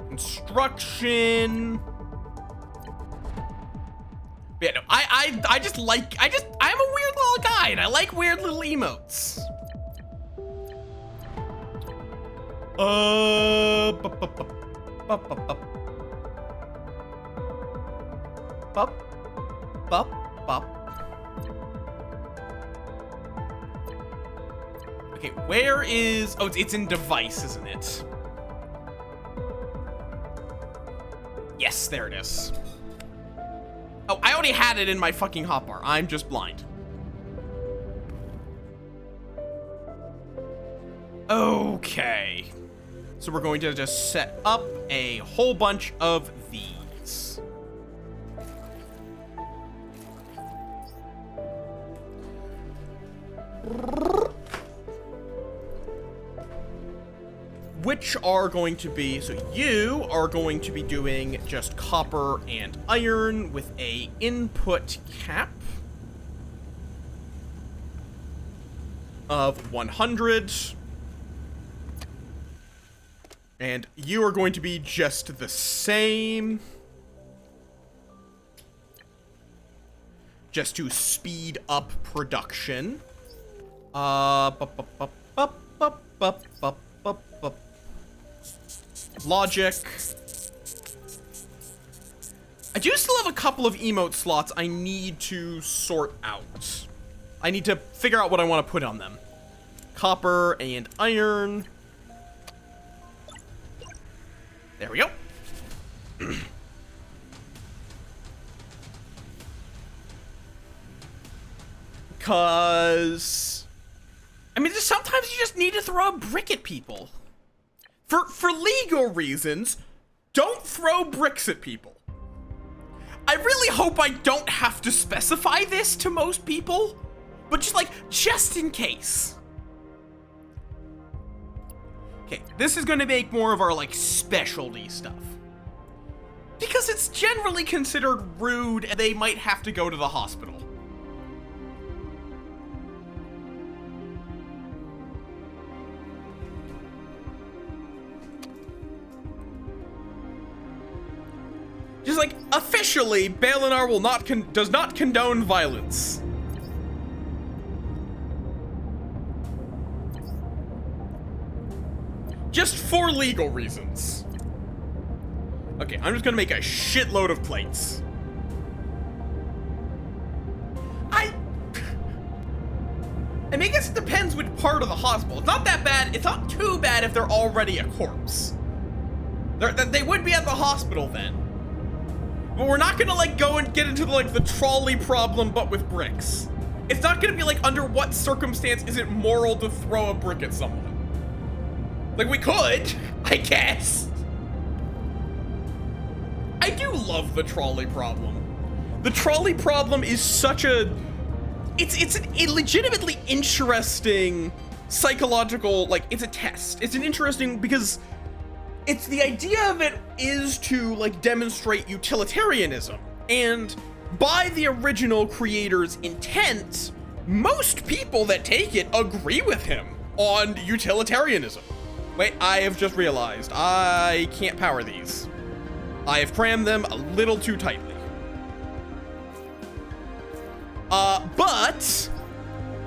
Construction. Yeah, no, I'm a weird little guy, and I like weird little emotes. Bup, bup, bup. Okay, where is... Oh, it's in device, isn't it? Yes, there it is. Oh, I already had it in my fucking hotbar. I'm just blind. Okay. So we're going to just set up a whole bunch of these. Which are going to be, so you are going to be doing just copper and iron with a input cap of 100. And you are going to be just the same. Just to speed up production. Logic. I do still have a couple of emote slots I need to sort out. I need to figure out what I want to put on them. Copper and iron. There we go. Cause I mean, sometimes you just need to throw a brick at people. For legal reasons, don't throw bricks at people. I really hope I don't have to specify this to most people, but just in case. Okay, this is gonna make more of our specialty stuff. Because it's generally considered rude and they might have to go to the hospital. Just officially, Balinar does not condone violence. Just for legal reasons. Okay, I'm just gonna make a shitload of plates. I mean, I guess it depends which part of the hospital. It's not that bad. It's not too bad if they're already a corpse. They would be at the hospital then. But we're not gonna go and get into the trolley problem, but with bricks. It's not gonna be under what circumstance is it moral to throw a brick at someone? We could, I guess. I do love the trolley problem. The trolley problem is such a... It's a legitimately interesting psychological, it's a test. It's an interesting, because it's the idea of it is to demonstrate utilitarianism. And by the original creator's intent, most people that take it agree with him on utilitarianism. Wait, I have just realized I can't power these. I have crammed them a little too tightly. But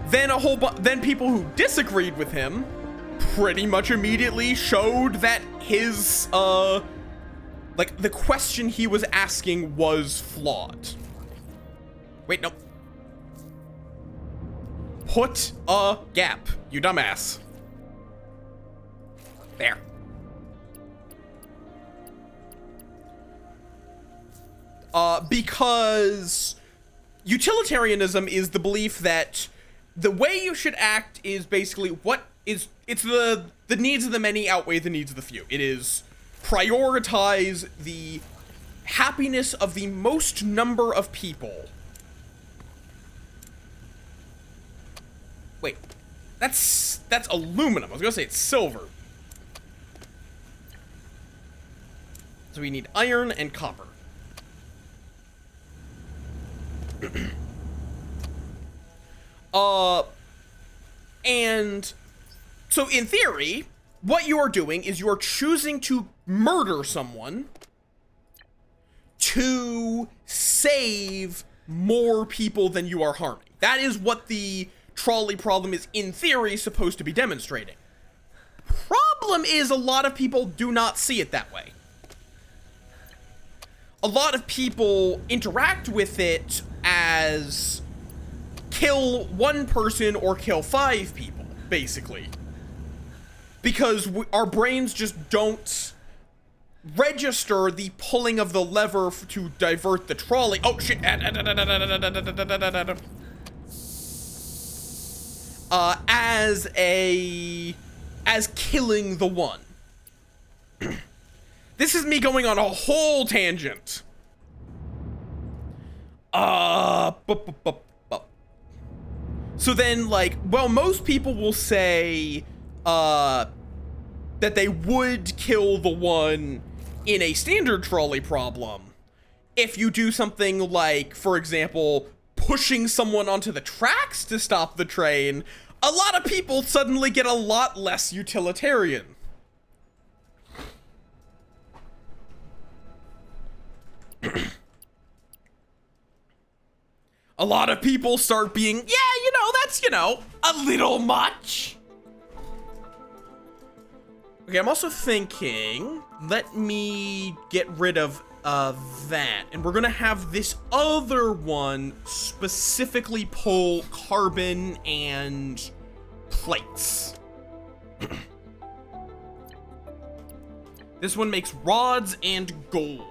then people who disagreed with him pretty much immediately showed that his the question he was asking was flawed. Wait, no. Put a gap, you dumbass. There. Because utilitarianism is the belief that the way you should act is basically it's the needs of the many outweigh the needs of the few. It is prioritize the happiness of the most number of people. Wait, that's aluminum. I was gonna say it's silver. So we need iron and copper. And so in theory, what you are doing is you are choosing to murder someone to save more people than you are harming. That is what the trolley problem is, in theory, supposed to be demonstrating. problem is a lot of people do not see it that way. A lot of people interact with it as kill one person or kill 5 people, basically. Because our brains just don't register the pulling of the lever to divert the trolley. Oh shit. As killing the one. This is me going on a whole tangent. So then, like, well, most people will say, that they would kill the one in a standard trolley problem. If you do something like, for example, pushing someone onto the tracks to stop the train, a lot of people suddenly get a lot less utilitarian. A lot of people start being, yeah, that's, a little much. Okay, I'm also thinking, let me get rid of that. And we're gonna have this other one specifically pull carbon and plates. This one makes rods and gold.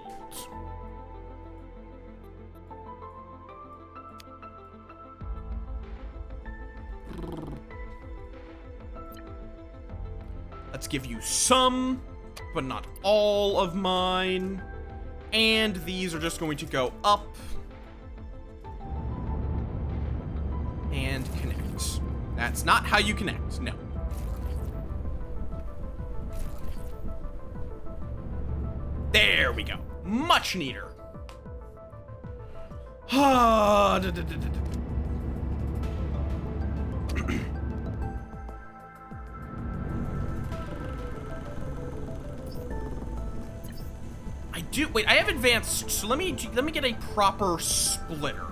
Let's give you some, but not all of mine. And these are just going to go up and connect. That's not how you connect, no. There we go. Much neater. Wait, I have advanced, so let me get a proper splitter.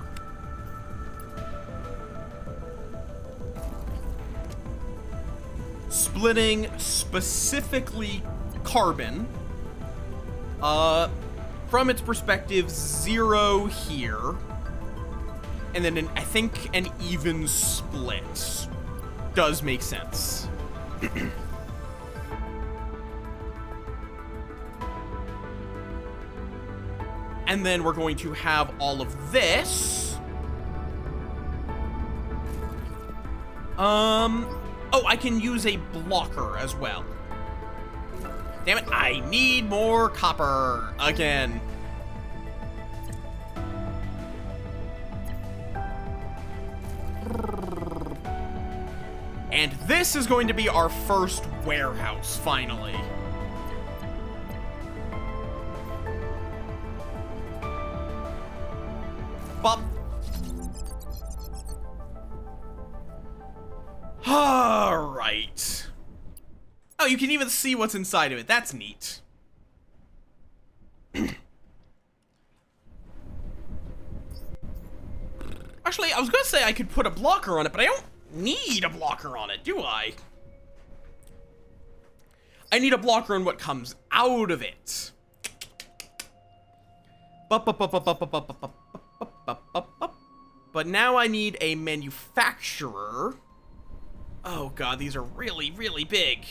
Splitting specifically carbon. From its perspective, 0 here. And then I think an even split does make sense. And then we're going to have all of this. Oh, I can use a blocker as well. Damn it, I need more copper again. And this is going to be our first warehouse, finally. Bop. All right. Oh, you can even see what's inside of it. That's neat. Actually, I was gonna say I could put a blocker on it, but I don't need a blocker on it, do I? I need a blocker on what comes out of it. But now I need a manufacturer. Oh god, these are really, really big.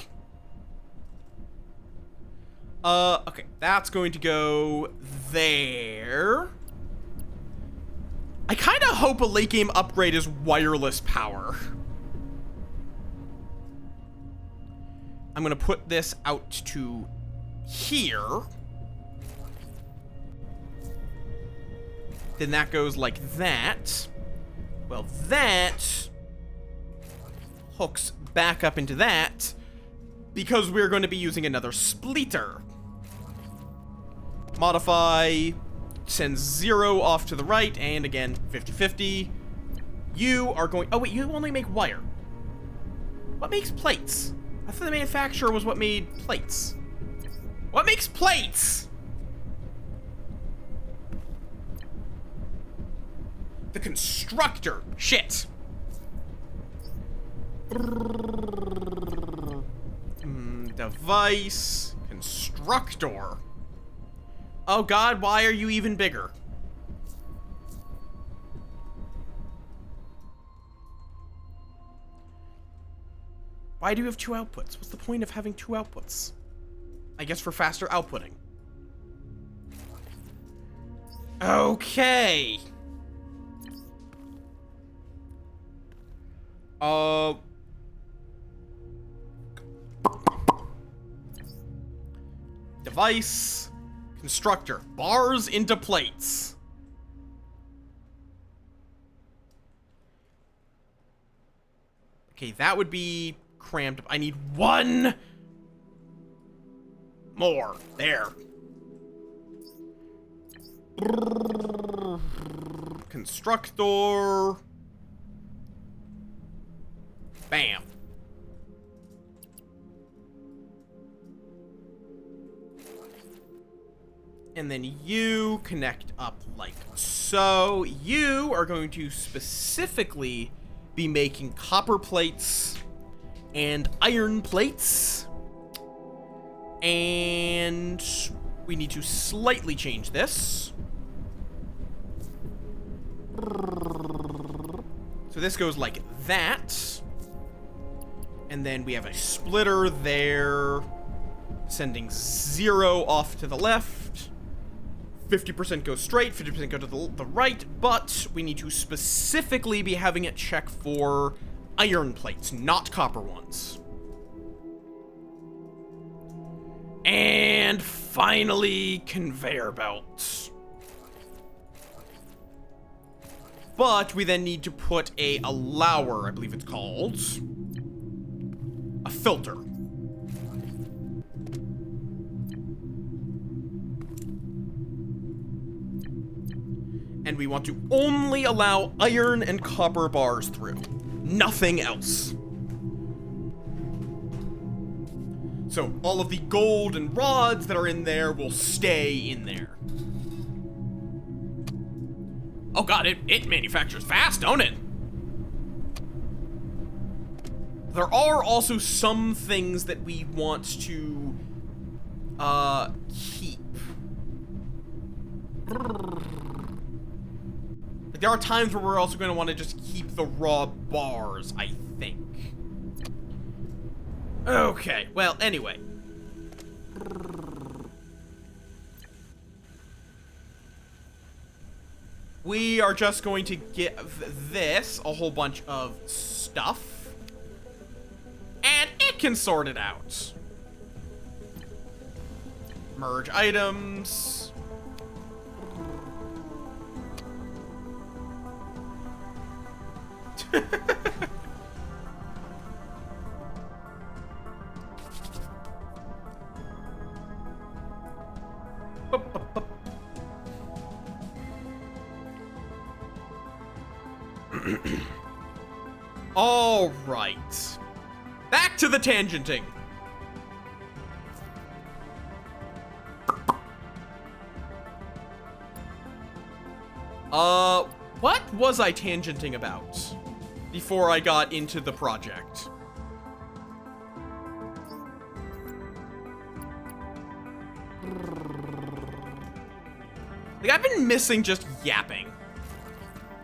Okay, that's going to go there. I kind of hope a late game upgrade is wireless power. I'm gonna put this out to here. Then that goes like that. Well, that hooks back up into that because we're going to be using another splitter. Modify, sends 0 off to the right, and again, 50-50. You are going, oh wait, you only make wire. What makes plates? I thought the manufacturer was what made plates. What makes plates? The constructor. Shit. Device. Constructor. Oh god, why are you even bigger? Why do you have two outputs? What's the point of having two outputs? I guess for faster outputting. Okay. Device. Constructor. Bars into plates. Okay, that would be cramped. I need one more. There. Constructor. Bam. And then you connect up like so. You are going to specifically be making copper plates and iron plates. And we need to slightly change this. So this goes like that. And then we have a splitter there, sending 0 off to the left. 50% goes straight, 50% go to the right, but we need to specifically be having it check for iron plates, not copper ones. And finally, conveyor belts. But we then need to put a allower, I believe it's called. A filter. And we want to only allow iron and copper bars through. Nothing else. So all of the gold and rods that are in there will stay in there. Oh god, it manufactures fast, don't it? There are also some things that we want to keep. There are times where we're also going to want to just keep the raw bars, I think. Okay, well, anyway. We are just going to give this a whole bunch of stuff. And it can sort it out. Merge items. All right. Back to the tangenting. What was I tangenting about before I got into the project? Like, I've been missing just yapping.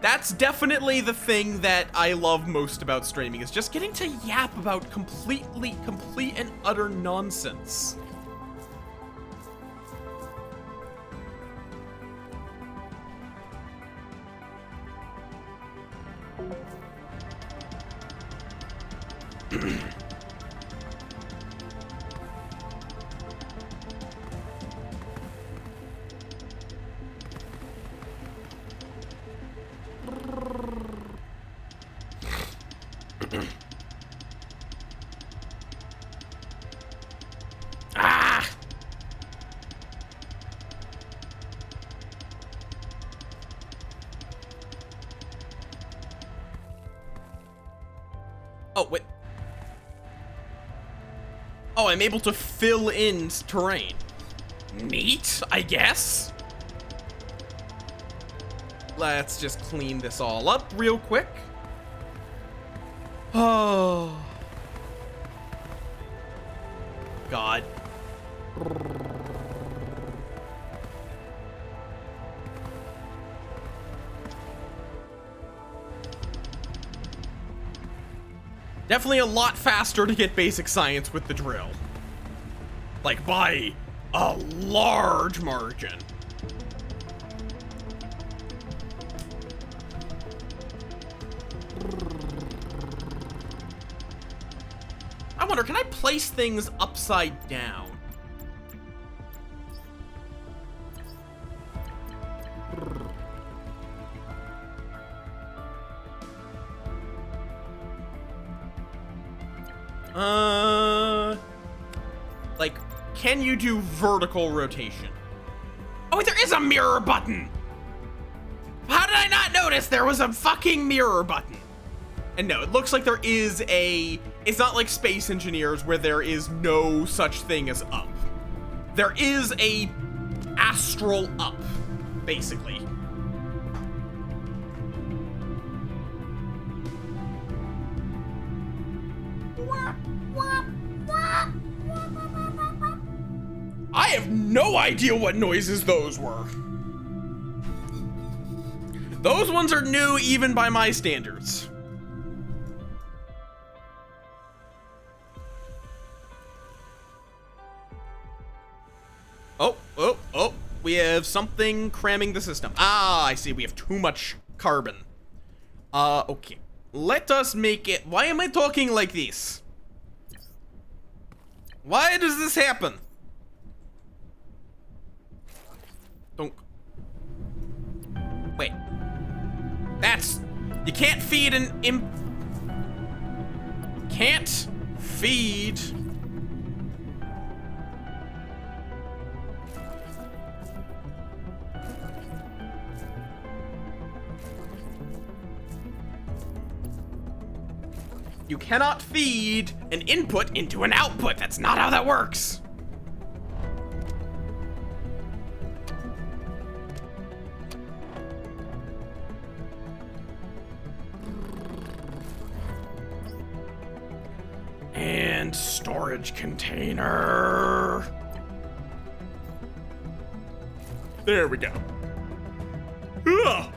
That's definitely the thing that I love most about streaming, is just getting to yap about complete and utter nonsense. Oh, wait. Oh, I'm able to fill in terrain. Neat, I guess. Let's just clean this all up real quick. Oh. God. Definitely a lot faster to get basic science with the drill. Like, by a large margin. I wonder, can I place things upside down? Like, can you do vertical rotation? Oh, wait, there is a mirror button! How did I not notice there was a fucking mirror button? And no, it looks like there is a... It's not like Space Engineers where there is no such thing as up. There is a astral up, basically. I have no idea what noises those were. Those ones are new even by my standards. Oh, we have something cramming the system. Ah, I see, we have too much carbon. Okay. Let us make it... Why am I talking like this? Why does this happen? Don't... Wait. That's... You can't feed an imp... Can't feed... You cannot feed an input into an output. That's not how that works. And storage container. There we go. Ugh.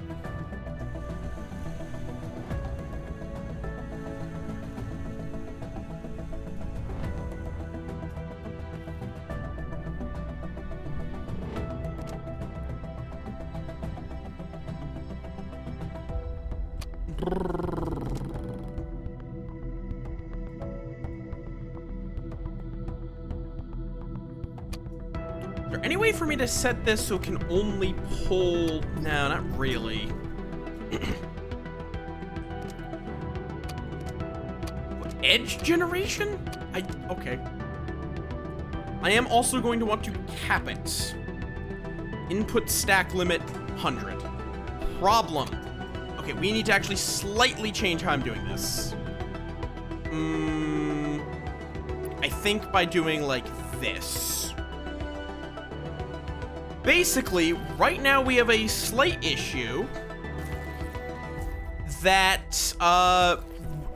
Is there any way for me to set this so it can only pull... No, not really. Edge generation? Okay. I am also going to want to cap it. Input stack limit 100. Problem. Okay, we need to actually slightly change how I'm doing this. I think by doing like this. Basically, right now we have a slight issue that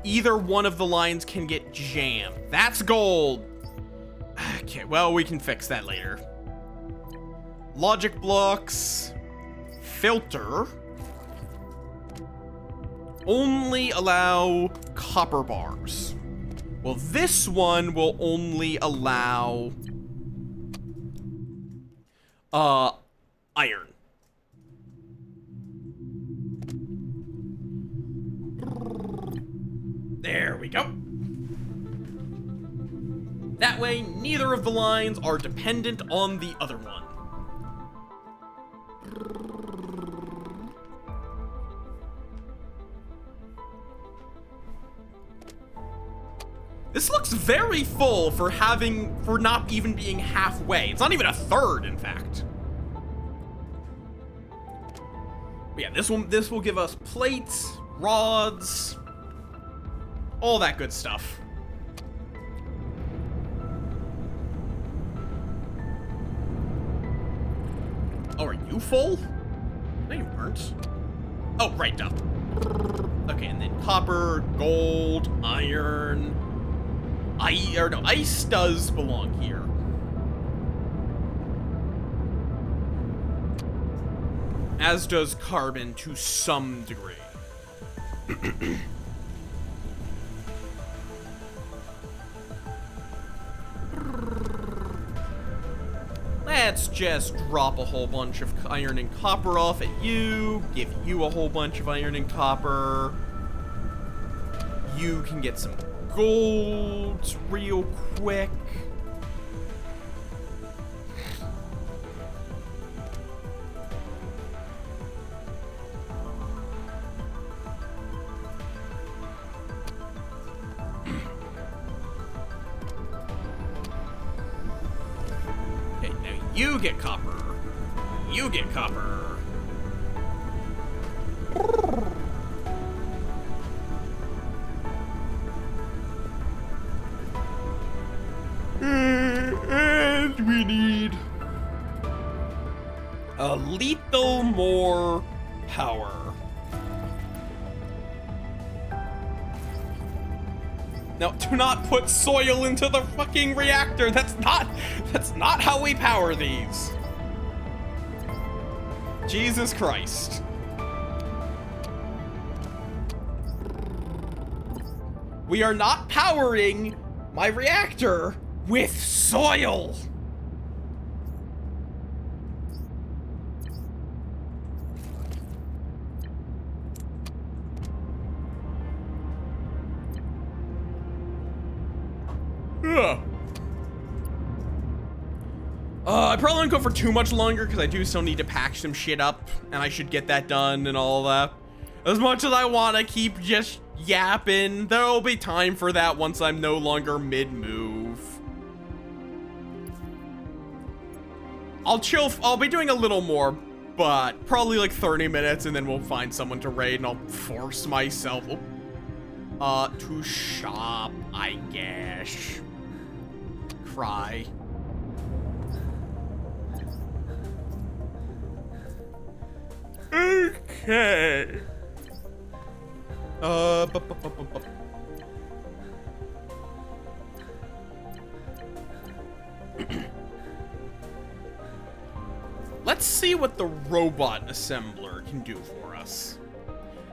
either one of the lines can get jammed. That's gold. Okay, well, we can fix that later. Logic blocks, filter, only allow copper bars. Well, this one will only allow iron. There we go. That way, neither of the lines are dependent on the other one. This looks very full for not even being halfway. It's not even a third, in fact. But yeah, this will give us plates, rods, all that good stuff. Oh, are you full? No, you weren't. Oh, right, dumb. Okay, and then copper, gold, iron. ice does belong here. As does carbon to some degree. Let's just drop a whole bunch of iron and copper off at you, give you a whole bunch of iron and copper. You can get some gold real quick. Okay, now you get copper. You get copper. And we need a little more power. Now, do not put soil into the fucking reactor. That's not how we power these. Jesus Christ. We are not powering my reactor with soil. I probably won't go for too much longer because I do still need to pack some shit up, and I should get that done and all that. As much as I want to keep just yapping, there'll be time for that once I'm no longer mid-move. I'll be doing a little more, but probably like 30 minutes, and then we'll find someone to raid, and I'll force myself to shop, I guess. Cry. Okay. Let's see what the robot assembler can do for us.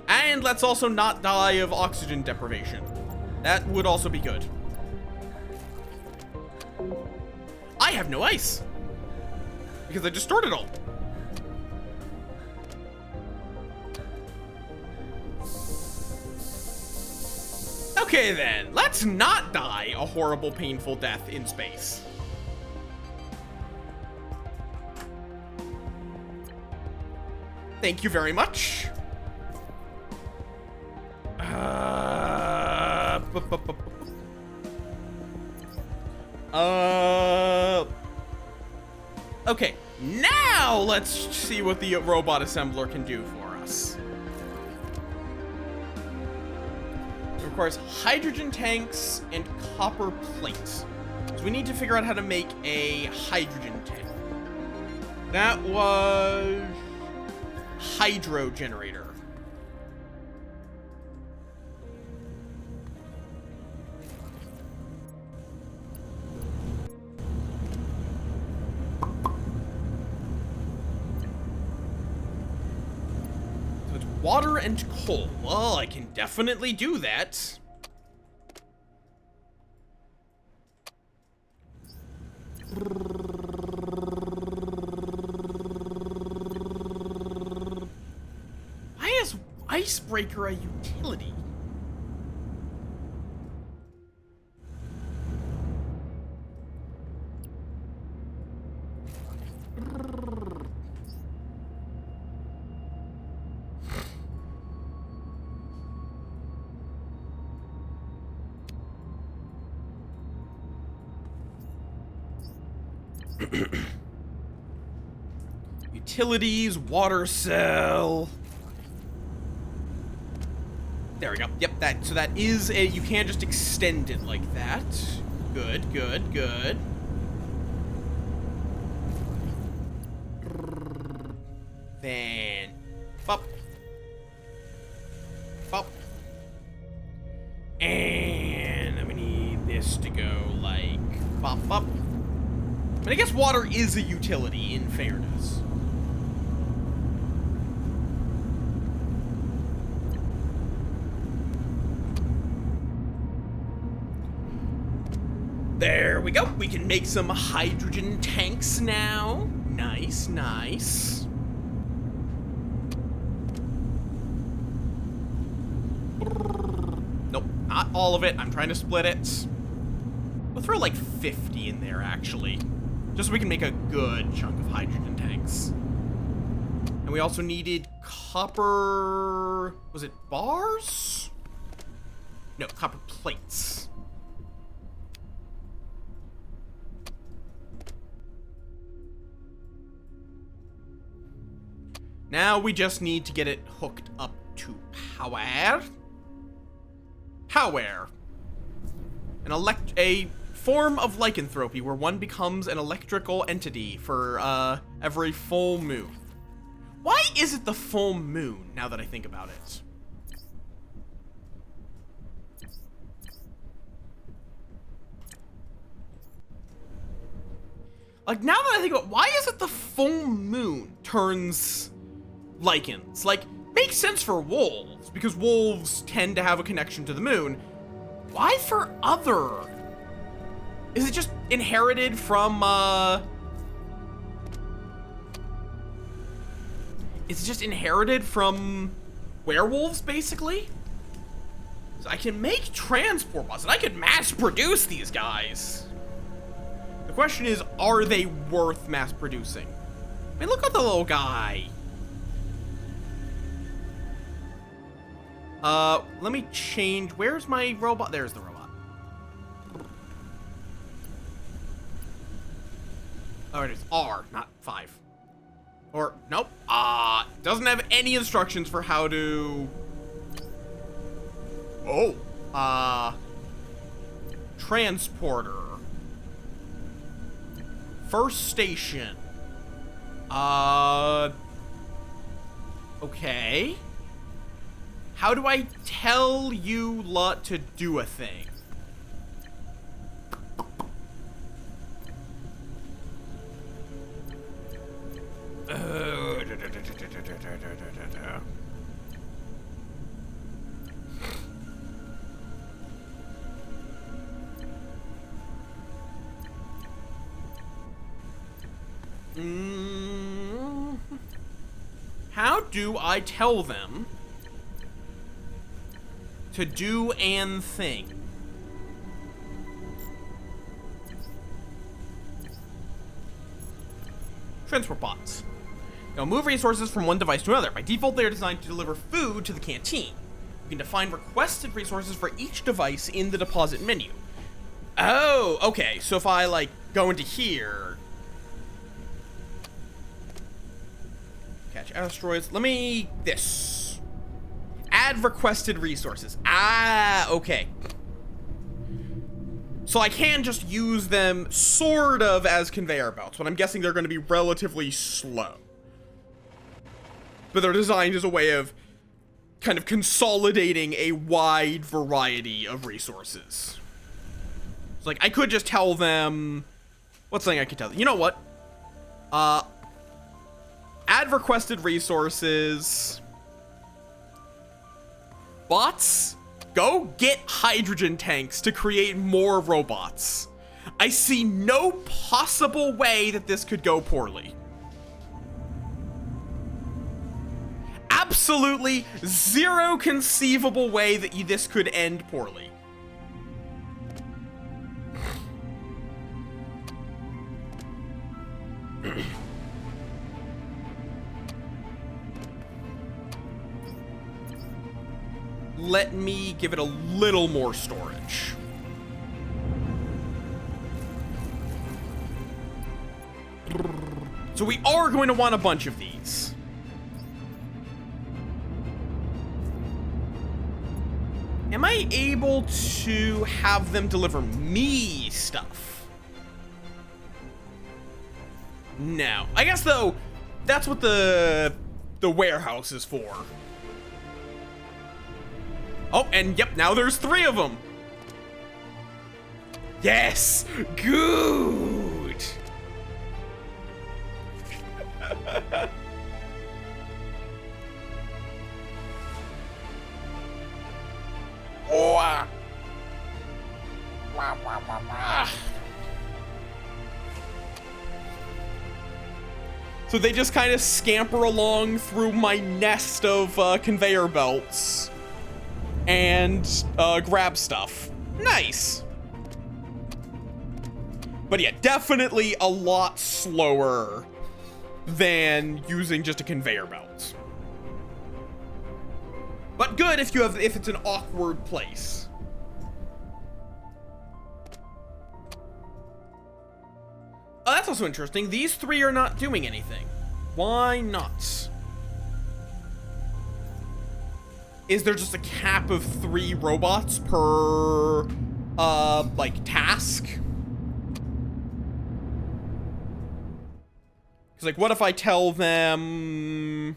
And let's also not die of oxygen deprivation. That would also be good. I have no ice. Because I just stored it all. Okay then, let's not die a horrible, painful death in space. Thank you very much. Okay, now let's see what the robot assembler can do for us. It requires hydrogen tanks and copper plates. So we need to figure out how to make a hydrogen tank. That was hydro generator. So it's water and coal. Well, I can definitely do that. Why is Icebreaker a utility? Utilities, water cell. There we go. Yep, so that is a, you can't just extend it like that. Good, good, good. Then, bop. Bop. And we need this to go Pop up. But I guess water is a utility, in fairness. There we go. We can make some hydrogen tanks now. Nice, nice. Nope, not all of it. I'm trying to split it. We'll throw like 50 in there, actually. Just so we can make a good chunk of hydrogen tanks. And we also needed copper... Was it bars? No, copper plates. Now we just need to get it hooked up to power. Power. A form of lycanthropy where one becomes an electrical entity for every full moon. Why is it the full moon, now that I think about it? Like, now that I think about it, why is it the full moon turns lichens? Like, makes sense for wolves, because wolves tend to have a connection to the moon. Why for other? Is it just inherited from, Is it just inherited from werewolves, basically? So I can make transport bots, and I can mass produce these guys. The question is, are they worth mass producing? I mean, look at the little guy. Let me change. Where's my robot? There's the robot. Oh, it is R, not 5. Or, nope. Doesn't have any instructions for how to... Oh. Transporter. First station. Okay. How do I tell you lot to do a thing? How do I tell them to do an thing? Transport bots. Now move resources from one device to another. By default, they are designed to deliver food to the canteen. You can define requested resources for each device in the deposit menu. Oh, okay. So if I, like, go into here... Catch asteroids. Let me... This. Add requested resources. Ah, okay. So I can just use them sort of as conveyor belts, but I'm guessing they're going to be relatively slow. But they're designed as a way of kind of consolidating a wide variety of resources. It's like, I could just tell them... What's something I could tell them? You know what? Add requested resources. Bots, go get hydrogen tanks to create more robots. I see no possible way that this could go poorly. Absolutely zero conceivable way that this could end poorly. Let me give it a little more storage. So we are going to want a bunch of these. Am I able to have them deliver me stuff? No. I guess, though, that's what the warehouse is for. Oh, and yep, now there's 3 of them. Yes! Good! Oh! So they just kind of scamper along through my nest of conveyor belts and grab stuff. Nice. But yeah, definitely a lot slower than using just a conveyor belt. But good if it's an awkward place. Oh, that's also interesting. These three are not doing anything. Why not? Is there just a cap of 3 robots per, like, task? Because, like, what if I tell them...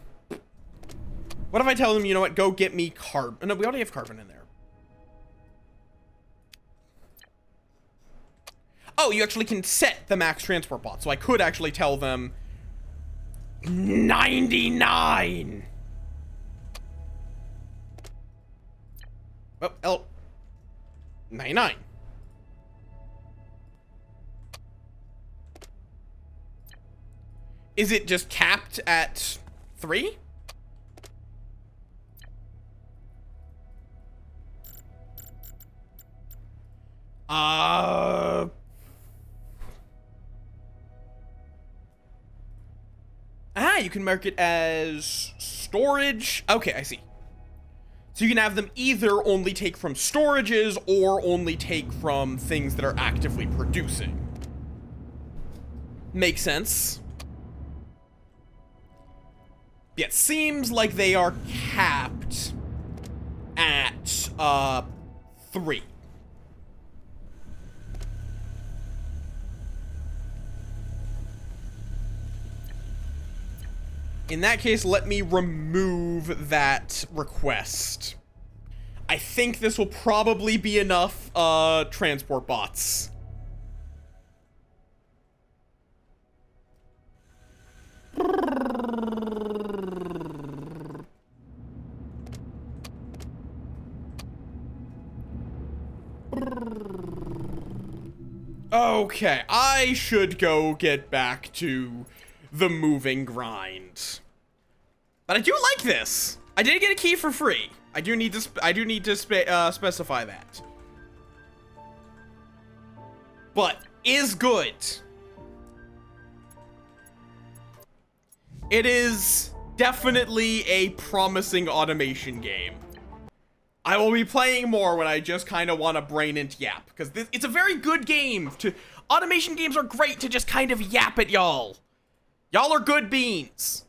What if I tell them, you know what, go get me carbon? No, we already have carbon in there. Oh, you actually can set the max transport bot, so I could actually tell them 99. Oh, 99. Is it just capped at 3? You can mark it as storage. Okay, I see. So you can have them either only take from storages or only take from things that are actively producing. Makes sense. Yeah, it seems like they are capped at 3. In that case, let me remove that request. I think this will probably be enough transport bots. Okay, I should go get back to the moving grind. But I do like this. I did get a key for free. I do need to specify that. But is good. It is definitely a promising automation game. I will be playing more when I just kind of want to brain into yap, because it's a very good game. Automation games are great to just kind of yap at y'all. Y'all are good beans.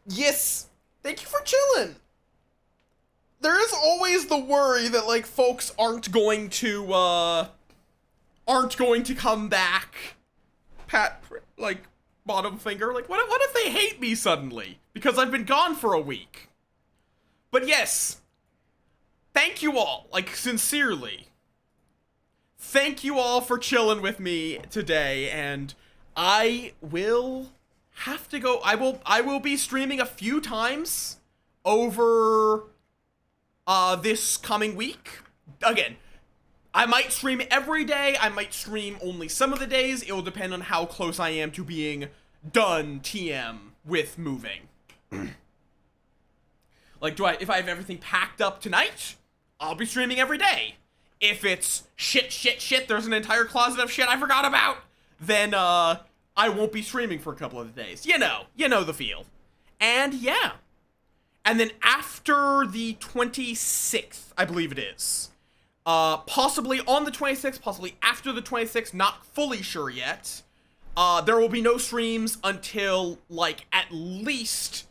Yes. Thank you for chilling. There is always the worry that, like, folks aren't going to come back. Pat, like, bottom finger. Like, what if they hate me suddenly? Because I've been gone for a week. But yes. Thank you all. Like, sincerely. Thank you all for chilling with me today, and I will have to go. I will be streaming a few times over this coming week. Again, I might stream every day. I might stream only some of the days. It will depend on how close I am to being done TM with moving. Like, if I have everything packed up tonight, I'll be streaming every day. If it's shit, there's an entire closet of shit I forgot about, then, I won't be streaming for a couple of days. You know the feel. And, yeah. And then after the 26th, I believe it is, possibly on the 26th, possibly after the 26th, not fully sure yet, there will be no streams until, like, at least,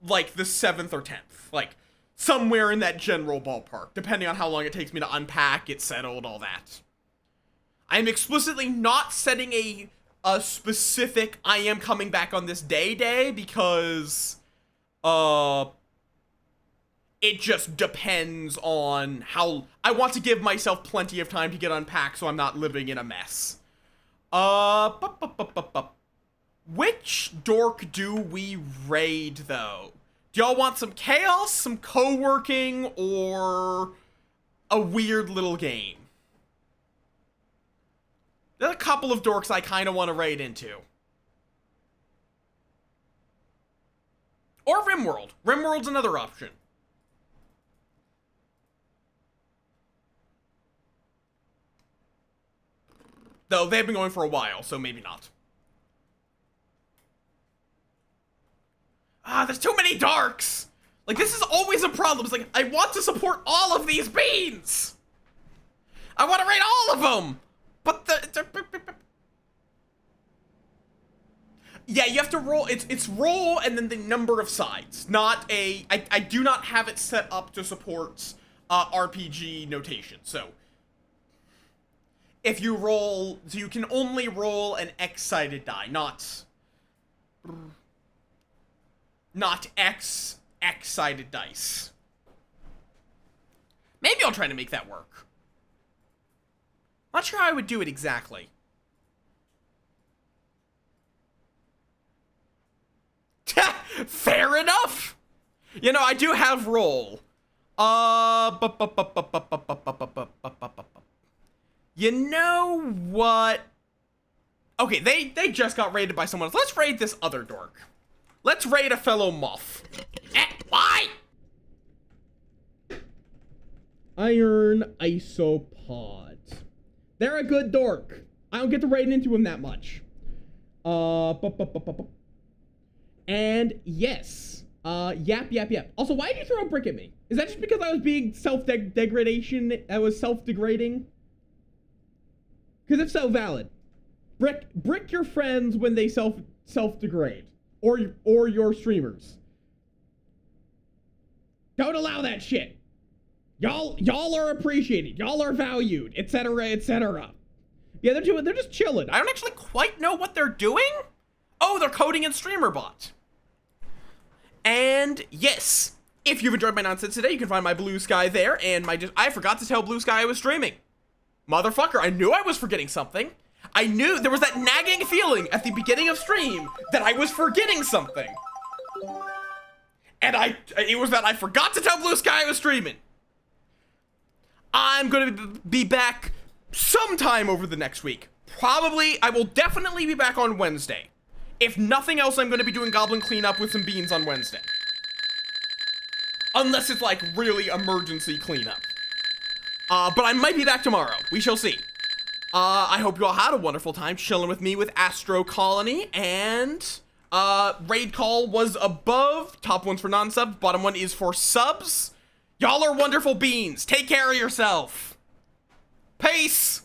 like, the 7th or 10th. Like, somewhere in that general ballpark, depending on how long it takes me to unpack, get settled, all that. I am explicitly not setting a specific I am coming back on this day because, It just depends on how I want to give myself plenty of time to get unpacked so I'm not living in a mess. Which dork do we raid though? Do y'all want some chaos, some co-working, or a weird little game? There's a couple of dorks I kind of want to raid into. Or RimWorld. RimWorld's another option. Though they've been going for a while, so maybe not. Ah, there's too many darks! Like, this is always a problem. It's like, I want to support all of these beans! I want to raid all of them! But yeah, you have to roll, it's roll and then the number of sides. Not a, I do not have it set up to support RPG notation, so. If you roll, so you can only roll an X-sided die, not X-sided dice. Maybe I'll try to make that work. Not sure how I would do it exactly. Fair enough! You know, I do have roll. You know what? Okay, they just got raided by someone else. Let's raid this other dork. Let's raid a fellow Möth. Why? Iron Isopods. They're a good dork. I don't get to raid into him that much. And yes. Yap. Also, why did you throw a brick at me? Is that just because I was being self-degradation? I was self-degrading? Because if so, valid. Brick your friends when they self-degrade. Or your streamers. Don't allow that shit. Y'all are appreciated. Y'all are valued, etc., etc. Yeah, they're just chilling. I don't actually quite know what they're doing. Oh, they're coding in StreamerBot. And yes, if you've enjoyed my nonsense today, you can find my Blue Sky there, and I forgot to tell Blue Sky I was streaming. Motherfucker, I knew I was forgetting something. I knew there was that nagging feeling at the beginning of stream that I was forgetting something. And it was that I forgot to tell Blue Sky I was streaming. I'm gonna be back sometime over the next week. I will definitely be back on Wednesday. If nothing else, I'm gonna be doing goblin cleanup with some beans on Wednesday. Unless it's like really emergency cleanup. But I might be back tomorrow. We shall see. I hope you all had a wonderful time chilling with me with Astro Colony, and raid call was above. Top one's for non-subs, bottom one is for subs. Y'all are wonderful beans. Take care of yourself. Peace.